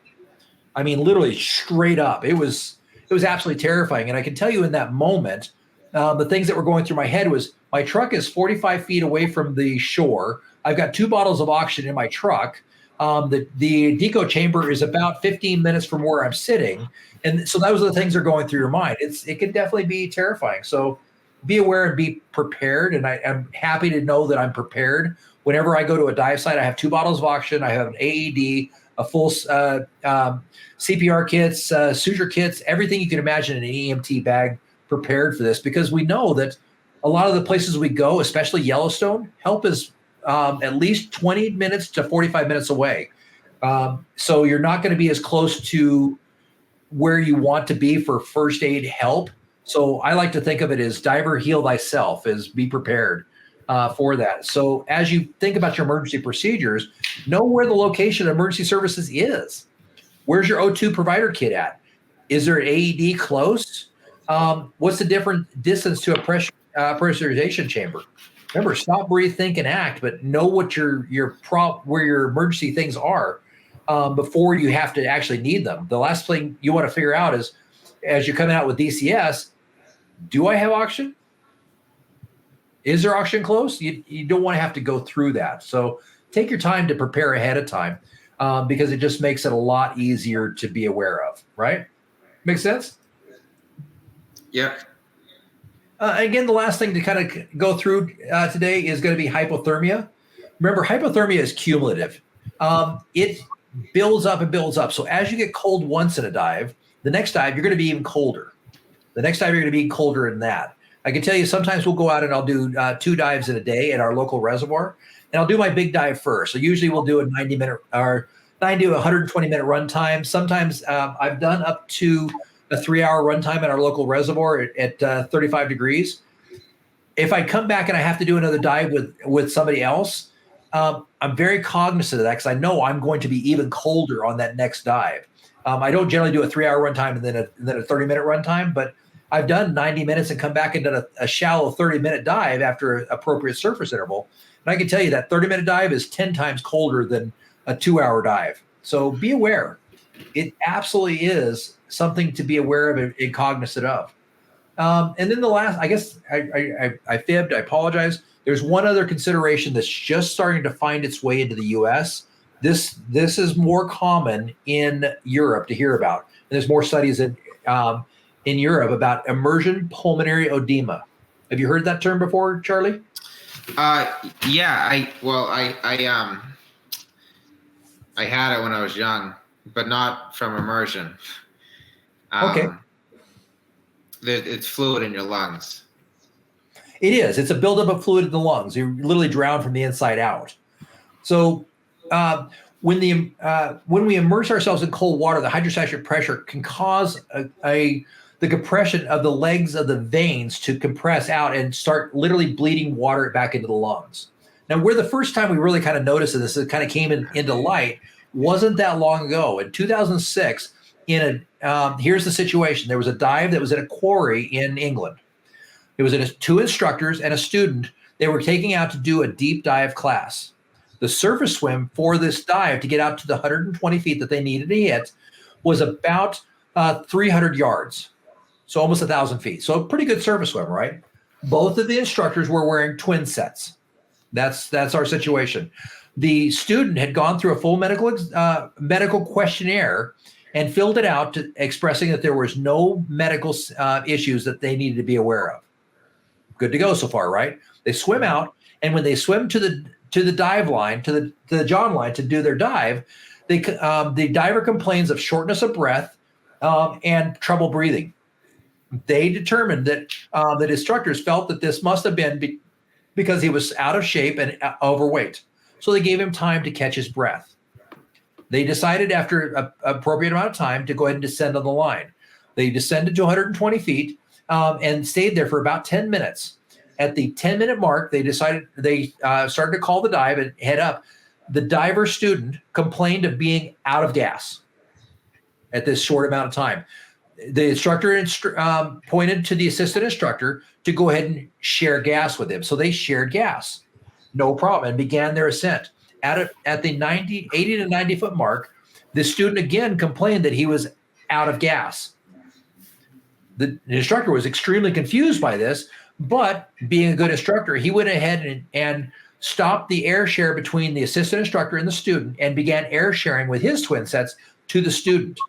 I mean, literally straight up. It was absolutely terrifying. And I can tell you in that moment, the things that were going through my head was, my truck is 45 feet away from the shore. I've got 2 bottles of oxygen in my truck. The deco chamber is about 15 minutes from where I'm sitting. And so those are the things that are going through your mind. It can definitely be terrifying. So be aware and be prepared. And I'm happy to know that I'm prepared. Whenever I go to a dive site, I have 2 bottles of oxygen. I have an AED, a full CPR kits, suture kits, everything you can imagine in an EMT bag prepared for this, because we know that a lot of the places we go, especially Yellowstone, help is at least 20 minutes to 45 minutes away. So you're not going to be as close to where you want to be for first aid help. So I like to think of it as diver heal thyself, as be prepared for that. So as you think about your emergency procedures, know where the location of emergency services is. Where's your O2 provider kit at? Is there an AED close? What's the different distance to a pressurization chamber? Remember, stop, breathe, think, and act, but know what where your emergency things are before you have to actually need them. The last thing you want to figure out is, as you're coming out with DCS, do I have oxygen? Is there oxygen close? You don't want to have to go through that. So take your time to prepare ahead of time because it just makes it a lot easier to be aware of, right? Make sense? Yep. Again, the last thing to kind of go through today is going to be hypothermia. Remember, hypothermia is cumulative. It builds up and builds up. So as you get cold once in a dive, the next dive, you're going to be even colder. The next dive, you're going to be colder than that. I can tell you sometimes we'll go out and I'll do 2 dives in a day at our local reservoir, and I'll do my big dive first. So usually we'll do a 90-minute or 90 to 120-minute run time. Sometimes I've done up to a 3-hour run time at our local reservoir at 35 degrees. If I come back and I have to do another dive with somebody else, I'm very cognizant of that because I know I'm going to be even colder on that next dive. I don't generally do a 3-hour run time and then a 30-minute run time, but I've done 90 minutes and come back and done a shallow 30-minute dive after an appropriate surface interval. And I can tell you that 30-minute dive is 10 times colder than a 2-hour dive. So be aware. It absolutely is something to be aware of and cognizant of. And then the last, I guess I fibbed, I apologize. There's one other consideration that's just starting to find its way into the U.S. This is more common in Europe to hear about. And there's more studies in Europe about immersion pulmonary edema. Have you heard that term before, Charlie? Yeah. I had it when I was young, but not from immersion. Okay. It's fluid in your lungs. It is. It's a buildup of fluid in the lungs. You literally drown from the inside out. So when we immerse ourselves in cold water, the hydrostatic pressure can cause the compression of the legs of the veins to compress out and start literally bleeding water back into the lungs. Now, where the first time we really kind of noticed this, it kind of came into light, wasn't that long ago. In 2006, here's the situation. There was a dive that was at a quarry in England. It was 2 instructors and a student. They were taking out to do a deep dive class. The surface swim for this dive to get out to the 120 feet that they needed to hit was about 300 yards. So almost 1,000 feet. So a pretty good surface swim, right? Both of the instructors were wearing twin sets. That's our situation. The student had gone through a full medical questionnaire and filled it out expressing that there was no medical issues that they needed to be aware of. Good to go so far, right? They swim out, and when they swim to the dive line, to the John line to do their dive, the diver complains of shortness of breath and trouble breathing. They determined that the instructors felt that this must have been because he was out of shape and overweight. So they gave him time to catch his breath. They decided after an appropriate amount of time to go ahead and descend on the line. They descended to 120 feet and stayed there for about 10 minutes. At the 10-minute mark, they started to call the dive and head up. The diver student complained of being out of gas at this short amount of time. The instructor pointed to the assistant instructor to go ahead and share gas with him. So they shared gas, no problem, and began their ascent. At the 80 to 90 foot mark, the student again complained that he was out of gas. The instructor was extremely confused by this, but being a good instructor, he went ahead and stopped the air share between the assistant instructor and the student and began air sharing with his twin sets to the student.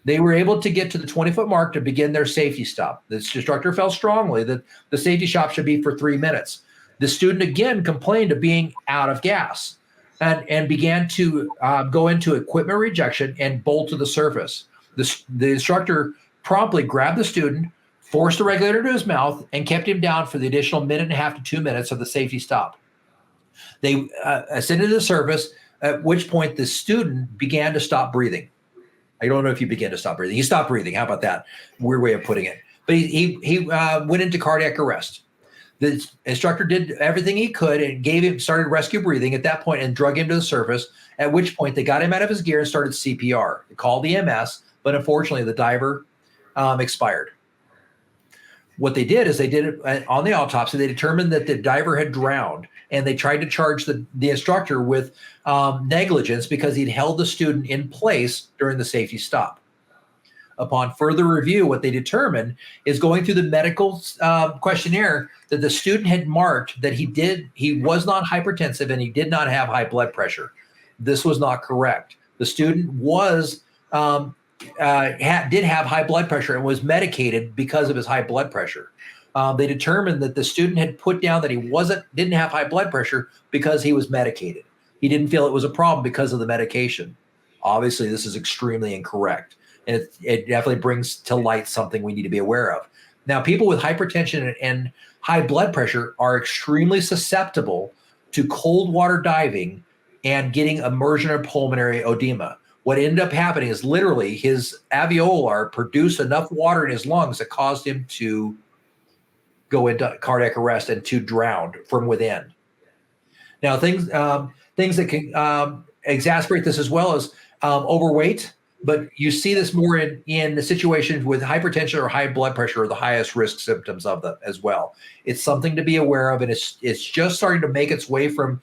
They were able to get to the 20-foot mark to begin their safety stop. The instructor felt strongly that the safety stop should be for 3 minutes. The student again complained of being out of gas and began to go into equipment rejection and bolt to the surface. The instructor promptly grabbed the student, forced the regulator to his mouth, and kept him down for the additional 1.5 to 2 minutes of the safety stop. They ascended to the surface, at which point the student began to stop breathing. I don't know if he began to stop breathing. He stopped breathing. How about that? Weird way of putting it. But he went into cardiac arrest. The instructor did everything he could and started rescue breathing at that point and drug him to the surface, at which point they got him out of his gear and started CPR. They called the EMS, but unfortunately the diver expired. what they did is they did it on the autopsy. They determined that the diver had drowned, and they tried to charge the instructor with negligence because he'd held the student in place during the safety stop. Upon further review, what they determined is going through the medical questionnaire that the student had marked that he was not hypertensive and he did not have high blood pressure. This was not correct. The student did have high blood pressure and was medicated because of his high blood pressure. They determined that the student had put down that he didn't have high blood pressure because he was medicated. He didn't feel it was a problem because of the medication. Obviously, this is extremely incorrect. And it definitely brings to light something we need to be aware of. Now, people with hypertension and high blood pressure are extremely susceptible to cold water diving and getting immersion or pulmonary edema. What ended up happening is literally his alveolar produced enough water in his lungs that caused him to go into cardiac arrest and to drown from within. Now, things that can exacerbate this as well as overweight. But you see this more in the situations with hypertension or high blood pressure are the highest risk symptoms of them as well. It's something to be aware of, and it's just starting to make its way from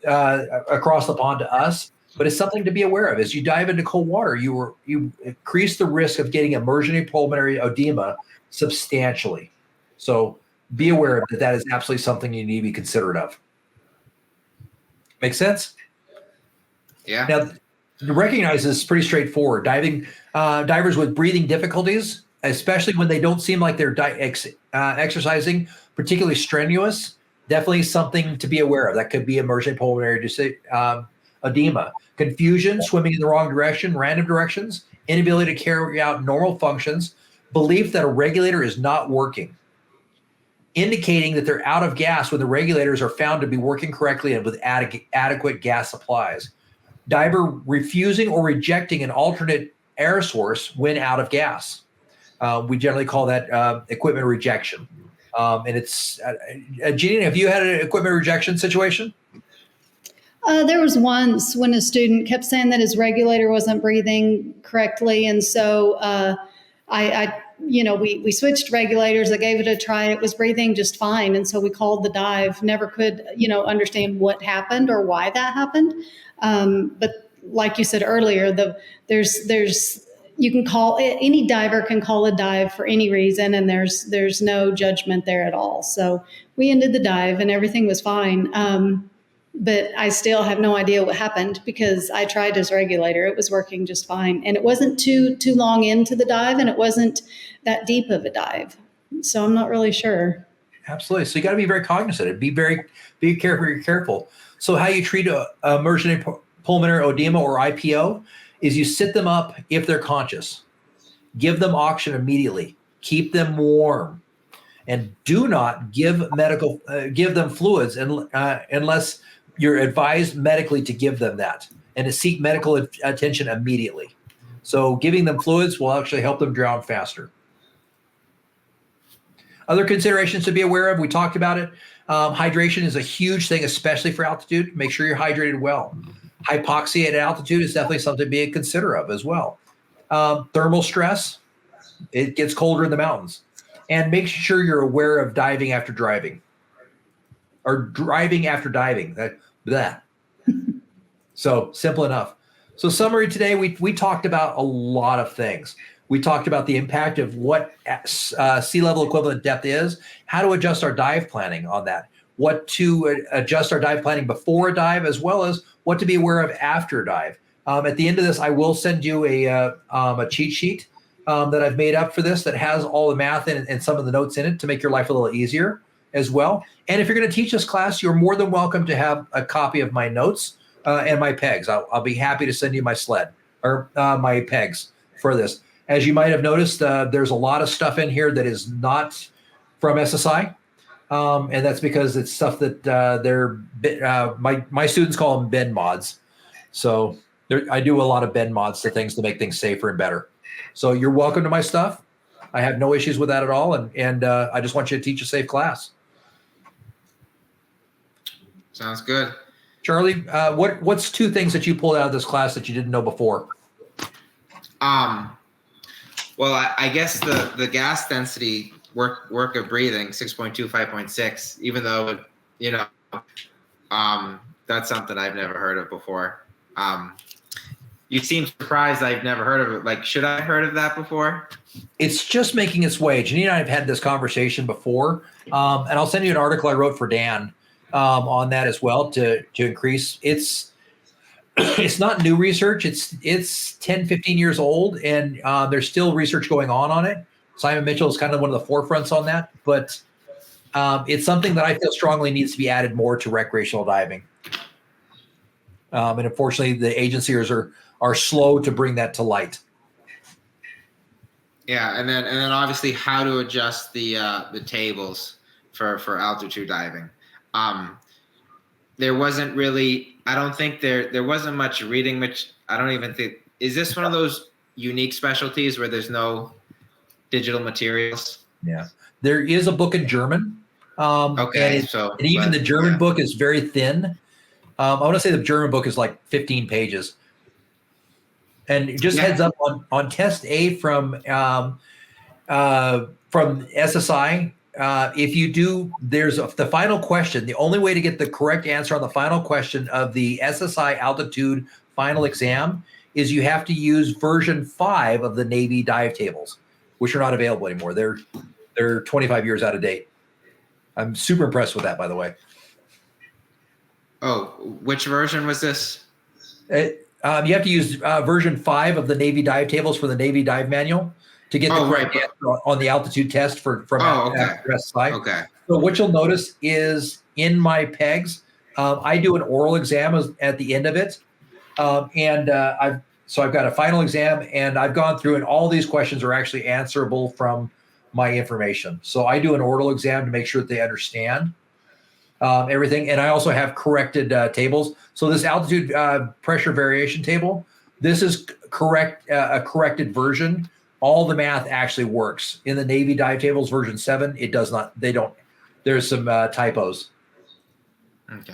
across the pond to us. But it's something to be aware of. As you dive into cold water, you increase the risk of getting immersion and pulmonary edema substantially. So be aware of that is absolutely something you need to be considerate of. Make sense? Yeah. Now, to recognize this is pretty straightforward. Divers with breathing difficulties, especially when they don't seem like they're exercising particularly strenuous, definitely something to be aware of. That could be immersion pulmonary edema, confusion, swimming in the wrong direction, random directions, inability to carry out normal functions, belief that a regulator is not working, indicating that they're out of gas when the regulators are found to be working correctly and with adequate gas supplies. Diver refusing or rejecting an alternate air source when out of gas. We generally call that equipment rejection. And it's, Jeannie, have you had an equipment rejection situation? There was once when a student kept saying that his regulator wasn't breathing correctly. And so we switched regulators. I gave it a try. It was breathing just fine. And so we called the dive, never could, understand what happened or why that happened. But like you said earlier, you can call, any diver can call a dive for any reason, and there's no judgment there at all. So we ended the dive and everything was fine. But I still have no idea what happened because I tried his regulator. It was working just fine. And it wasn't too long into the dive, and it wasn't that deep of a dive. So I'm not really sure. Absolutely. So you got to be very cognizant. Be careful. So how you treat immersion pulmonary edema or IPO is you sit them up if they're conscious. Give them oxygen immediately. Keep them warm. And do not give them fluids unless you're advised medically to give them that, and to seek medical attention immediately. So giving them fluids will actually help them drown faster. Other considerations to be aware of, we talked about it. Hydration is a huge thing, especially for altitude. Make sure you're hydrated well. Hypoxia at altitude is definitely something to be considerate of as well. Thermal stress, it gets colder in the mountains. And make sure you're aware of diving after driving. Or driving after diving. So simple enough. So summary today, we talked about a lot of things. We talked about the impact of what sea level equivalent depth is, how to adjust our dive planning on that, what to adjust our dive planning before a dive, as well as what to be aware of after a dive. At the end of this, I will send you a cheat sheet that I've made up for this that has all the math and some of the notes in it to make your life a little easier as well. And if you're going to teach this class, you're more than welcome to have a copy of my notes and my pegs. I'll be happy to send you my sled or my pegs for this. As you might have noticed, there's a lot of stuff in here that is not from SSI. And that's because it's stuff that my students call them bend mods. So I do a lot of bend mods to things to make things safer and better. So you're welcome to my stuff. I have no issues with that at all. And I just want you to teach a safe class. Sounds good. Charlie, what's two things that you pulled out of this class that you didn't know before? Well, I guess the gas density work of breathing, 6.2, 5.6, even though, you know, that's something I've never heard of before. You seem surprised I've never heard of it. Like, should I have heard of that before? It's just making its way. Janine and I have had this conversation before, and I'll send you an article I wrote for Dan on that as well to increase. It's not new research. It's 10, 15 years old, and there's still research going on it. Simon Mitchell is kind of one of the forefronts on that, but it's something that I feel strongly needs to be added more to recreational diving. And unfortunately, the agencies are slow to bring that to light. Yeah, and then obviously how to adjust the tables for altitude diving. There wasn't really. I don't think there wasn't much reading. Much. I don't even think. Is this one of those unique specialties where there's no digital materials? Yeah, there is a book in German. Okay, and even the German book is very thin. I want to say the German book is like 15 pages. And just heads up on test A from SSI. If you do, there's the final question. The only way to get the correct answer on the final question of the SSI altitude final exam is you have to use version 5 of the Navy dive tables, which are not available anymore. They're 25 years out of date. I'm super impressed with that, by the way. Oh, which version was this? You have to use version 5 of the Navy dive tables for the Navy dive manual to get the correct answer on the altitude test from SSI. Okay. So what you'll notice is in my pegs, I do an oral exam at the end of it, and I've got a final exam, and I've gone through, and all these questions are actually answerable from my information. So I do an oral exam to make sure that they understand everything, and I also have corrected tables. So this altitude pressure variation table, this is a corrected version. All the math actually works. In the Navy dive tables version 7, it does not. They don't. There's some typos. Okay.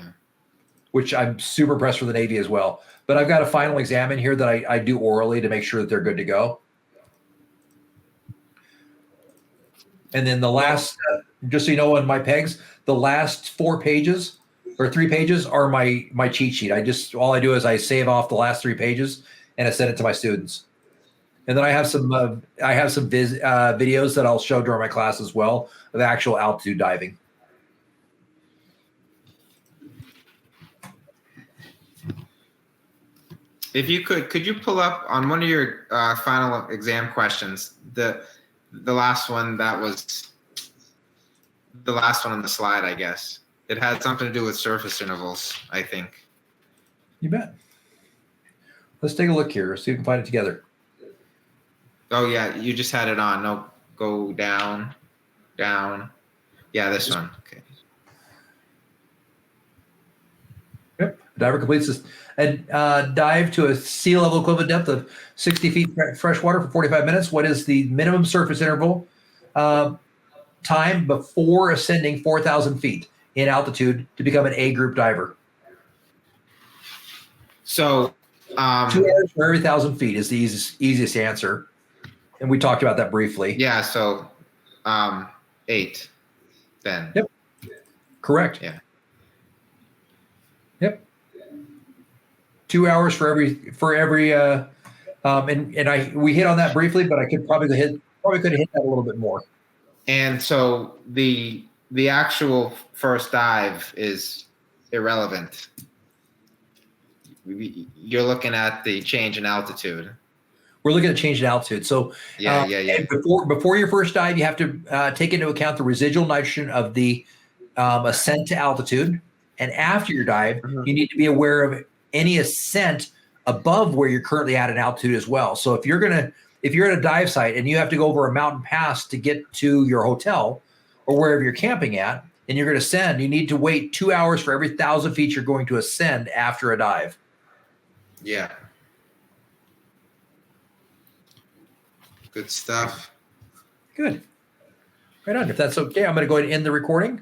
Which I'm super impressed for the Navy as well. But I've got a final exam in here that I do orally to make sure that they're good to go. And then the last, just so you know, on my pegs, the last 4 pages or 3 pages are my cheat sheet. All I do is I save off the last 3 pages and I send it to my students. And then I have some videos that I'll show during my class as well of actual altitude diving. If you could you pull up on one of your final exam questions, the last one that was the last one on the slide, I guess. It had something to do with surface intervals, I think. You bet. Let's take a look here. See if we can find it together. Oh, yeah. You just had it on. No, go down. Yeah, this one. Okay. Yep. Diver completes this and dive to a sea level equivalent depth of 60 feet fresh water for 45 minutes. What is the minimum surface interval time before ascending 4,000 feet in altitude to become an A group diver? So 2 hours for every 1,000 feet is the easiest answer. And we talked about that briefly. Yeah, so 8 then. Yep. Correct. Yeah. Yep. 2 hours for every and we hit on that briefly, but I could probably could have hit that a little bit more. And so the actual first dive is irrelevant. You're looking at the change in altitude. We're looking at change in altitude. So yeah. Before your first dive, you have to take into account the residual nitrogen of the ascent to altitude. And after your dive, you need to be aware of any ascent above where you're currently at in altitude as well. So if you're at a dive site and you have to go over a mountain pass to get to your hotel or wherever you're camping at, and you're going to ascend, you need to wait 2 hours for every 1,000 feet you're going to ascend after a dive. Yeah. Good stuff. Good. Right on. If that's okay, I'm going to go ahead and end the recording.